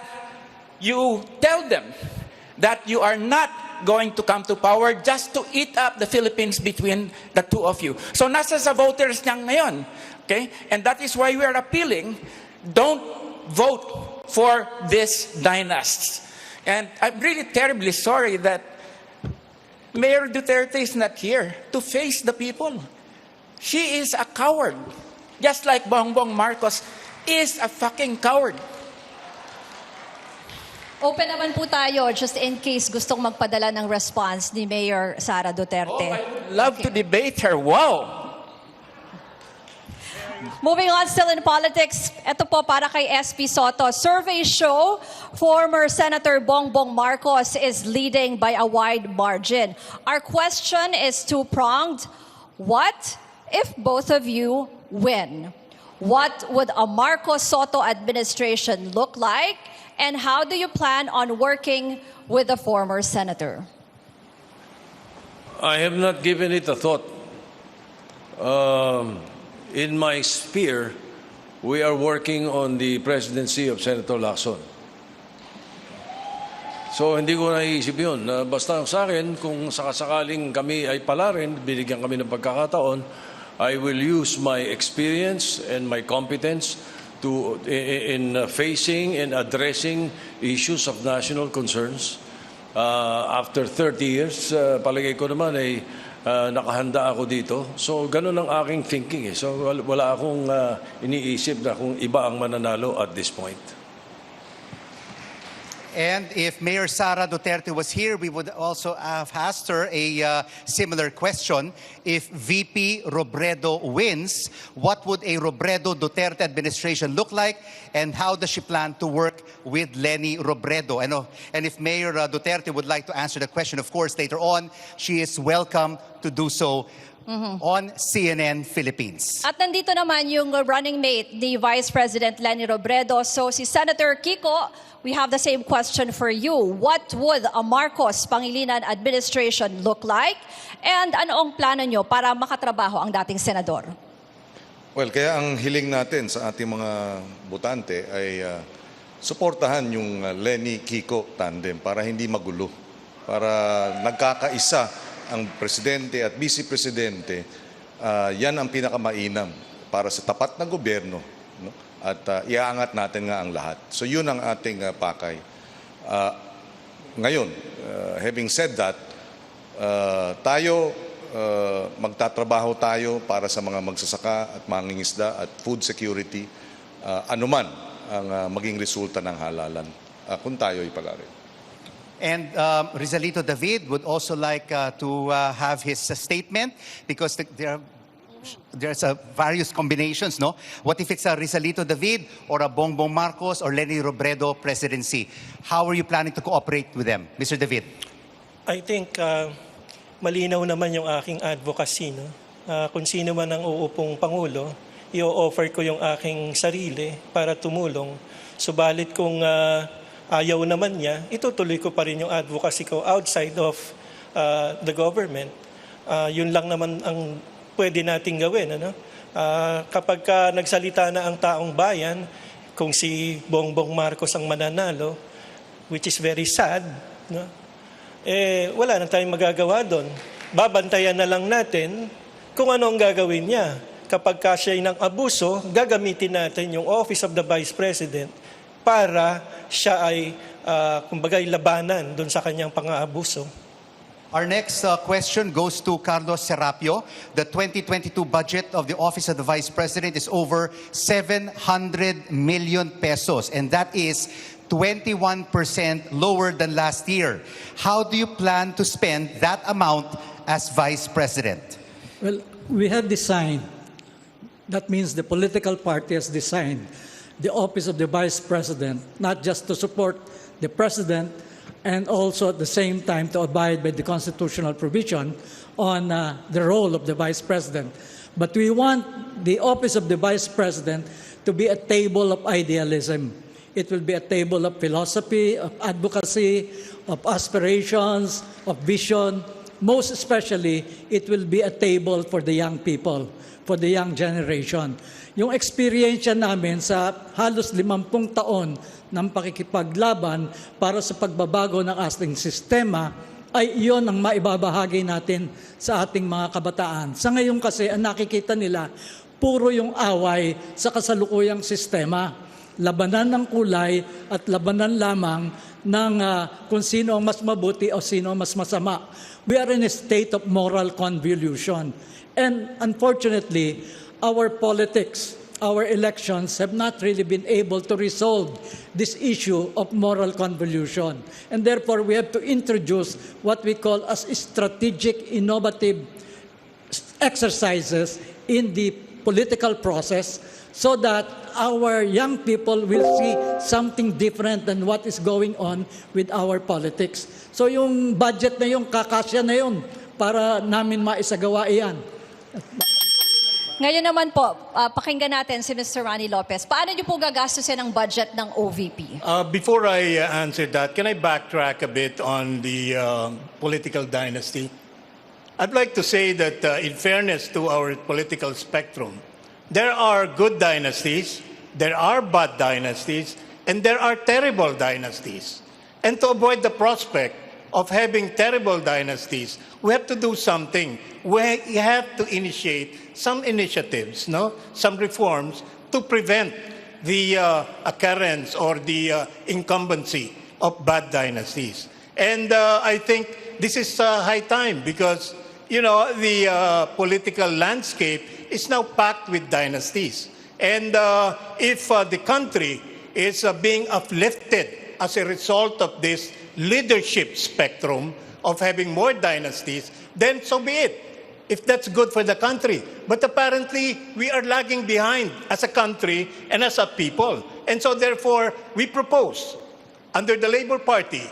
you tell them that you are not going to come to power just to eat up the Philippines between the two of you. So nasa sa voters niyan ngayon. Okay? And that is why we are appealing, don't vote for these dynasts. And I'm really terribly sorry that Mayor Duterte is not here to face the people. She is a coward. Just like Bongbong Marcos is a fucking coward. Open naman po tayo just in case gustong magpadala ng response ni Mayor Sara Duterte. Oh, I would love to debate her. Wow! Moving on, still in politics, ito po para kay SP Soto. Surveys show former Senator Bongbong Marcos is leading by a wide margin. Our question is two-pronged. What if both of you win? What would a Marcos Soto administration look like? And how do you plan on working with the former senator? I have not given it a thought. In my sphere, we are working on the presidency of Senator Lacson. So hindi ko naiisip yun. Basta sa akin, kung sakasakaling kami ay pala rin, binigyan kami ng pagkakataon, I will use my experience and my competence in facing and addressing issues of national concerns. After 30 years, palagay ko naman ay nakahanda ako dito. So ganun ang aking thinking. So wala akong iniisip na kung iba ang mananalo at this point. And if Mayor Sara Duterte was here, we would also have asked her a similar question. If VP Robredo wins, what would a Robredo-Duterte administration look like? And how does she plan to work with Leni Robredo? And if Mayor Duterte would like to answer the question, of course, later on, she is welcome to do so on CNN Philippines. At nandito naman yung running mate ni Vice President Leni Robredo. So si Senator Kiko, we have the same question for you. What would a Marcos Pangilinan administration look like? And ano ang plano nyo para makatrabaho ang dating senador? Well, kaya ang hiling natin sa ating mga botante ay suportahan yung Leni Kiko tandem para hindi magulo. Para nagkakaisa ang presidente at vice-presidente, yan ang pinakamainam para sa tapat na gobyerno. No? At iaangat natin nga ang lahat. So yun ang ating pakay. Ngayon, having said that, magtatrabaho tayo para sa mga magsasaka at mangingisda at food security, anuman ang maging resulta ng halalan kung tayo ipalari. And Rizalito David would also like to have his statement because there's various combinations, no? What if it's a Rizalito David or a Bongbong Marcos or Leni Robredo presidency? How are you planning to cooperate with them, Mr. David? I think malinaw naman yung aking advocacy. No? Kung sino man ang uupong Pangulo, i-offer ko yung aking sarili para tumulong. Subalit kung ayaw naman niya, itutuloy ko pa rin yung advocacy ko outside of the government. Yun lang naman ang pwede nating gawin. Ano? Kapag nagsalita na ang taong bayan, kung si Bongbong Marcos ang mananalo, which is very sad, no? Wala na tayong magagawa doon. Babantayan na lang natin kung ano ang gagawin niya. Kapag siya'y ng abuso, gagamitin natin yung Office of the Vice President para siya ay, kumbagay, labanan doon sa kanyang pang-aabuso. Our next question goes to Carlos Serapio. The 2022 budget of the Office of the Vice President is over 700 million pesos, and that is 21% lower than last year. How do you plan to spend that amount as Vice President? Well, we have designed, that means the political party has designed the Office of the Vice President, not just to support the President, and also at the same time to abide by the constitutional provision on the role of the Vice President. But we want the office of the Vice President to be a table of idealism. It will be a table of philosophy, of advocacy, of aspirations, of vision. Most especially, it will be a table for the young people, for the young generation. Yung experience namin sa halos 50 taon ng pakikipaglaban para sa pagbabago ng ating sistema, ay iyon ang maibabahagi natin sa ating mga kabataan. Sa ngayon kasi, ang nakikita nila, puro yung away sa kasalukuyang sistema. Labanan ng kulay at labanan lamang ng kung sino ang mas mabuti o sino ang mas masama. We are in a state of moral convolution. And unfortunately, our politics, our elections have not really been able to resolve this issue of moral convolution. And therefore, we have to introduce what we call as strategic, innovative exercises in the political process so that our young people will see something different than what is going on with our politics. So yung budget na yung kakasya na yun para namin maisagawa iyan. Ngayon naman po, pakinggan natin si Mr. Manny Lopez. Paano niyo po gagastusin ang budget ng OVP? Before I answer that, can I backtrack a bit on the political dynasty? I'd like to say that in fairness to our political spectrum, there are good dynasties, there are bad dynasties, and there are terrible dynasties. And to avoid the prospect of having terrible dynasties, we have to do something. We have to initiate some initiatives, some reforms to prevent the occurrence or the incumbency of bad dynasties. And I think this is high time because, the political landscape is now packed with dynasties. And if the country is being uplifted as a result of this leadership spectrum of having more dynasties, then so be it, if that's good for the country. But apparently, we are lagging behind as a country and as a people. And so therefore, we propose, under the Labour Party,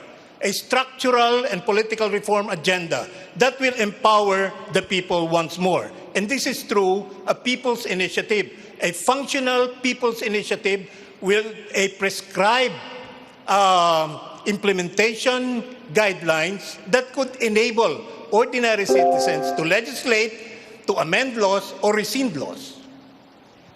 a structural and political reform agenda that will empower the people once more. And this is through a people's initiative, a functional people's initiative with a prescribed implementation guidelines that could enable ordinary citizens to legislate, to amend laws, or rescind laws.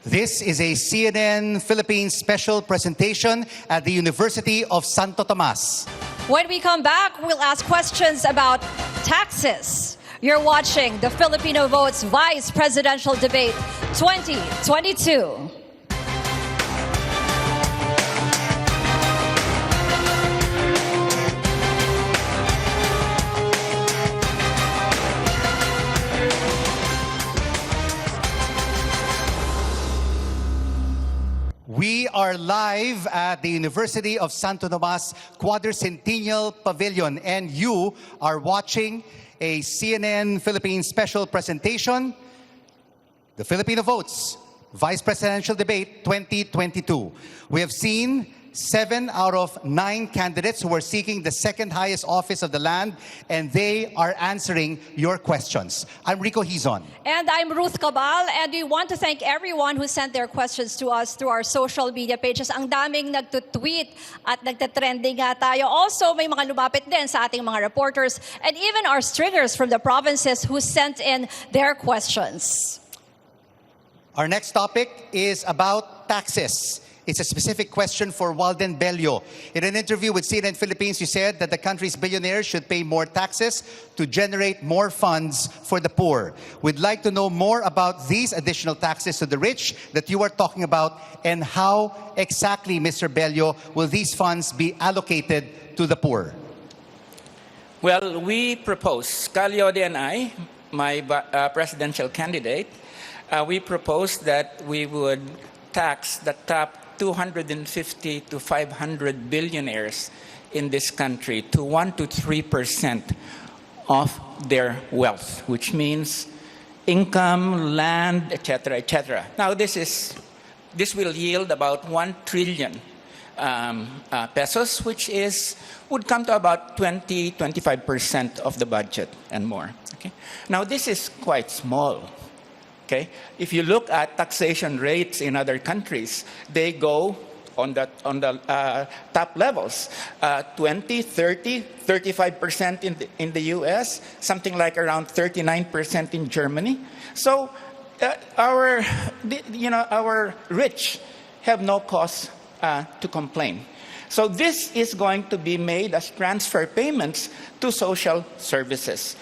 This is a CNN Philippines special presentation at the University of Santo Tomas. When we come back, we'll ask questions about taxes. You're watching the Filipino Votes Vice Presidential Debate 2022. We are live at the University of Santo Tomas Quadricentennial Pavilion, and you are watching a CNN Philippines special presentation, the Filipino Votes Vice Presidential Debate 2022. We have seen 7 out of 9 candidates who are seeking the second highest office of the land, and they are answering your questions. I'm Rico Hizon. And I'm Ruth Cabal, and we want to thank everyone who sent their questions to us through our social media pages. Ang daming nagtutweet at nagtatrending nga tayo. Also, may mga lumapit din sa ating mga reporters and even our stringers from the provinces who sent in their questions. Our next topic is about taxes. It's a specific question for Walden Bello. In an interview with CNN Philippines, you said that the country's billionaires should pay more taxes to generate more funds for the poor. We'd like to know more about these additional taxes to the rich that you are talking about, and how exactly, Mr. Bello, will these funds be allocated to the poor? Well, we propose, Calyode and I, my presidential candidate, we propose that we would tax the top 250 to 500 billionaires in this country to 1 to 3% of their wealth, which means income, land, etc., etc. Now, this will yield about 1 trillion pesos, which would come to about 25% of the budget and more. Okay? Now, this is quite small. Okay? If you look at taxation rates in other countries, they go on the top levels, 20, 30, 35% in the US, something like around 39% in Germany. So our rich have no cause to complain. So this is going to be made as transfer payments to social services.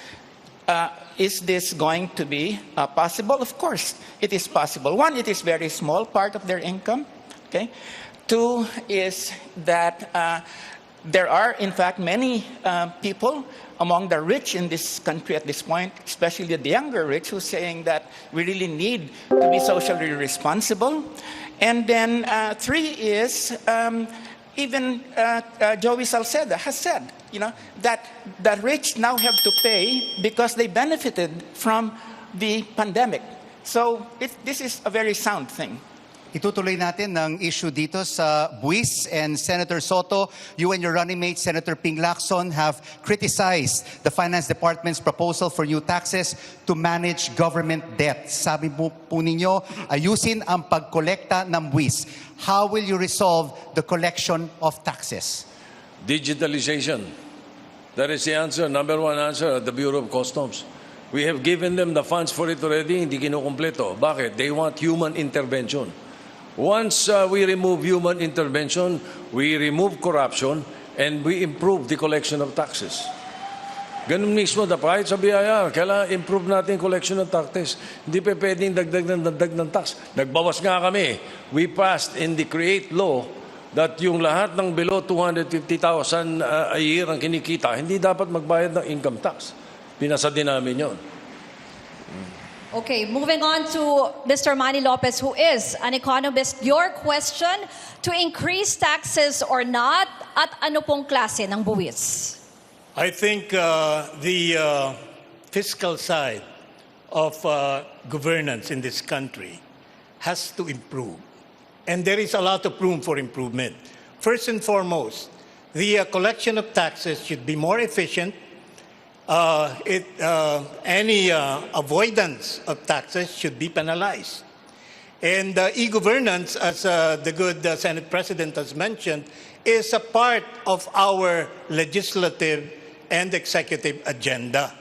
Is this going to be possible? Of course, it is possible. One, it is very small part of their income. Okay. Two is that there are, in fact, many people among the rich in this country at this point, especially the younger rich, who are saying that we really need to be socially responsible. And then three is even Joey Salceda has said, that the rich now have to pay because they benefited from the pandemic. So this is a very sound thing. Itutuloy natin ng issue dito sa buwis, and Senator Soto, you and your running mate, Senator Ping Lacson, have criticized the Finance Department's proposal for new taxes to manage government debt. Sabi po ninyo, ayusin ang pagkolekta ng buwis. How will you resolve the collection of taxes? Digitalization. That is the answer, number one answer at the Bureau of Customs. We have given them the funds for it already, hindi kinukumpleto. Bakit? They want human intervention. Once we remove human intervention, we remove corruption, and we improve the collection of taxes. Ganun mismo, kahit sa BIR, kailangan improve natin collection of taxes. Hindi pa pwedeng dagdag ng tax. Nagbawas nga kami. We passed in the CREATE law that yung lahat ng below 250,000 a year ang kinikita, hindi dapat magbayad ng income tax. Pinasa din namin yun. Okay, moving on to Mr. Manny Lopez, who is an economist. Your question, to increase taxes or not, at ano pong klase ng buwis? I think the fiscal side of governance in this country has to improve. And there is a lot of room for improvement. First and foremost, the collection of taxes should be more efficient. Any avoidance of taxes should be penalized. And e-governance, as the good Senate President has mentioned, is a part of our legislative and executive agenda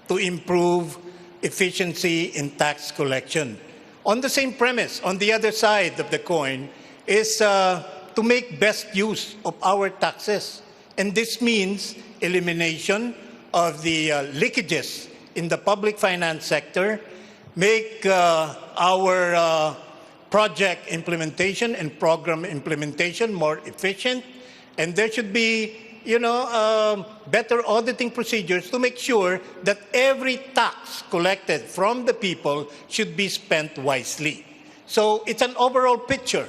to improve efficiency in tax collection. On the same premise, on the other side of the coin, is to make best use of our taxes. And this means elimination of the leakages in the public finance sector, make our project implementation and program implementation more efficient, and there should be, better auditing procedures to make sure that every tax collected from the people should be spent wisely. So it's an overall picture,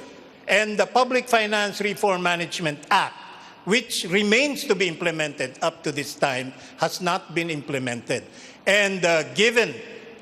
and the Public Finance Reform Management Act, which remains to be implemented up to this time, has not been implemented. And given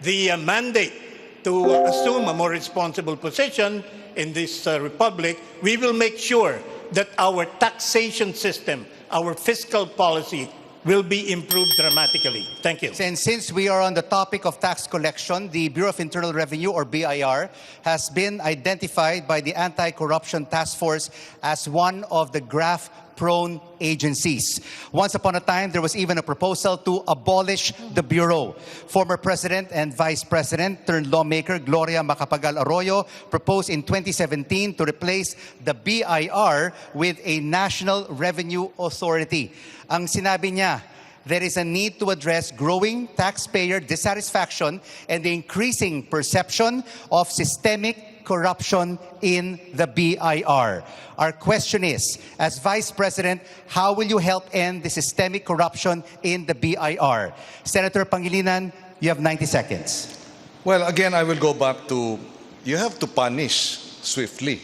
the mandate to assume a more responsible position in this republic, we will make sure that our taxation system, our fiscal policy, will be improved dramatically. Thank you. And since we are on the topic of tax collection, the Bureau of Internal Revenue, or BIR, has been identified by the Anti-Corruption Task Force as one of the graft-prone agencies. Once upon a time, there was even a proposal to abolish the Bureau. Former President and Vice President turned lawmaker Gloria Macapagal Arroyo proposed in 2017 to replace the BIR with a National Revenue Authority. Ang sinabi niya, there is a need to address growing taxpayer dissatisfaction and the increasing perception of systemic corruption in the BIR. Our question is, as Vice President, how will you help end the systemic corruption in the BIR? Senator Pangilinan, you have 90 seconds. Well, again, I will go back to, you have to punish swiftly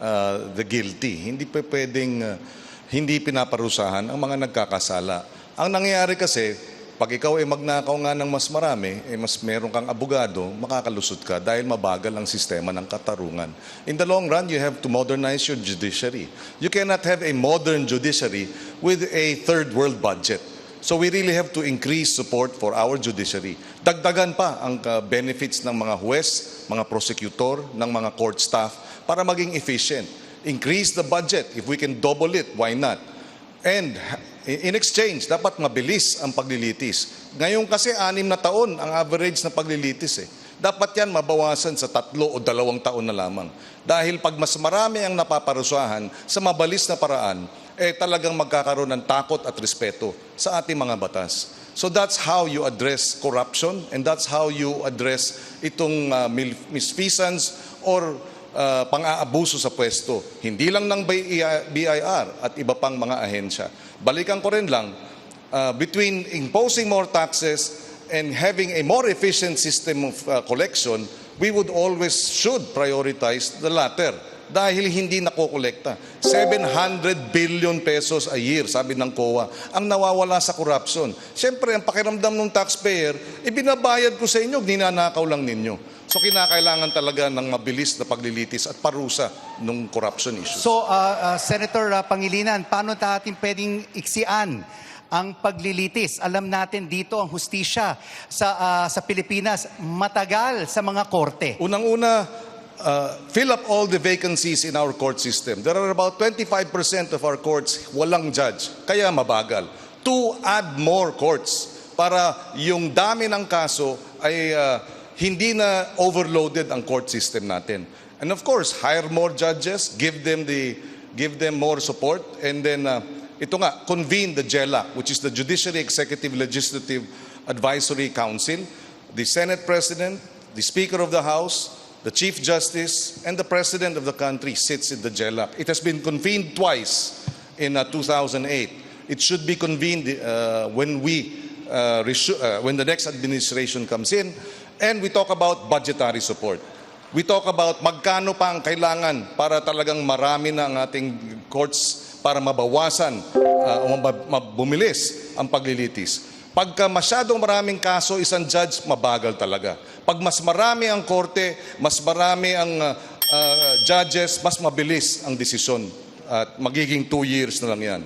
the guilty. Hindi pa pwedeng hindi pinaparusahan ang mga nagkakasala. Ang nangyayari kasi, Pag ikaw ay magnakaw nga ng mas marami, mas meron kang abogado, makakalusot ka dahil mabagal ang sistema ng katarungan. In the long run, you have to modernize your judiciary. You cannot have a modern judiciary with a third world budget. So we really have to increase support for our judiciary. Dagdagan pa ang benefits ng mga huwes, mga prosecutor, ng mga court staff para maging efficient. Increase the budget. If we can double it, why not? And in exchange, dapat mabilis ang paglilitis. Ngayon kasi 6 na taon ang average na paglilitis eh. Dapat yan mabawasan sa 3 o 2 taon na lamang. Dahil pag mas marami ang napaparusahan sa mabalis na paraan, talagang magkakaroon ng takot at respeto sa ating mga batas. So that's how you address corruption and that's how you address itong misfeasance or pang-aabuso sa pwesto. Hindi lang ng BIR at iba pang mga ahensya. Balikan ko rin lang, between imposing more taxes and having a more efficient system of collection, we should prioritize the latter. Dahil hindi nakokolekta. 700 billion pesos a year, sabi ng COA, ang nawawala sa corruption. Siyempre, ang pakiramdam ng taxpayer, ibinabayad ko sa inyo, ninanakaw lang ninyo. So kinakailangan talaga ng mabilis na paglilitis at parusa ng corruption issues. So, Senator Pangilinan, paano natin pwedeng iksian ang paglilitis? Alam natin dito ang hustisya sa Pilipinas matagal sa mga korte. Unang-una, fill up all the vacancies in our court system. There are about 25% of our courts walang judge, kaya mabagal. To add more courts para yung dami ng kaso ay hindi na overloaded ang court system natin. And of course, hire more judges, give them more support, and then convene the JELAC, which is the Judiciary Executive Legislative Advisory Council. The Senate President, the Speaker of the House, the Chief Justice, and the President of the country sits in the JELAC. It has been convened twice in 2008. It should be convened when the next administration comes in. And we talk about budgetary support. We talk about magkano pa ang kailangan para talagang marami na ang ating courts para mabawasan o bumilis ang paglilitis. Pagka masyadong maraming kaso, isang judge, mabagal talaga. Pag mas marami ang korte, mas marami ang judges, mas mabilis ang desisyon. At magiging 2 years na lang yan.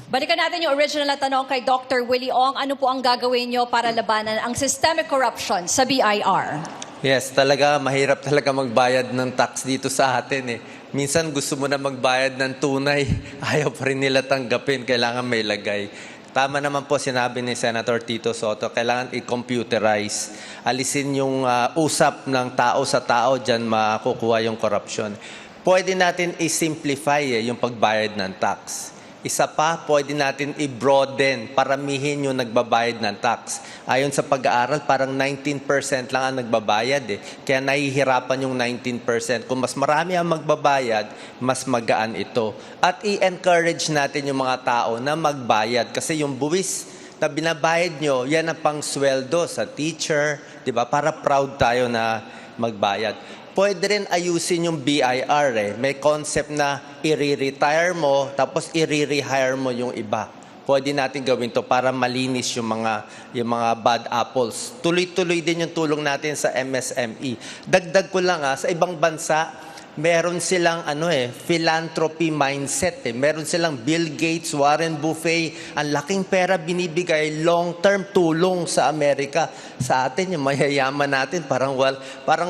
Balikan natin yung original na tanong kay Dr. Willie Ong. Ano po ang gagawin nyo para labanan ang systemic corruption sa BIR? Yes, talaga mahirap talaga magbayad ng tax dito sa atin eh. Minsan gusto mo na magbayad ng tunay, ayaw pa rin nila tanggapin, kailangan may lagay. Tama naman po sinabi ni Senator Tito Soto, kailangan i-computerize. Alisin yung usap ng tao sa tao, dyan makukuha yung corruption. Pwede natin i-simplify yung pagbayad ng tax. Isa pa, pwede natin i-broaden, paramihin yung nagbabayad ng tax. Ayon sa pag-aaral, parang 19% lang ang nagbabayad eh. Kaya nahihirapan yung 19%. Kung mas marami ang magbabayad, mas magaan ito. At i-encourage natin yung mga tao na magbayad. Kasi yung buwis na binabayad nyo, yan ang pang sweldo sa teacher, di ba? Para proud tayo na magbayad. Pwede rin ayusin yung BIR eh. May concept na i-retire mo, tapos i-rehire mo yung iba. Pwede natin gawin to para malinis yung mga bad apples. Tuloy-tuloy din yung tulong natin sa MSME. Dagdag ko lang sa ibang bansa, meron silang philanthropy mindset eh. Meron silang Bill Gates, Warren Buffett, ang laking pera binibigay, long-term tulong sa Amerika. Sa atin, yung mayayaman natin, parang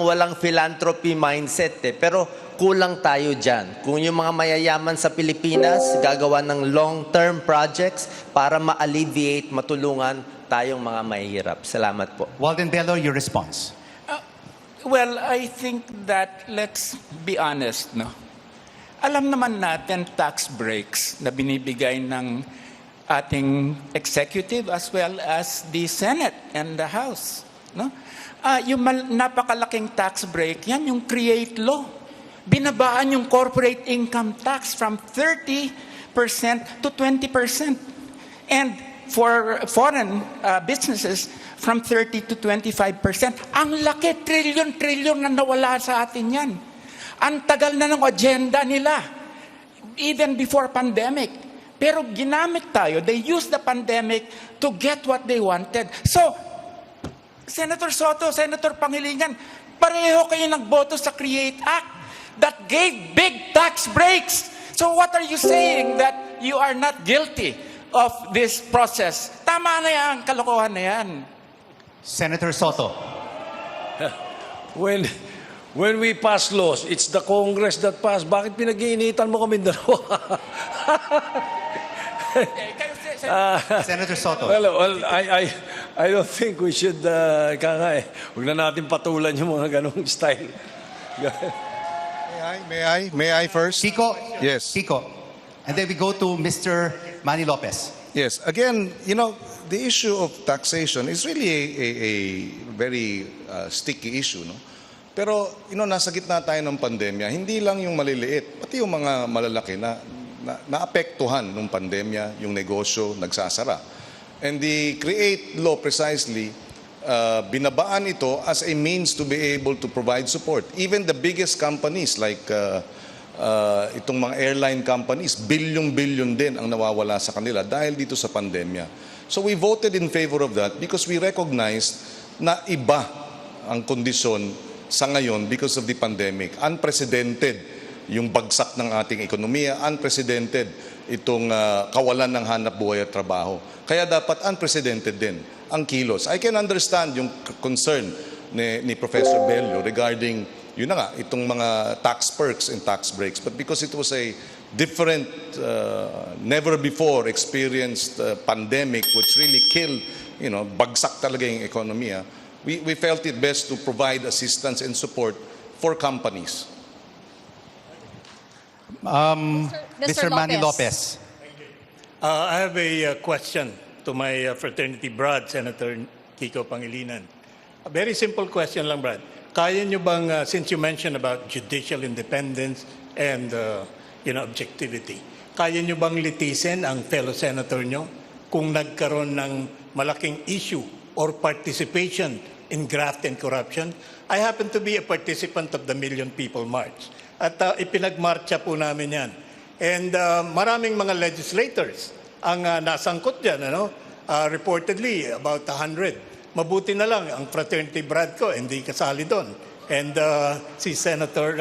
walang philanthropy mindset eh. Pero kulang tayo dyan. Kung yung mga mayayaman sa Pilipinas, gagawa ng long-term projects para ma-alleviate, matulungan tayong mga mahihirap. Salamat po. Walden Bello, your response. Well, I think that, let's be honest, no? Alam naman natin tax breaks na binibigay ng ating executive as well as the Senate and the House, no? Yung napakalaking tax break, yan yung create law. Binabaan yung corporate income tax from 30% to 20%. And for foreign businesses, from 30 to 25%. Ang laki, trilyon na nawala sa atin yan. Ang tagal na ng agenda nila. Even before pandemic, Pero ginamit tayo. They used the pandemic to get what they wanted. So, Senator Soto, Senator Pangilinan, pareho kayo nagboto sa CREATE Act that gave big tax breaks. So what are you saying, that you are not guilty of this process? Tama na yan, kalokohan na yan. Senator Soto. When we pass laws, it's the Congress that pass. Bakit pinag-iinitan mo kami dalawa? Senator Soto. Well, I don't think we should, huwag na natin patulan yung mga ganong style. May I first? Kiko. Yes. Kiko. And then we go to Mr. Manny Lopez. Yes. Again, the issue of taxation is really a very sticky issue, no? Pero, nasa gitna tayo ng pandemya, hindi lang yung maliliit, pati yung mga malalaki na naapektuhan ng pandemya, yung negosyo nagsasara. And the CREATE law precisely, binabaan ito as a means to be able to provide support. Even the biggest companies like itong mga airline companies, billion din ang nawawala sa kanila dahil dito sa pandemya. So we voted in favor of that because we recognized na iba ang kondisyon sa ngayon because of the pandemic. Unprecedented yung bagsak ng ating ekonomiya, unprecedented itong kawalan ng hanap buhay at trabaho. Kaya dapat unprecedented din ang kilos. I can understand yung concern ni Professor Bello regarding itong mga tax perks and tax breaks. But because it was a different, never before experienced pandemic which really killed, bagsak talaga yung ekonomiya, we felt it best to provide assistance and support for companies. Mr. Manny Lopez. I have a question to my fraternity brad, Senator Kiko Pangilinan. A very simple question lang, Brad. Kaya nyo bang, since you mentioned about judicial independence and objectivity, kaya nyo bang litisin ang fellow senator nyo kung nagkaroon ng malaking issue or participation in graft and corruption? I happen to be a participant of the Million People March. At ipinagmarcha po namin yan. And maraming mga legislators ang nasangkot dyan, reportedly about 100. Mabuti na lang ang fraternity brad ko, hindi kasali doon. And si Senator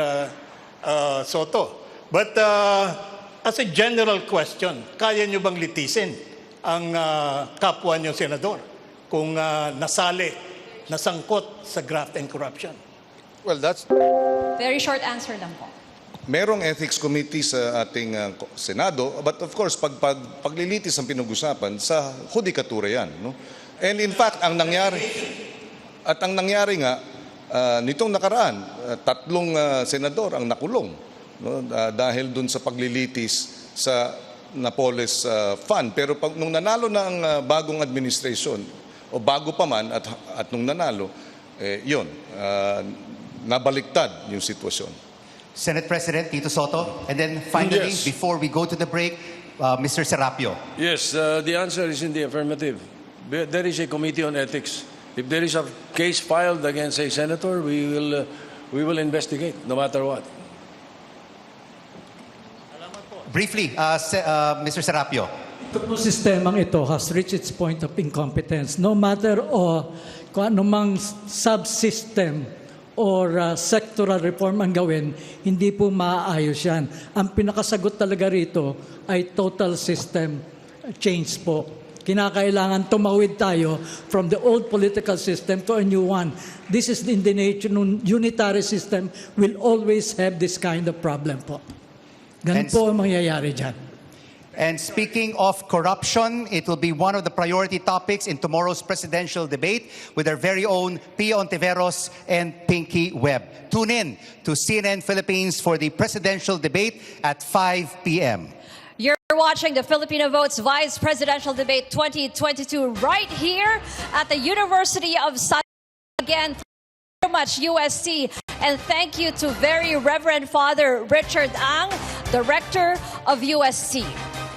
Soto. But as a general question, kaya nyo bang litisin ang kapwa nyo senador kung nasali, nasangkot sa graft and corruption? Well, that's... Very short answer lang po. Merong ethics committee sa ating Senado, but of course, paglilitis ang pinag-usapan, sa hudikatura yan. No? And in fact, ang nangyari nga, nitong nakaraan, 3 senador ang nakulong dahil dun sa paglilitis sa Napoles Fund. Pero nung nanalo na ang bagong administration, o bago pa man at nung nanalo, nabaliktad yung sitwasyon. Senate President Tito Soto. And then finally, Yes. before we go to the break, Mr. Serapio. Yes, the answer is in the affirmative. There is a committee on ethics. If there is a case filed against a senator, we will investigate, no matter what. Briefly, Mr. Serapio. Itong sistemang ito has reached its point of incompetence. No matter kung anumang subsystem or sectoral reform ang gawin, hindi po maaayos yan. Ang pinakasagot talaga rito ay total system change po. Kinakailangan tumawid tayo from the old political system to a new one. This is in the nature ng unitary system will always have this kind of problem po. Ganun po ang mangyayari dyan. And speaking of corruption, it will be one of the priority topics in tomorrow's presidential debate with our very own Pio Ontiveros and Pinky Webb. Tune in to CNN Philippines for the presidential debate at 5 p.m. You're watching the Filipino Votes Vice Presidential Debate 2022 right here at the University of San. Again, thank you very much, USC. And thank you to Very Reverend Father Richard Ang, the Rector of USC.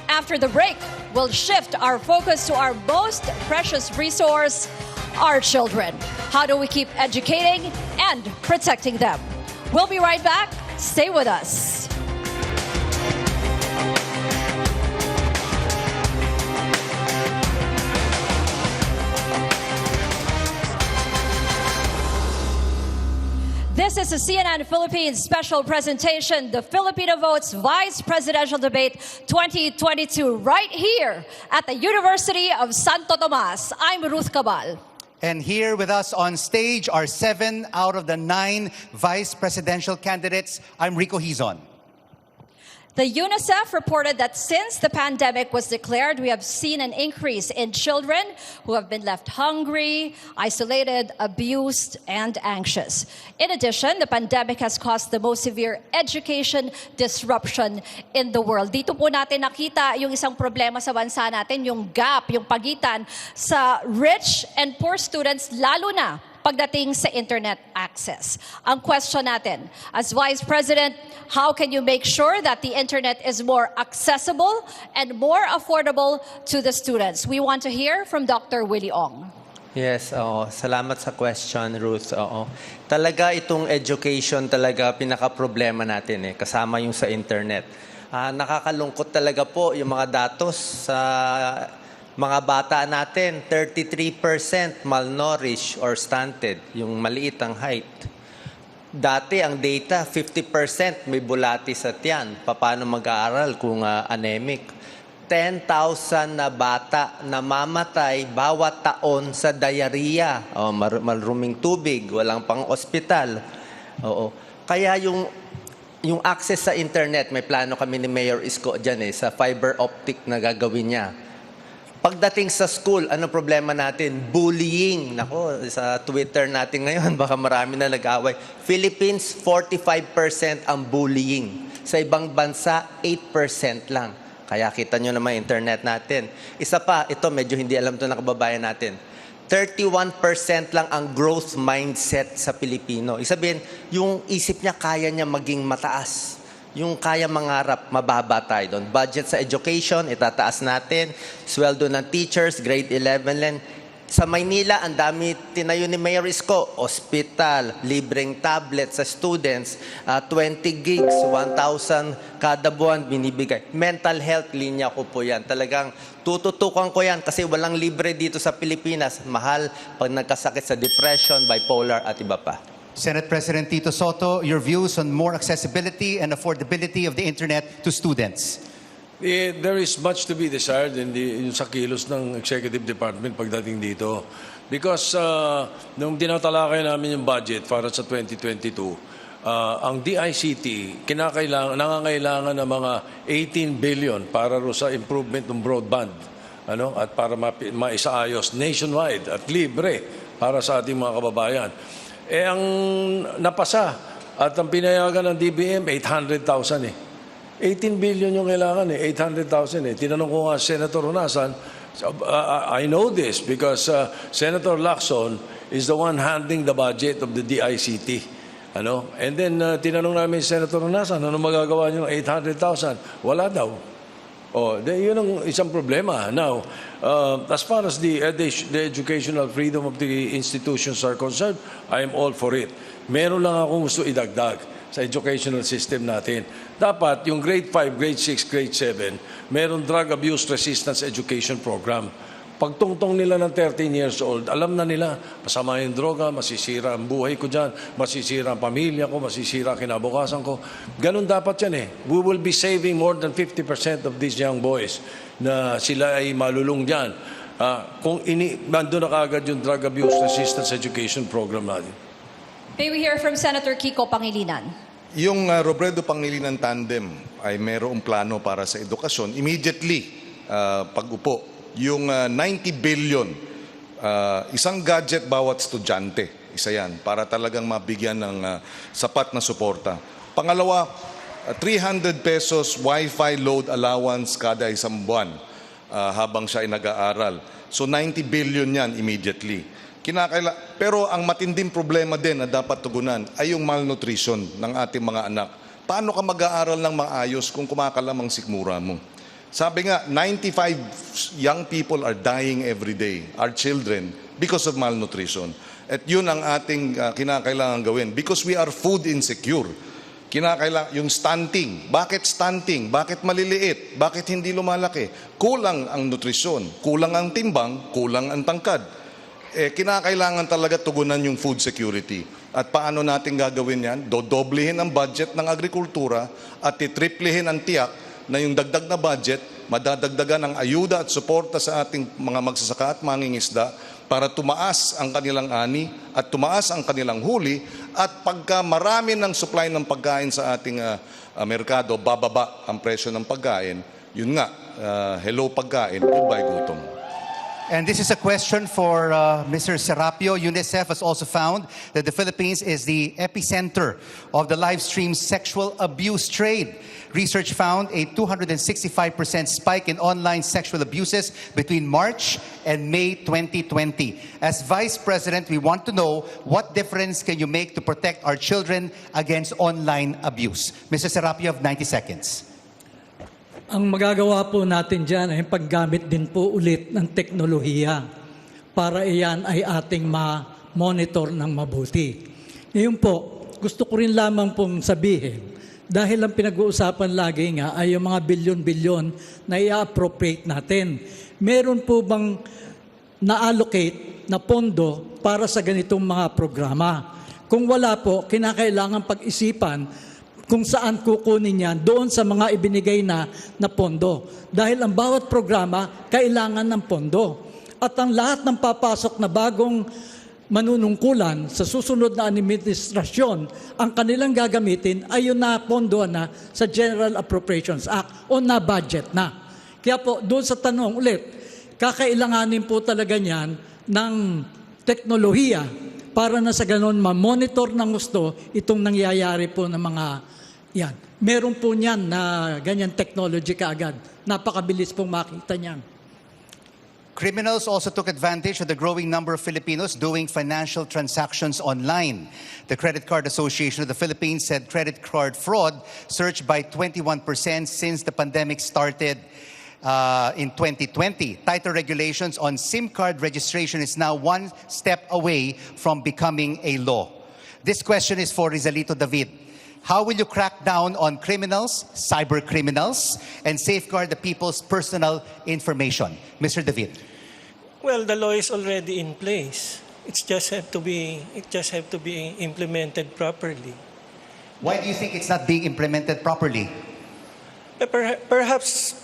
After the break, we'll shift our focus to our most precious resource, our children. How do we keep educating and protecting them? We'll be right back. Stay with us. This is a CNN Philippines special presentation, the Filipino Votes Vice Presidential Debate 2022, right here at the University of Santo Tomas. I'm Ruth Cabal. And here with us on stage are 7 out of the 9 vice presidential candidates. I'm Rico Hizon. The UNICEF reported that since the pandemic was declared, we have seen an increase in children who have been left hungry, isolated, abused, and anxious. In addition, the pandemic has caused the most severe education disruption in the world. Dito po natin nakita yung isang problema sa bansa natin, yung gap, yung pagitan sa rich and poor students, lalo na pagdating sa internet access. Ang question natin, as Vice President, how can you make sure that the internet is more accessible and more affordable to the students? We want to hear from Dr. Willie Ong. Yes, salamat sa question, Ruth. Talaga itong education talaga pinaka-problema natin kasama yung sa internet. Nakakalungkot talaga po yung mga datos sa mga bata natin, 33% malnourished or stunted, yung maliit ang height. Dati ang data, 50% may bulati sa tiyan. Paano mag-aaral kung anemic? 10,000 na bata namamatay bawat taon sa diarrhea. Maruming tubig, walang pang ospital. Kaya yung access sa internet, may plano kami ni Mayor Isko dyan sa fiber optic na gagawin niya. Pagdating sa school, ano problema natin? Bullying. Nako, sa Twitter natin ngayon, baka marami na nag-away. Philippines, 45% ang bullying. Sa ibang bansa, 8% lang. Kaya kita nyo naman internet natin. Isa pa, ito medyo hindi alam ito ng kababayan natin. 31% lang ang growth mindset sa Pilipino. Isabihin, yung isip niya, kaya niya maging mataas. Yung kaya mangarap, mababa tayo doon. Budget sa education, itataas natin. Sweldo ng teachers, grade 11 lang. Sa Maynila, ang dami tinayo ni Mayor Isko. Hospital, libreng tablet sa students, 20 gigs, 1,000 kada buwan binibigay. Mental health, linya ko po yan. Talagang tututukan ko yan kasi walang libre dito sa Pilipinas. Mahal pag nagkasakit sa depression, bipolar at iba pa. Senate President Tito Soto, your views on more accessibility and affordability of the internet to students. There is much to be desired in sa kilos ng Executive Department pagdating dito. Because nung tinatalakay namin yung budget para sa 2022, ang DICT nangangailangan ng mga 18 billion para sa improvement ng broadband. At para maisaayos nationwide at libre para sa ating mga kababayan. Ang napasa at ang pinayagan ng DBM, 800,000 18 billion yung kailangan 800,000 Tinanong ko nga Senator Honasan, I know this because Senator Lacson is the one handling the budget of the DICT. And then tinanong namin Senator Honasan, ano magagawa niyo ng 800,000? Wala daw. Yun ang isang problema. Now, as far as the educational freedom of the institutions are concerned, I am all for it. Meron lang akong gusto idagdag sa educational system natin. Dapat yung grade 5, grade 6, grade 7, meron drug abuse resistance education program. Pagtungtong nila ng 13 years old, alam na nila, masama yung droga, masisira ang buhay ko dyan, masisira ang pamilya ko, masisira ang kinabukasan ko. Ganun dapat yan We will be saving more than 50% of these young boys na sila ay malulung dyan. Kung nandun na kaagad yung drug abuse resistance education program natin. May we hear from Senator Kiko Pangilinan? Yung Robredo-Pangilinan tandem ay mayroong plano para sa edukasyon. Immediately, pag-upo, yung 90 billion, isang gadget bawat estudyante. Isa yan, para talagang mabigyan ng sapat na suporta. Pangalawa, 300 pesos Wi-Fi load allowance kada isang buwan habang siya ay nag-aaral. So 90 billion yan immediately. Pero ang matinding problema din na dapat tugunan ay yung malnutrition ng ating mga anak. Paano ka mag-aaral ng maayos kung kumakalamang sikmura mo? Sabi nga, 95 young people are dying every day, our children, because of malnutrition. At yun ang ating kinakailangan gawin. Because we are food insecure. Yung stunting. Bakit stunting? Bakit maliliit? Bakit hindi lumalaki? Kulang ang nutrisyon. Kulang ang timbang. Kulang ang tangkad. kinakailangan talaga tugunan yung food security. At paano natin gagawin yan? Dodoblehin ang budget ng agrikultura at titriplihin ang tiyak na yung dagdag na budget, madadagdagan ng ayuda at suporta sa ating mga magsasaka at mangingisda para tumaas ang kanilang ani at tumaas ang kanilang huli, at pagka marami ng supply ng pagkain sa ating merkado, bababa ang presyo ng pagkain. Yun nga, hello pagkain, goodbye gutom. And this is a question for Mr. Serapio. UNICEF has also found that the Philippines is the epicenter of the live stream sexual abuse trade. Research found a 265% spike in online sexual abuses between March and May 2020. As Vice President, we want to know what difference can you make to protect our children against online abuse? Mr. Serapio, of 90 seconds. Ang magagawa po natin dyan ay paggamit din po ulit ng teknolohiya para iyan ay ating ma-monitor ng mabuti. Ngayon po, gusto ko rin lamang pong sabihin, dahil ang pinag-uusapan lagi nga ay yung mga bilyon-bilyon na i-appropriate natin. Meron po bang na-allocate na pondo para sa ganitong mga programa? Kung wala po, kinakailangan pag-isipan kung saan kukunin yan doon sa mga ibinigay na pondo. Dahil ang bawat programa, kailangan ng pondo. At ang lahat ng papasok na bagong manunungkulan sa susunod na administrasyon, ang kanilang gagamitin ay yun na pondo na sa General Appropriations Act o na budget na. Kaya po, doon sa tanong ulit, kakailanganin po talaga niyan ng teknolohiya para na sa ganon ma-monitor ng gusto itong nangyayari po ng mga yan. Meron po niyan na ganyan technology kaagad. Napakabilis pong makita niyan. Criminals also took advantage of the growing number of Filipinos doing financial transactions online. The Credit Card Association of the Philippines said credit card fraud surged by 21% since the pandemic started in 2020. Tighter regulations on SIM card registration is now one step away from becoming a law. This question is for Rizalito David. How will you crack down on criminals, cyber criminals, and safeguard the people's personal information? Mr. David. Well, the law is already in place. It just have to be implemented properly. Why do you think it's not being implemented properly? Perhaps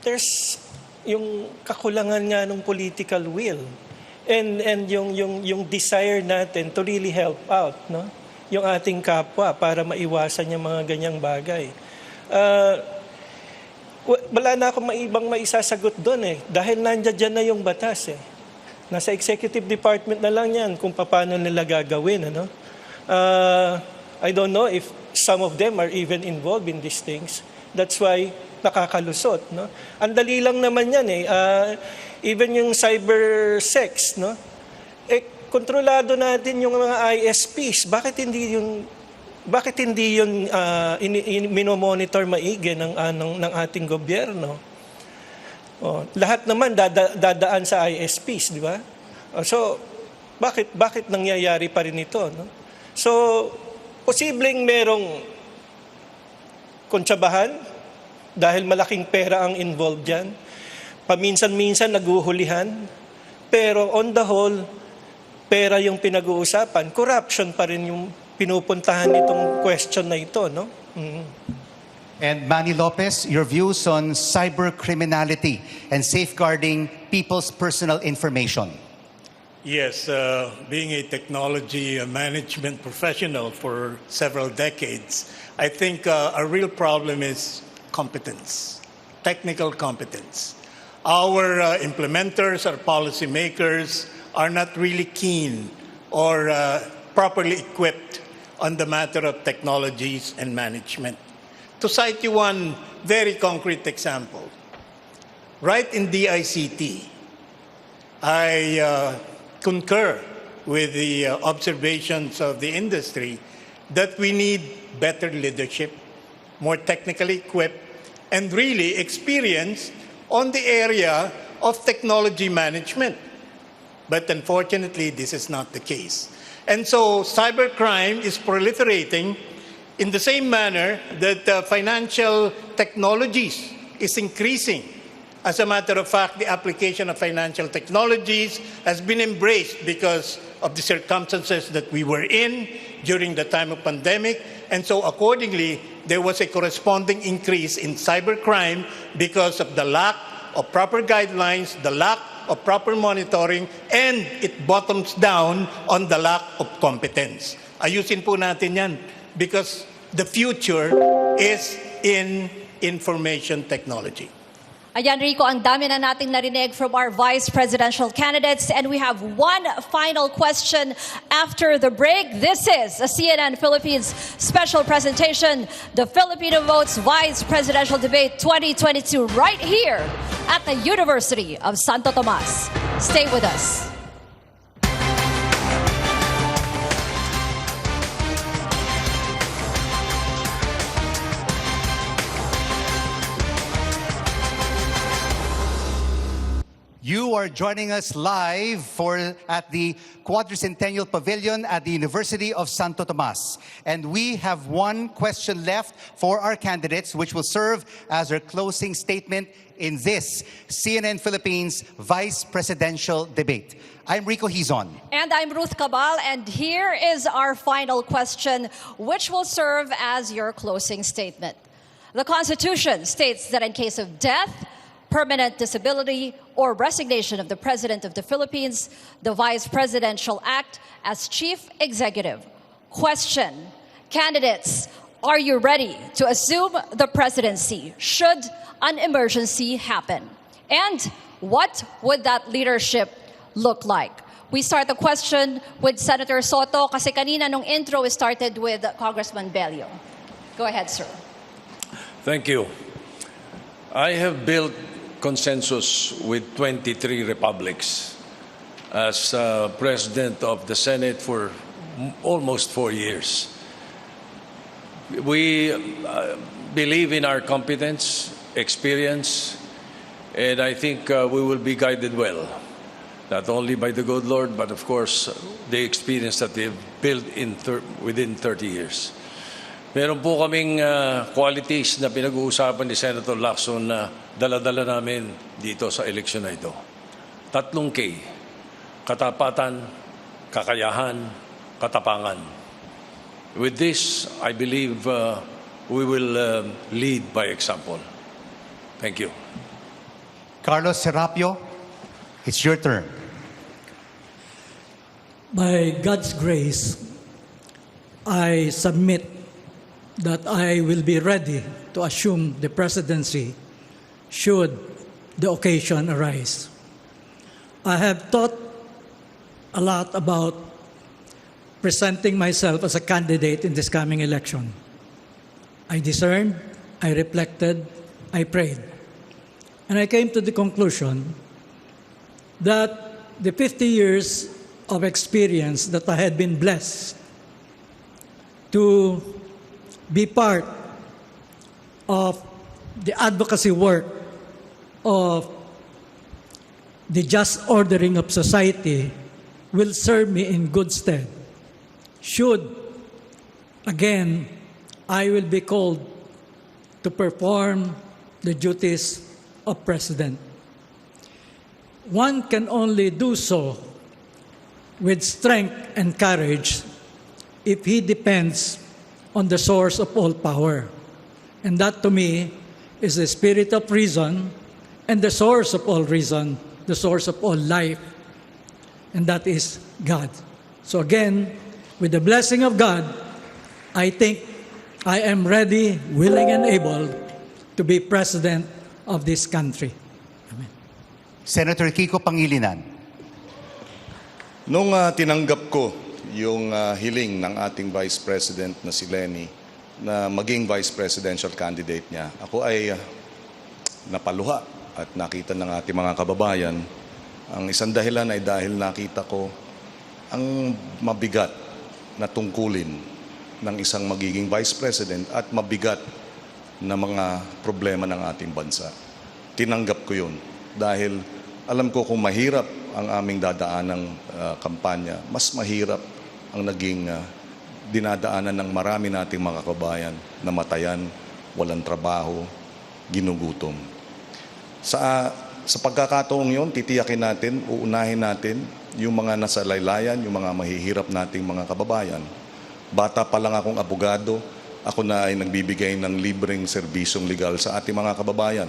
there's yung kakulangan nga ng political will and yung desire natin to really help out, no? Yung ating kapwa para maiwasan yung mga ganyang bagay. Wala na akong ibang maisasagot doon dahil nandiyan na yung batas Nasa executive department na lang yan kung paano nila gagawin. Ano? I don't know if some of them are even involved in these things. That's why nakakalusot. No? Ang dali lang naman yan even yung cyber sex, no? Kontrolado natin yung mga ISPs. Bakit hindi yun minomonitor maigi ng ating gobyerno? Lahat naman dadaan sa ISPs, di ba? So bakit nangyayari pa rin ito, no? So posibleng merong kontsabahan dahil malaking pera ang involved diyan. Paminsan-minsan naguhulihan, pero on the whole pera yung pinag-uusapan, corruption pa rin yung pinupuntahan nitong question na ito, no? And Manny Lopez, your views on cyber criminality and safeguarding people's personal information. Yes, being a technology management professional for several decades, I think a real problem is competence, technical competence. Our implementers, our policymakers are not really keen or properly equipped on the matter of technologies and management. To cite you one very concrete example, right in DICT, I concur with the observations of the industry that we need better leadership, more technically equipped, and really experienced on the area of technology management. But unfortunately, this is not the case. And so cybercrime is proliferating in the same manner that financial technologies is increasing As a matter of fact, the application of financial technologies has been embraced because of the circumstances that we were in during the time of pandemic. And so accordingly, there was a corresponding increase in cybercrime because of the lack of proper guidelines, the lack of proper monitoring, and it bottoms down on the lack of competence. Ayusin po natin yan because the future is in information technology. Ayan, Rico, ang dami na nating narinig from our vice presidential candidates. And we have one final question after the break. This is a CNN Philippines special presentation, the Filipino Votes Vice Presidential Debate 2022, right here at the University of Santo Tomas. Stay with us. You are joining us live at the Quadricentennial Pavilion at the University of Santo Tomas. And we have one question left for our candidates, which will serve as our closing statement in this CNN Philippines Vice Presidential Debate. I'm Rico Hizon. And I'm Ruth Cabal, and here is our final question, which will serve as your closing statement. The Constitution states that in case of death, permanent disability, or resignation of the President of the Philippines, the Vice President shall act as Chief Executive. Question: candidates, are you ready to assume the presidency should an emergency happen? And what would that leadership look like? We start the question with Senator Soto kasi kanina nung intro we started with Congressman Bello. Go ahead, sir. Thank you. I have built consensus with 23 republics as President of the Senate for almost 4 years. We believe in our competence, experience, and I think we will be guided well, not only by the good Lord, but of course the experience that we've built within 30 years. Meron po kaming qualities na pinag-uusapan ni Senator Lacson na dala-dala namin dito sa eleksyon na ito. 3 K. Katapatan, kakayahan, katapangan. With this, I believe we will lead by example. Thank you. Carlos Serapio, it's your turn. By God's grace, I submit that I will be ready to assume the presidency should the occasion arise. I have thought a lot about presenting myself as a candidate in this coming election. I discerned, I reflected, I prayed. And I came to the conclusion that the 50 years of experience that I had been blessed to be part of the advocacy work of the just ordering of society will serve me in good stead. Should, again, I will be called to perform the duties of President. One can only do so with strength and courage if he depends on the source of all power. And that to me is the spirit of reason and the source of all reason, the source of all life, and that is God. So again, with the blessing of God, I think I am ready, willing, and able to be president of this country. Amen. Senator Kiko Pangilinan. Nung tinanggap ko yung hiling ng ating Vice President na si Lenny na maging Vice Presidential candidate niya, ako ay napaluha at nakita ng ating mga kababayan. Ang isang dahilan ay dahil nakita ko ang mabigat na tungkulin ng isang magiging Vice President at mabigat na mga problema ng ating bansa. Tinanggap ko yun dahil alam ko kung mahirap ang aming dadaanang kampanya, mas mahirap ang naging dinadaanan ng marami nating mga kabayan na matayan, walang trabaho, ginugutom. Sa pagkakataong yon, titiyakin natin, uunahin natin yung mga nasa laylayan, yung mga mahihirap nating mga kababayan. Bata pa lang akong abogado, ako na ay nagbibigay ng libreng serbisyong legal sa ating mga kababayan.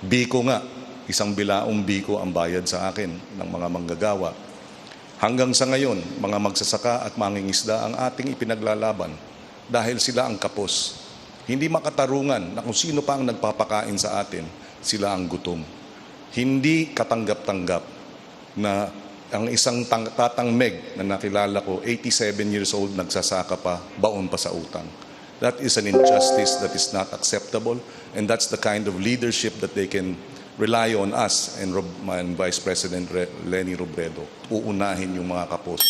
Biko nga, isang bilaong biko ang bayad sa akin ng mga manggagawa. Hanggang sa ngayon, mga magsasaka at mangingisda ang ating ipinaglalaban dahil sila ang kapos. Hindi makatarungan na kung sino pa ang nagpapakain sa atin, sila ang gutom. Hindi katanggap-tanggap na ang isang tatang Meg na nakilala ko, 87 years old, nagsasaka pa, baon pa sa utang. That is an injustice that is not acceptable, and that's the kind of leadership that they can rely on us and Vice President Leni Robredo. Uunahin yung mga kapos.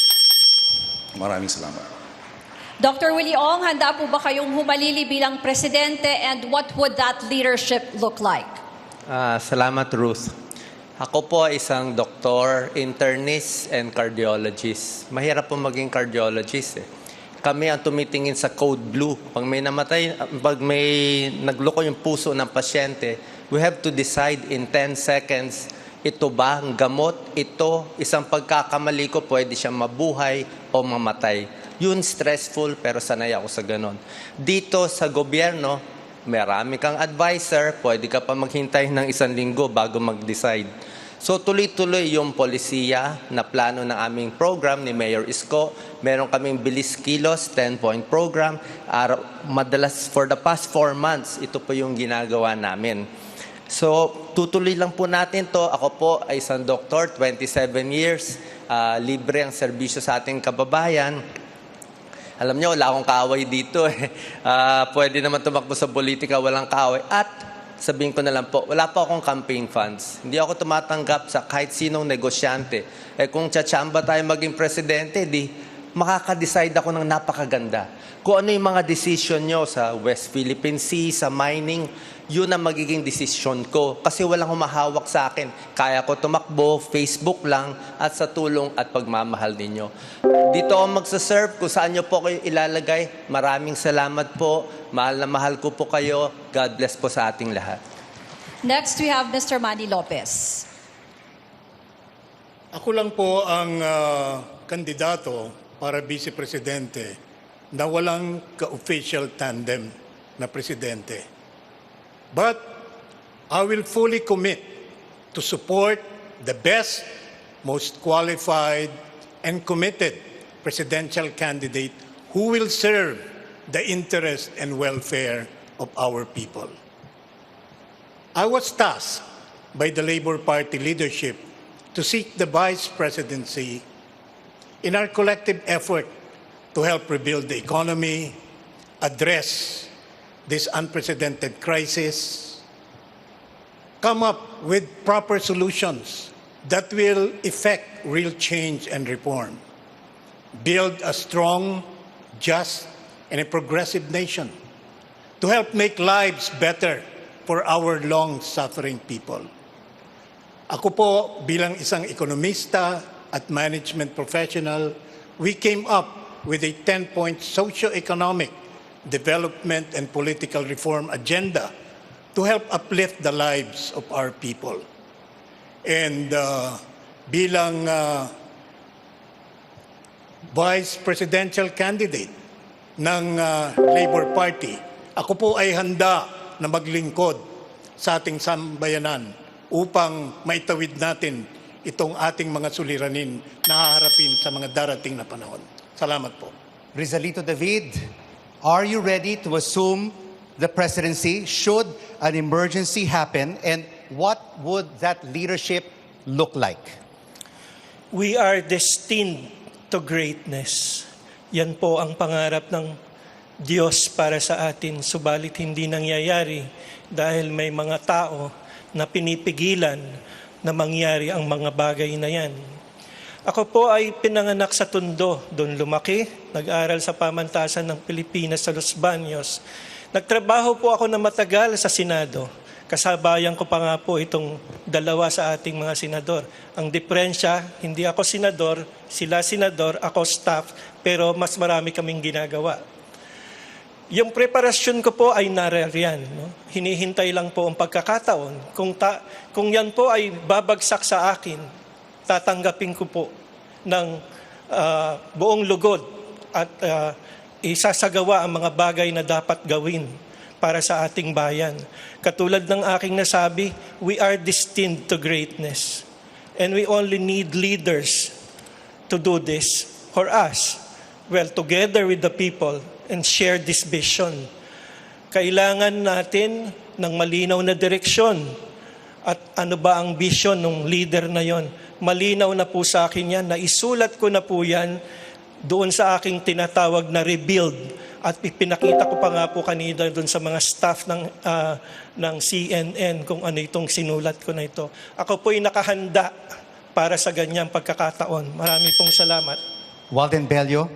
Maraming salamat. Dr. Willie Ong, handa po ba kayong humalili bilang presidente, and what would that leadership look like? Salamat, Ruth. Ako po ay isang doktor, internist, and cardiologist. Mahirap po maging cardiologist eh. Kami ang tumitingin sa code blue. Pag may namatay, pag may nagluko yung puso ng pasyente, we have to decide in 10 seconds, ito ba ang gamot? Ito, isang pagkakamali ko, pwede siyang mabuhay o mamatay. Yun stressful, pero sanay ako sa ganon. Dito sa gobyerno, marami kang advisor, pwede ka pa maghintay ng 1 linggo bago mag-decide. So tuloy-tuloy yung polisiya na plano ng aming program ni Mayor Isko. Meron kaming bilis kilos, 10-point program. Madalas for the past 4 months, ito po yung ginagawa namin. So tutuloy lang po natin to. Ako po ay isang doktor, 27 years. Libre ang serbisyo sa ating kababayan. Alam niyo, wala akong kaaway dito. Pwede naman tumakbo sa politika, walang kaaway. At sabihin ko na lang po, wala pa akong campaign funds. Hindi ako tumatanggap sa kahit sinong negosyante. Kung tsatsamba tayo maging presidente, di makaka-decide ako ng napakaganda. Kung ano yung mga decision nyo sa West Philippine Sea, sa mining, yun ang magiging decision ko. Kasi walang humahawak sa akin. Kaya ko tumakbo, Facebook lang, at sa tulong at pagmamahal ninyo. Dito ako magsaserve kung saan nyo po kayo ilalagay. Maraming salamat po. Mahal na mahal ko po kayo. God bless po sa ating lahat. Next, we have Mr. Manny Lopez. Ako lang po ang kandidato para Vice Presidente na walang ka-official tandem na presidente. But I will fully commit to support the best, most qualified, and committed presidential candidate who will serve the interest and welfare of our people. I was tasked by the Labour Party leadership to seek the vice presidency in our collective effort to help rebuild the economy, address this unprecedented crisis, come up with proper solutions that will effect real change and reform, build a strong, just, and a progressive nation to help make lives better for our long-suffering people. Ako po bilang isang ekonomista at management professional, we came up with a 10-point socio-economic development and political reform agenda to help uplift the lives of our people. And bilang vice presidential candidate ng Labour Party, ako po ay handa na maglingkod sa ating sambayanan upang maitawid natin itong ating mga suliranin na haharapin sa mga darating na panahon. Salamat po. Rizalito David, are you ready to assume the presidency should an emergency happen, and what would that leadership look like? We are destined to greatness. Yan po ang pangarap ng Diyos para sa atin, subalit hindi nangyayari dahil may mga tao na pinipigilan na mangyari ang mga bagay na yan. Ako po ay pinanganak sa Tondo, doon lumaki, nag-aral sa pamantasan ng Pilipinas sa Los Baños. Nagtrabaho po ako na matagal sa Senado. Kasabayan ko pa nga po itong dalawa sa ating mga senador. Ang diferensya, hindi ako senador, sila senador, ako staff, pero mas marami kaming ginagawa. Yung preparasyon ko po ay narariyan. No? Hinihintay lang po ang pagkakataon. Kung yan po ay babagsak sa akin, tatanggapin ko po ng buong lugod at isasagawa ang mga bagay na dapat gawin para sa ating bayan. Katulad ng aking nasabi, we are destined to greatness. And we only need leaders to do this for us. Well, together with the people and share this vision. Kailangan natin ng malinaw na direksyon. At ano ba ang vision ng leader na yon? Malinaw na po sa akin yan, naisulat ko na po yan doon sa aking tinatawag na rebuild. At pinakita ko pa nga po kanina doon sa mga staff ng CNN kung ano itong sinulat ko na ito. Ako po'y nakahanda para sa ganyang pagkakataon. Marami pong salamat. Walden Bello.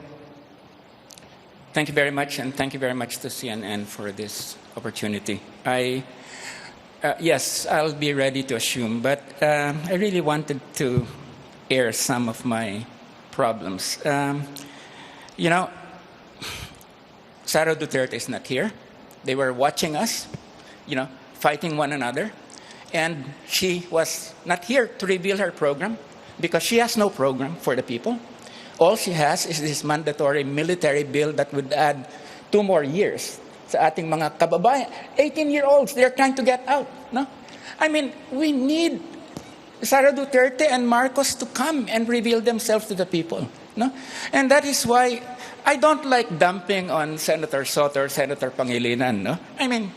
Thank you very much, and thank you very much to CNN for this opportunity. Yes, I'll be ready to assume, but I really wanted to air some of my problems. You know, Sara Duterte is not here. They were watching us, you know, fighting one another. And she was not here to reveal her program because she has no program for the people. All she has is this mandatory military bill that would add 2 more years sa ating mga kababayan. 18-year-olds, they're trying to get out. No? I mean, we need Sara Duterte and Marcos to come and reveal themselves to the people. No? And that is why I don't like dumping on Senator Soto or Senator Pangilinan. No? I mean,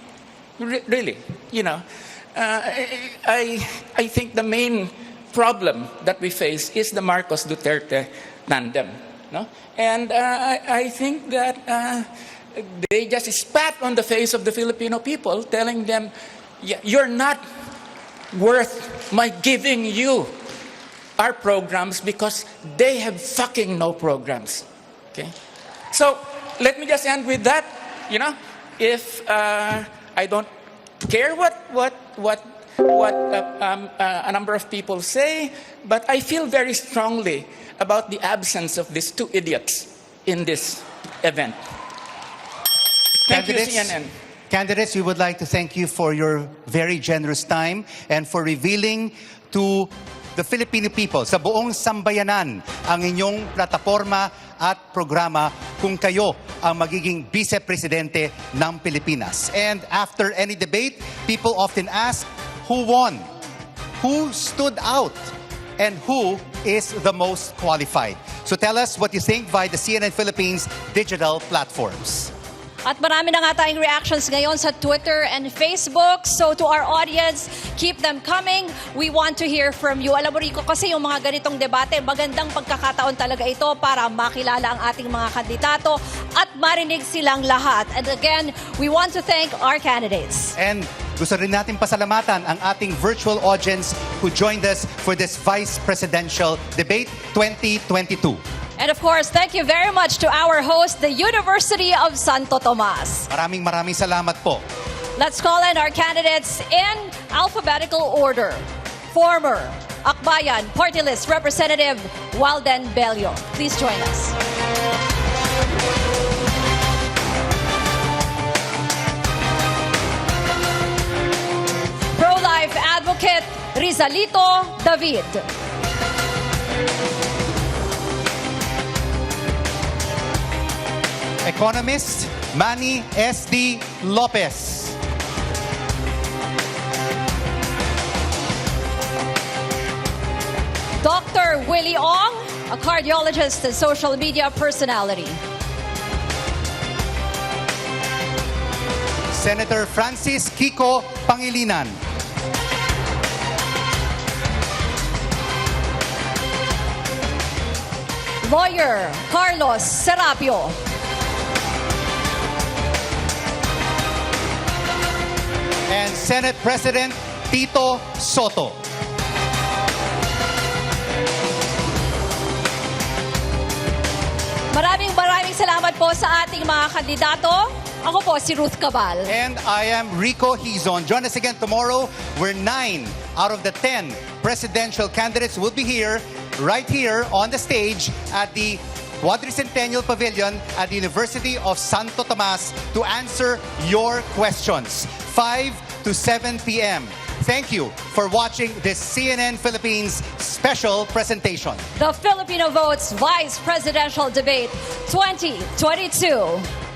really, you know, I think the main problem that we face is the Marcos-Duterte tandem. No? And I think that they just spat on the face of the Filipino people, telling them, you're not worth my giving you our programs because they have fucking no programs. Okay? So, let me just end with that. You know, if I don't care what a number of people say, but I feel very strongly about the absence of these 2 idiots in this event. Thank you, CNN. Candidates, we would like to thank you for your very generous time and for revealing to the Filipino people, sa buong sambayanan, ang inyong plataforma at programa kung kayo ang magiging vice-presidente ng Pilipinas. And after any debate, people often ask, who won? Who stood out? And who is the most qualified? So tell us what you think via the CNN Philippines digital platforms. At marami na nga tayong reactions ngayon sa Twitter and Facebook. So to our audience, keep them coming. We want to hear from you. Alam mo, Rico, kasi yung mga ganitong debate, magandang pagkakataon talaga ito para makilala ang ating mga kandidato at marinig silang lahat. And again, we want to thank our candidates. And gusto rin natin pasalamatan ang ating virtual audience who joined us for this Vice Presidential Debate 2022. And of course, thank you very much to our host, the University of Santo Tomas. Maraming salamat po. Let's call in our candidates in alphabetical order. Former Akbayan Party List Representative Walden Bello. Please join us. Pro-life advocate Rizalito David. Economist Manny S.D. Lopez. Dr. Willie Ong, a cardiologist and social media personality. Senator Francis Kiko Pangilinan. Lawyer Carlos Serapio. And Senate President Tito Soto. Maraming salamat po sa ating mga kandidato. Ako po si Ruth Cabal. And I am Rico Hizon. Join us again tomorrow where 9 out of the 10 presidential candidates will be here, right here on the stage at the Quadricentennial Pavilion at the University of Santo Tomas to answer your questions. 5 to 7 p.m. Thank you for watching this CNN Philippines special presentation. The Filipino Votes Vice Presidential Debate 2022.